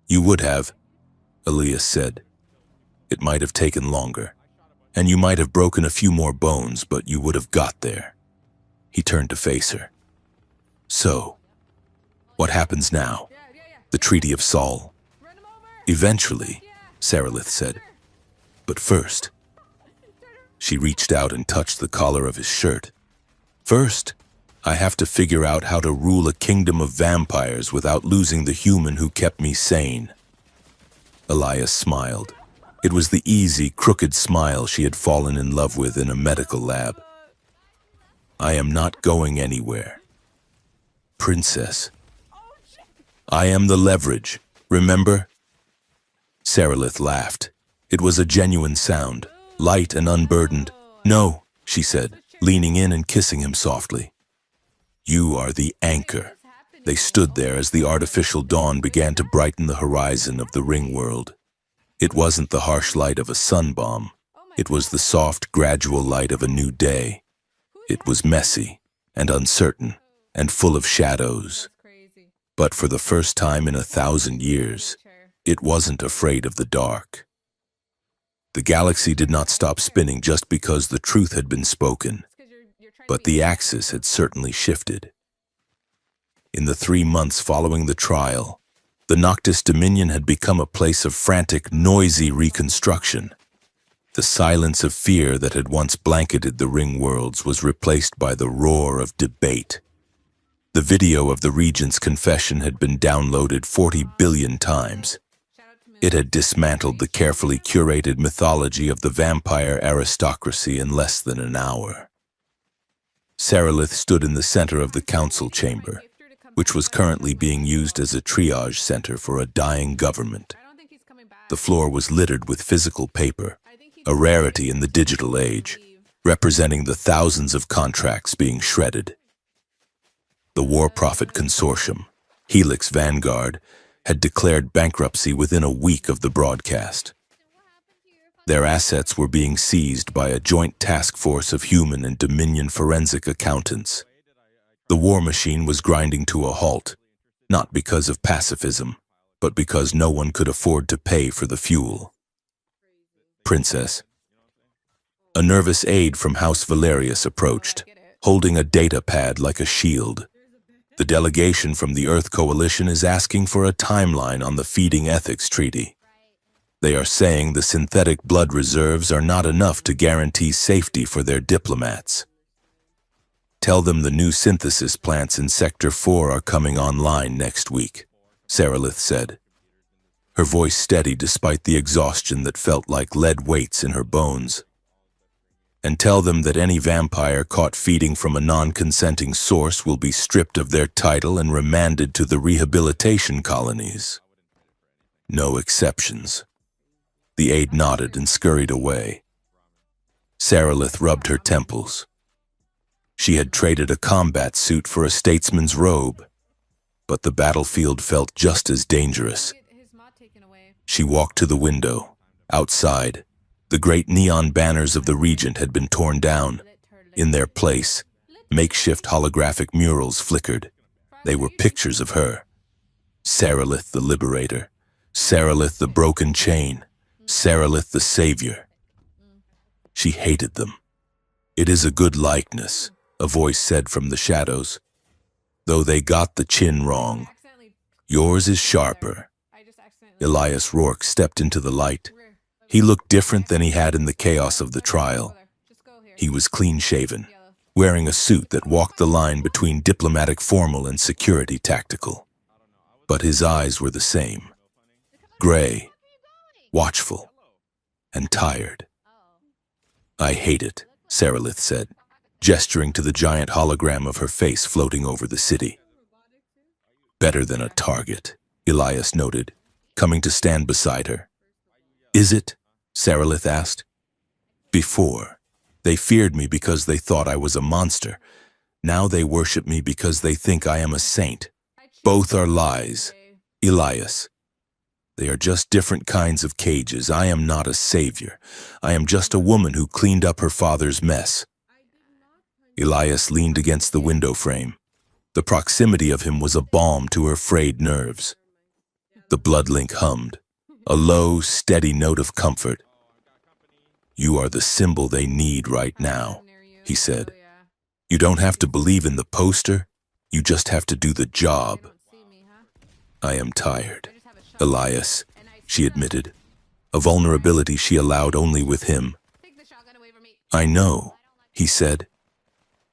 You would have, Elias said. It might have taken longer, and you might have broken a few more bones, but you would have got there. He turned to face her. So, what happens now? Yeah. The Treaty of Saul. Run him over. Eventually, Yeah. Saralith said. But first, she reached out and touched the collar of his shirt. First, I have to figure out how to rule a kingdom of vampires without losing the human who kept me sane. Elias smiled. It was the easy, crooked smile she had fallen in love with in a medical lab. I am not going anywhere. Princess. I am the leverage, remember? Saralith laughed. It was a genuine sound, light and unburdened. No, she said, leaning in and kissing him softly. You are the anchor. They stood there as the artificial dawn began to brighten the horizon of the ring world. It wasn't the harsh light of a sun bomb. It was the soft, gradual light of a new day. It was messy and uncertain and full of shadows. Crazy. But for the first time in 1,000 years, it wasn't afraid of the dark. The galaxy did not stop spinning just because the truth had been spoken, but the axis had certainly shifted. In the 3 months following the trial, the Noctis Dominion had become a place of frantic, noisy reconstruction. The silence of fear that had once blanketed the ring worlds was replaced by the roar of debate. The video of the Regent's confession had been downloaded 40 billion times. It had dismantled the carefully curated mythology of the vampire aristocracy in less than an hour. Saralith stood in the center of the council chamber, which was currently being used as a triage center for a dying government. The floor was littered with physical paper, a rarity in the digital age, representing the thousands of contracts being shredded. The War Profit Consortium, Helix Vanguard, had declared bankruptcy within a week of the broadcast. Their assets were being seized by a joint task force of human and Dominion forensic accountants. The war machine was grinding to a halt, not because of pacifism, but because no one could afford to pay for the fuel. Princess. A nervous aide from House Valerius approached, holding a data pad like a shield. The delegation from the Earth Coalition is asking for a timeline on the feeding ethics treaty. They are saying the synthetic blood reserves are not enough to guarantee safety for their diplomats. Tell them the new synthesis plants in Sector 4 are coming online next week, Saralith said. Her voice steady despite the exhaustion that felt like lead weights in her bones. And tell them that any vampire caught feeding from a non-consenting source will be stripped of their title and remanded to the rehabilitation colonies. No exceptions. The aide nodded and scurried away. Saralith rubbed her temples. She had traded a combat suit for a statesman's robe, but the battlefield felt just as dangerous. She walked to the window. Outside, the great neon banners of the Regent had been torn down. In their place, makeshift holographic murals flickered. They were pictures of her. Saralith the Liberator, Saralith the Broken Chain, Saralith the Savior. She hated them. It is a good likeness, a voice said from the shadows. Though they got the chin wrong. Yours is sharper. Elias Rourke stepped into the light. He looked different than he had in the chaos of the trial. He was clean-shaven, wearing a suit that walked the line between diplomatic formal and security tactical. But his eyes were the same. Gray, watchful, and tired. I hate it, Saralith said, gesturing to the giant hologram of her face floating over the city. Better than a target, Elias noted, coming to stand beside her. Is it? Saralith asked. Before, they feared me because they thought I was a monster. Now they worship me because they think I am a saint. Both are lies, Elias. They are just different kinds of cages. I am not a savior. I am just a woman who cleaned up her father's mess. Elias leaned against the window frame. The proximity of him was a balm to her frayed nerves. The bloodlink hummed, a low, steady note of comfort. You are the symbol they need right now, he said. You don't have to believe in the poster. You just have to do the job. I am tired, Elias, she admitted, a vulnerability she allowed only with him. I know, he said.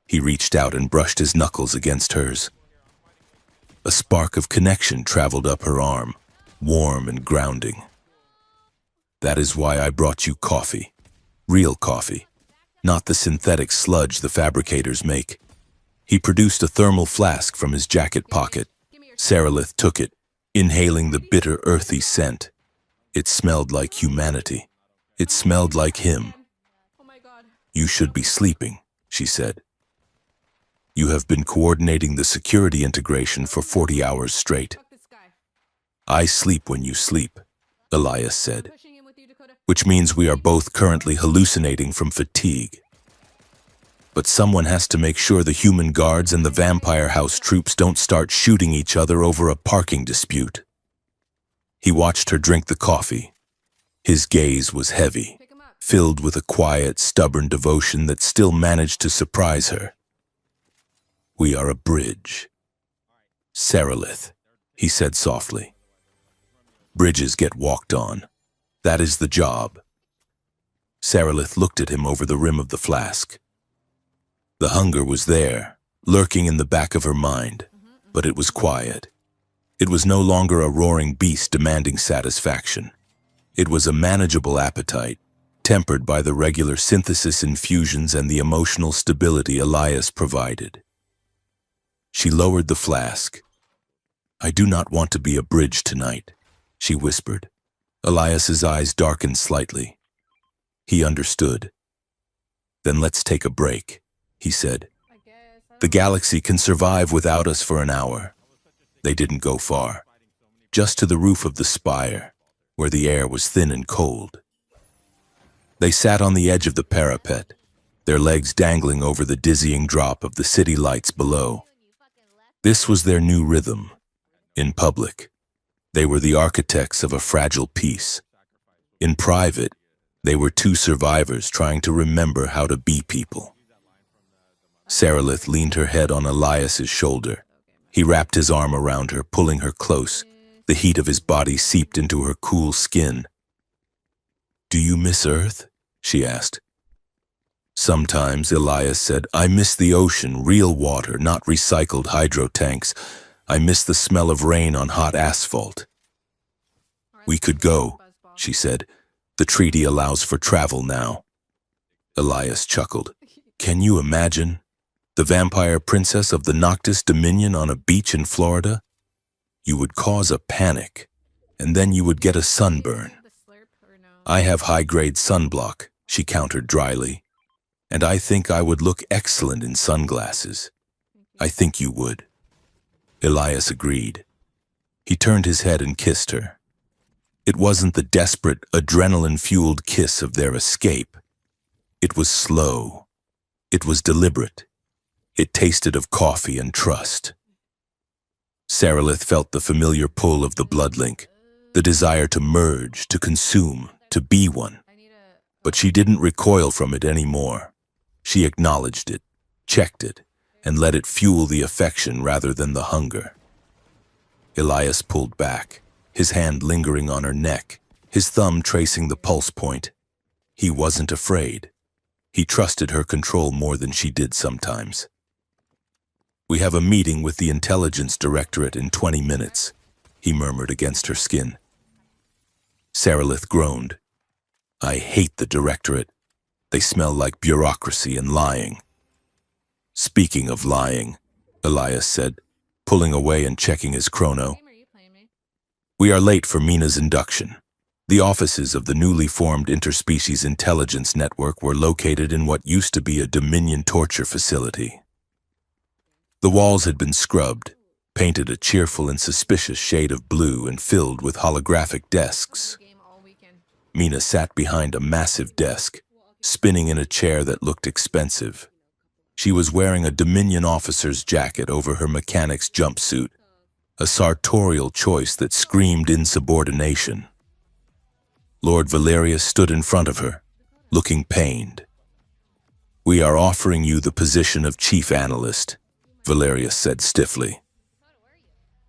He reached out and brushed his knuckles against hers. A spark of connection traveled up her arm, warm and grounding. That is why I brought you coffee. Real coffee, not the synthetic sludge the fabricators make. He produced a thermal flask from his jacket pocket. Sarilith took it, inhaling the bitter, earthy scent. It smelled like humanity. It smelled like him. You should be sleeping, she said. You have been coordinating the security integration for 40 hours straight. I sleep when you sleep, Elias said, which means we are both currently hallucinating from fatigue. But someone has to make sure the human guards and the vampire house troops don't start shooting each other over a parking dispute. He watched her drink the coffee. His gaze was heavy, filled with a quiet, stubborn devotion that still managed to surprise her. We are a bridge. Sarilith, he said softly. Bridges get walked on. That is the job. Sarilith looked at him over the rim of the flask. The hunger was there, lurking in the back of her mind, but it was quiet. It was no longer a roaring beast demanding satisfaction. It was a manageable appetite, tempered by the regular synthesis infusions and the emotional stability Elias provided. She lowered the flask. I do not want to be a bridge tonight, she whispered. Elias's eyes darkened slightly. He understood. Then let's take a break, he said. The galaxy can survive without us for an hour. They didn't go far, just to the roof of the spire, where the air was thin and cold. They sat on the edge of the parapet, their legs dangling over the dizzying drop of the city lights below. This was their new rhythm. In public, they were the architects of a fragile peace. In private, they were two survivors trying to remember how to be people. Sarilith leaned her head on Elias's shoulder. He wrapped his arm around her, pulling her close. The heat of his body seeped into her cool skin. Do you miss Earth? She asked. Sometimes, Elias said, I miss the ocean, real water, not recycled hydro tanks. I miss the smell of rain on hot asphalt. We could go, she said. The treaty allows for travel now. Elias chuckled. Can you imagine? The vampire princess of the Noctis Dominion on a beach in Florida? You would cause a panic, and then you would get a sunburn. I have high-grade sunblock, she countered dryly. And I think I would look excellent in sunglasses. I think you would. Elias agreed. He turned his head and kissed her. It wasn't the desperate, adrenaline-fueled kiss of their escape. It was slow. It was deliberate. It tasted of coffee and trust. Sarilith felt the familiar pull of the bloodlink, the desire to merge, to consume, to be one. But she didn't recoil from it anymore. She acknowledged it, checked it, and let it fuel the affection rather than the hunger. Elias pulled back, his hand lingering on her neck, his thumb tracing the pulse point. He wasn't afraid. He trusted her control more than she did sometimes. We have a meeting with the Intelligence Directorate in 20 minutes, he murmured against her skin. Sarilith groaned. I hate the Directorate. They smell like bureaucracy and lying. Speaking of lying, Elias said, pulling away and checking his chrono. We are late for Mina's induction. The offices of the newly formed Interspecies Intelligence Network were located in what used to be a Dominion torture facility. The walls had been scrubbed, painted a cheerful and suspicious shade of blue and filled with holographic desks. Game all weekend. Mina sat behind a massive desk, spinning in a chair that looked expensive. She was wearing a Dominion officer's jacket over her mechanic's jumpsuit, a sartorial choice that screamed insubordination. Lord Valerius stood in front of her, looking pained. "We are offering you the position of chief analyst," Valerius said stiffly.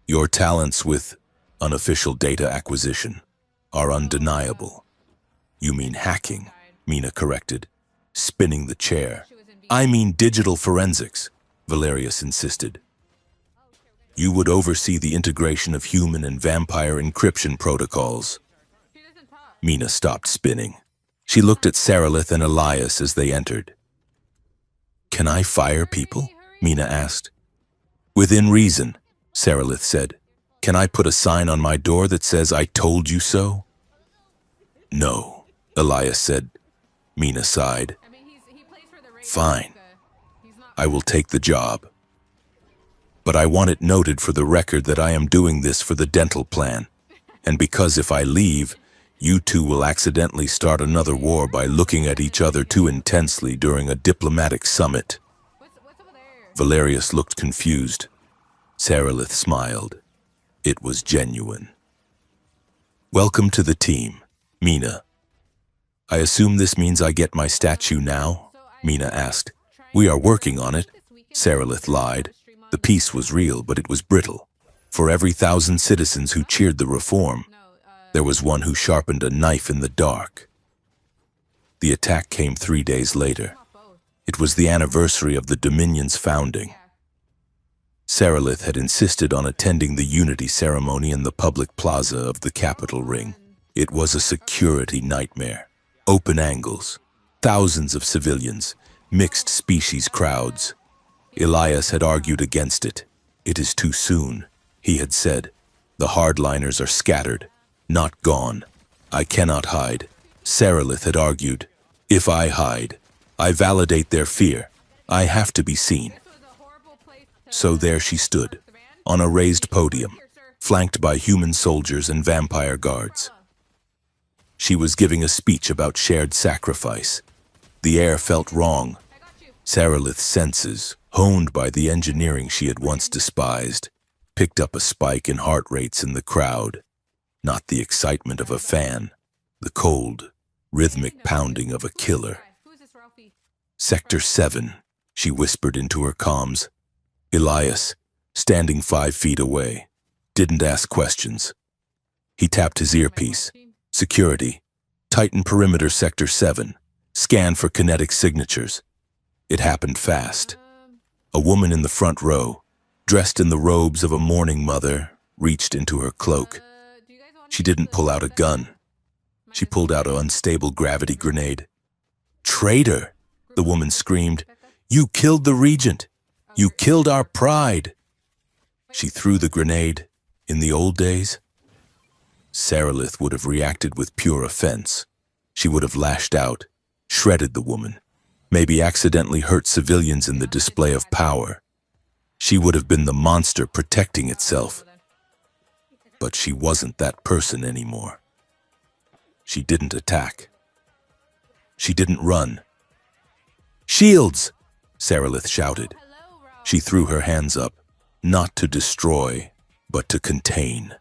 "Your talents with unofficial data acquisition are undeniable." "You mean hacking," Mina corrected, spinning the chair. "I mean digital forensics," Valerius insisted. "You would oversee the integration of human and vampire encryption protocols." She doesn't talk. Mina stopped spinning. She looked at Sarilith and Elias as they entered. "Can I fire people?" Mina asked. "Within reason," Sarilith said. "Can I put a sign on my door that says, 'I told you so'?" "No," Elias said. Mina sighed. I mean, he plays for the Raiders. "Fine. He's not. I will take the job. But I want it noted for the record that I am doing this for the dental plan, and because if I leave, you two will accidentally start another war by looking at each other too intensely during a diplomatic summit." What's over there? Valerius looked confused. Sarilith smiled. It was genuine. "Welcome to the team, Mina." "I assume this means I get my statue now?" Mina asked. "We are working on it," Sarilith lied. The peace was real, but it was brittle. For every 1,000 citizens who cheered the reform, there was one who sharpened a knife in the dark. The attack came 3 days later. Not both. It was the anniversary of the Dominion's founding. Sarilith had insisted on attending the unity ceremony in the public plaza of the Capitol Ring. It was a security nightmare. Open angles, thousands of civilians, mixed species crowds. Elias had argued against it. "It is too soon," he had said. "The hardliners are scattered, not gone. I cannot hide." Sarilith had argued. "If I hide, I validate their fear. I have to be seen." This was a horrible place to So there she stood, on a raised podium, flanked by human soldiers and vampire guards. She was giving a speech about shared sacrifice. The air felt wrong. I got you. Sarilith's senses, honed by the engineering she had once despised, picked up a spike in heart rates in the crowd. Not the excitement of a fan, the cold, rhythmic pounding of a killer. Who's this Ralphie? "Sector 7, she whispered into her comms. Elias, standing 5 feet away, didn't ask questions. He tapped his earpiece. "Security, tighten perimeter Sector 7. Scan for kinetic signatures." It happened fast. A woman in the front row, dressed in the robes of a mourning mother, reached into her cloak. Do you guys want She didn't pull out a gun. She pulled out an unstable gravity grenade. "Traitor!" the woman screamed. "You killed the regent! You killed our pride!" She threw the grenade. In the old days, Sarilith would have reacted with pure offense. She would have lashed out, shredded the woman, maybe accidentally hurt civilians in the display of power. She would have been the monster protecting itself. But she wasn't that person anymore. She didn't attack. She didn't run. "Shields!" Sarilith shouted. Hello, Ralph. She threw her hands up, not to destroy, but to contain.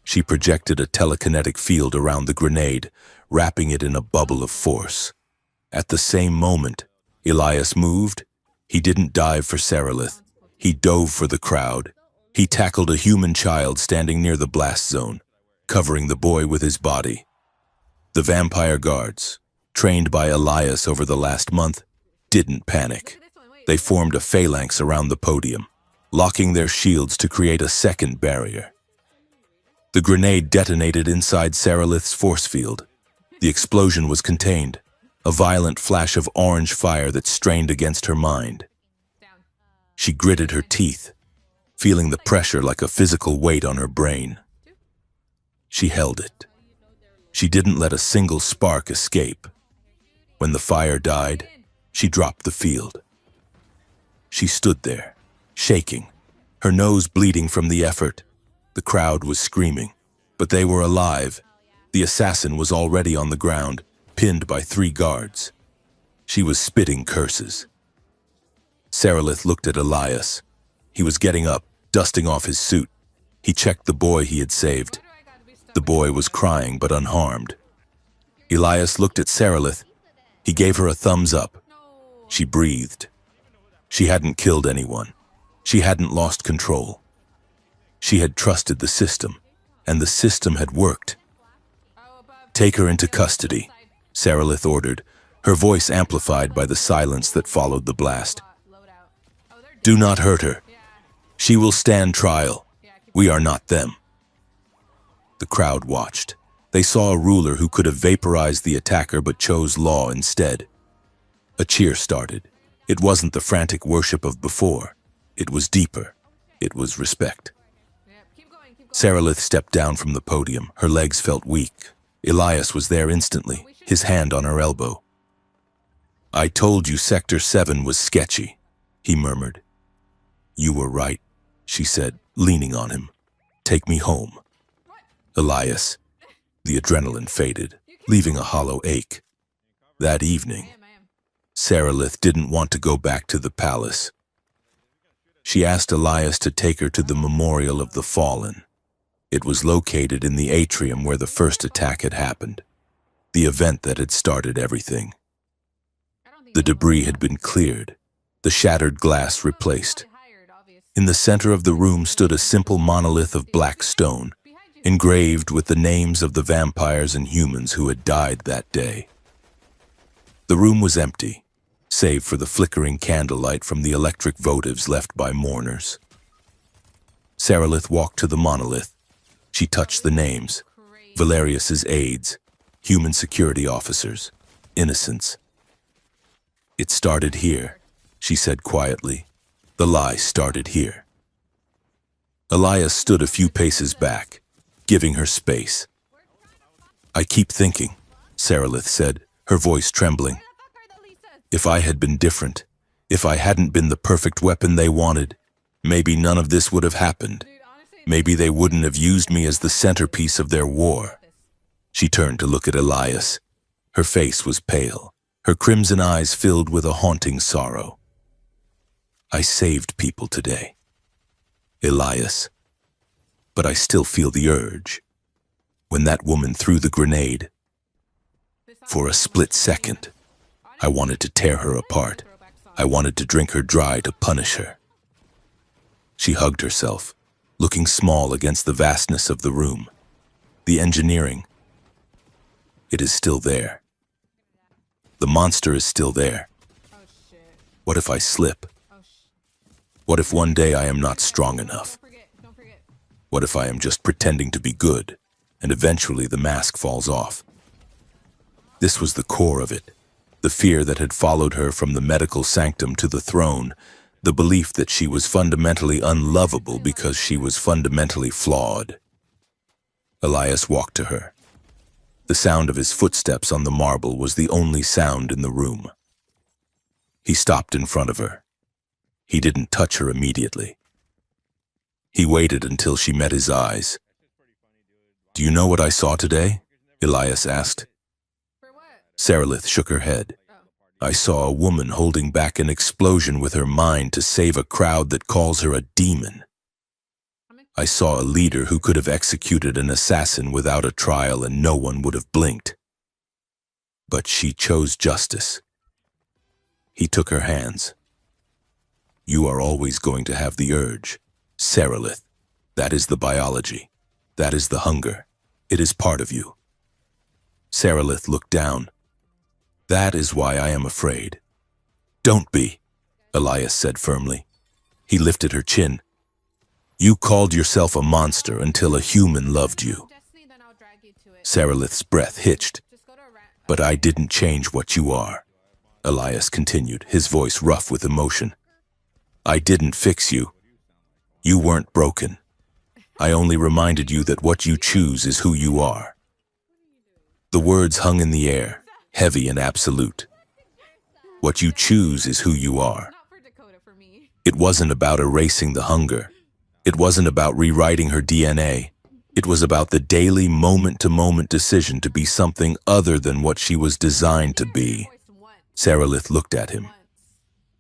She projected a telekinetic field around the grenade, wrapping it in a bubble of force. At the same moment, Elias moved. He didn't dive for Sarilith. He dove for the crowd. He tackled a human child standing near the blast zone, covering the boy with his body. The vampire guards, trained by Elias over the last month, didn't panic. This one, wait. They formed a phalanx around the podium, locking their shields to create a second barrier. The grenade detonated inside Sarilith's force field. The explosion was contained, a violent flash of orange fire that strained against her mind. Down. She gritted her teeth, feeling the pressure like a physical weight on her brain. She held it. She didn't let a single spark escape. When the fire died, she dropped the field. She stood there, shaking, her nose bleeding from the effort. The crowd was screaming, but they were alive. The assassin was already on the ground, pinned by 3 guards. She was spitting curses. Sarilith looked at Elias. He was getting up, dusting off his suit. He checked the boy he had saved. The boy was crying but unharmed. Elias looked at Sarilith. He gave her a thumbs up. She breathed. She hadn't killed anyone. She hadn't lost control. She had trusted the system, and the system had worked. "Take her into custody," Sarilith ordered, her voice amplified by the silence that followed the blast. "Do not hurt her. She will stand trial. We are not them." The crowd watched. They saw a ruler who could have vaporized the attacker but chose law instead. A cheer started. It wasn't the frantic worship of before. It was deeper. It was respect. Sarilith stepped down from the podium. Her legs felt weak. Elias was there instantly, his hand on her elbow. "I told you Sector 7 was sketchy," he murmured. "You were right," she said, leaning on him. "Take me home." Elias. The adrenaline faded, leaving a hollow ache. That evening, Sarilith didn't want to go back to the palace. She asked Elias to take her to the Memorial of the Fallen. It was located in the atrium where the first attack had happened, the event that had started everything. The debris had been cleared, the shattered glass replaced. In the center of the room stood a simple monolith of black stone, engraved with the names of the vampires and humans who had died that day. The room was empty, save for the flickering candlelight from the electric votives left by mourners. Sarilith walked to the monolith. She touched the names: Valerius's aides, human security officers, innocents. "It started here," she said quietly. "The lie started here." Elias stood a few paces back, giving her space. "I keep thinking," Sarilith said, her voice trembling. "If I had been different, if I hadn't been the perfect weapon they wanted, maybe none of this would have happened. Maybe they wouldn't have used me as the centerpiece of their war." She turned to look at Elias. Her face was pale, her crimson eyes filled with a haunting sorrow. "I saved people today, Elias, but I still feel the urge. When that woman threw the grenade, for a split second, I wanted to tear her apart. I wanted to drink her dry to punish her." She hugged herself, looking small against the vastness of the room. The engineering, it is still there. The monster is still there. What if I slip? What if one day I am not strong enough? What if I am just pretending to be good, and eventually the mask falls off? This was the core of it, the fear that had followed her from the medical sanctum to the throne, the belief that she was fundamentally unlovable because she was fundamentally flawed. Elias walked to her. The sound of his footsteps on the marble was the only sound in the room. He stopped in front of her. He didn't touch her immediately. He waited until she met his eyes. "Do you know what I saw today?" Elias asked. Sarilith shook her head. "I saw a woman holding back an explosion with her mind to save a crowd that calls her a demon. I saw a leader who could have executed an assassin without a trial and no one would have blinked. But she chose justice." He took her hands. "You are always going to have the urge, Sarilith. That is the biology. That is the hunger. It is part of you." Sarilith looked down. "That is why I am afraid." "Don't be," Elias said firmly. He lifted her chin. "You called yourself a monster until a human loved you." Sarilith's breath hitched. "But I didn't change what you are," Elias continued, his voice rough with emotion. "I didn't fix you. You weren't broken. I only reminded you that what you choose is who you are." The words hung in the air, heavy and absolute. What you choose is who you are. It wasn't about erasing the hunger. It wasn't about rewriting her DNA. It was about the daily moment-to-moment decision to be something other than what she was designed to be. Sarilith looked at him,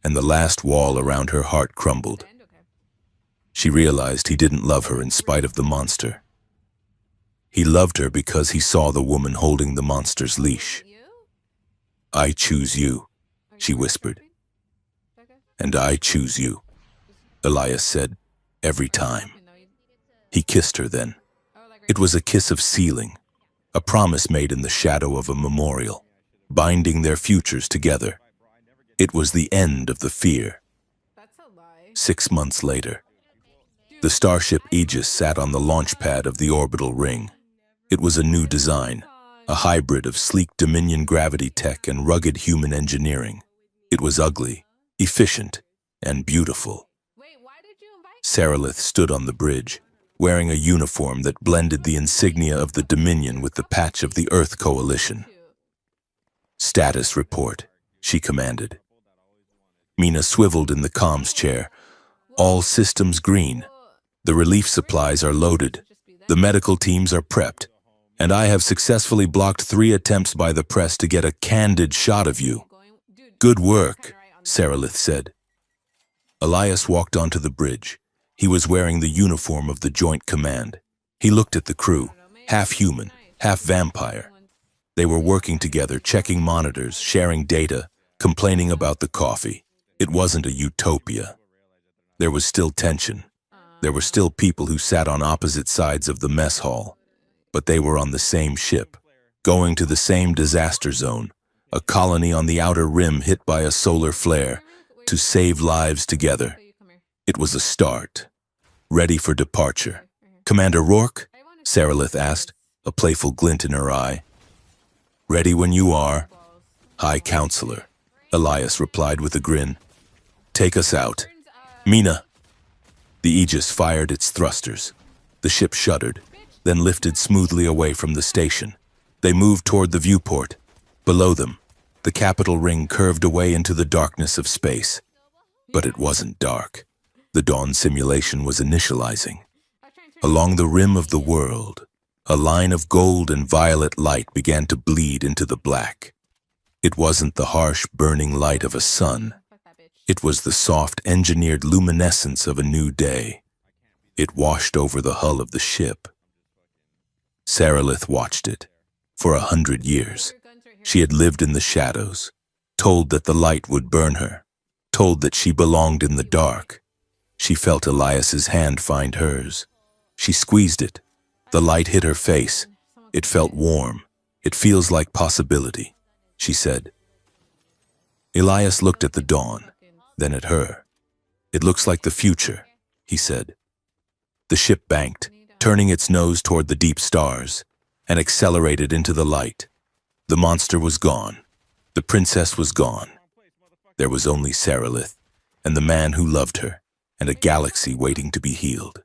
and the last wall around her heart crumbled. She realized he didn't love her in spite of the monster. He loved her because he saw the woman holding the monster's leash. "I choose you," she whispered. "And I choose you," Elias said, every time. He kissed her then. It was a kiss of sealing, a promise made in the shadow of a memorial, binding their futures together. It was the end of the fear. 6 months later, the starship Aegis sat on the launch pad of the orbital ring. It was a new design, a hybrid of sleek Dominion gravity tech and rugged human engineering. It was ugly, efficient, and beautiful. Sarilith stood on the bridge, wearing a uniform that blended the insignia of the Dominion with the patch of the Earth Coalition. "Status report," she commanded. Mina swiveled in the comms chair. "All systems green. The relief supplies are loaded. The medical teams are prepped. And I have successfully blocked 3 attempts by the press to get a candid shot of you." "Good work," Sarilith said. Elias walked onto the bridge. He was wearing the uniform of the Joint Command. He looked at the crew, half human, half vampire. They were working together, checking monitors, sharing data, complaining about the coffee. It wasn't a utopia. There was still tension. There were still people who sat on opposite sides of the mess hall. But they were on the same ship, going to the same disaster zone, a colony on the outer rim hit by a solar flare, to save lives together. It was a start, ready for departure. "Commander Rourke?" Sarilith asked, a playful glint in her eye. "Ready when you are, High Counselor," Elias replied with a grin. "Take us out." "Mina!" The Aegis fired its thrusters. The ship shuddered, then lifted smoothly away from the station. They moved toward the viewport. Below them, the capital ring curved away into the darkness of space. But it wasn't dark. The dawn simulation was initializing. Along the rim of the world, a line of gold and violet light began to bleed into the black. It wasn't the harsh, burning light of a sun. It was the soft, engineered luminescence of a new day. It washed over the hull of the ship. Sarilith watched it. For 100 years, she had lived in the shadows, told that the light would burn her, told that she belonged in the dark. She felt Elias's hand find hers. She squeezed it. The light hit her face. It felt warm. "It feels like possibility," she said. Elias looked at the dawn, then at her. "It looks like the future," he said. The ship banked, turning its nose toward the deep stars, and accelerated into the light. The monster was gone. The princess was gone. There was only Sarilith, and the man who loved her, and a galaxy waiting to be healed.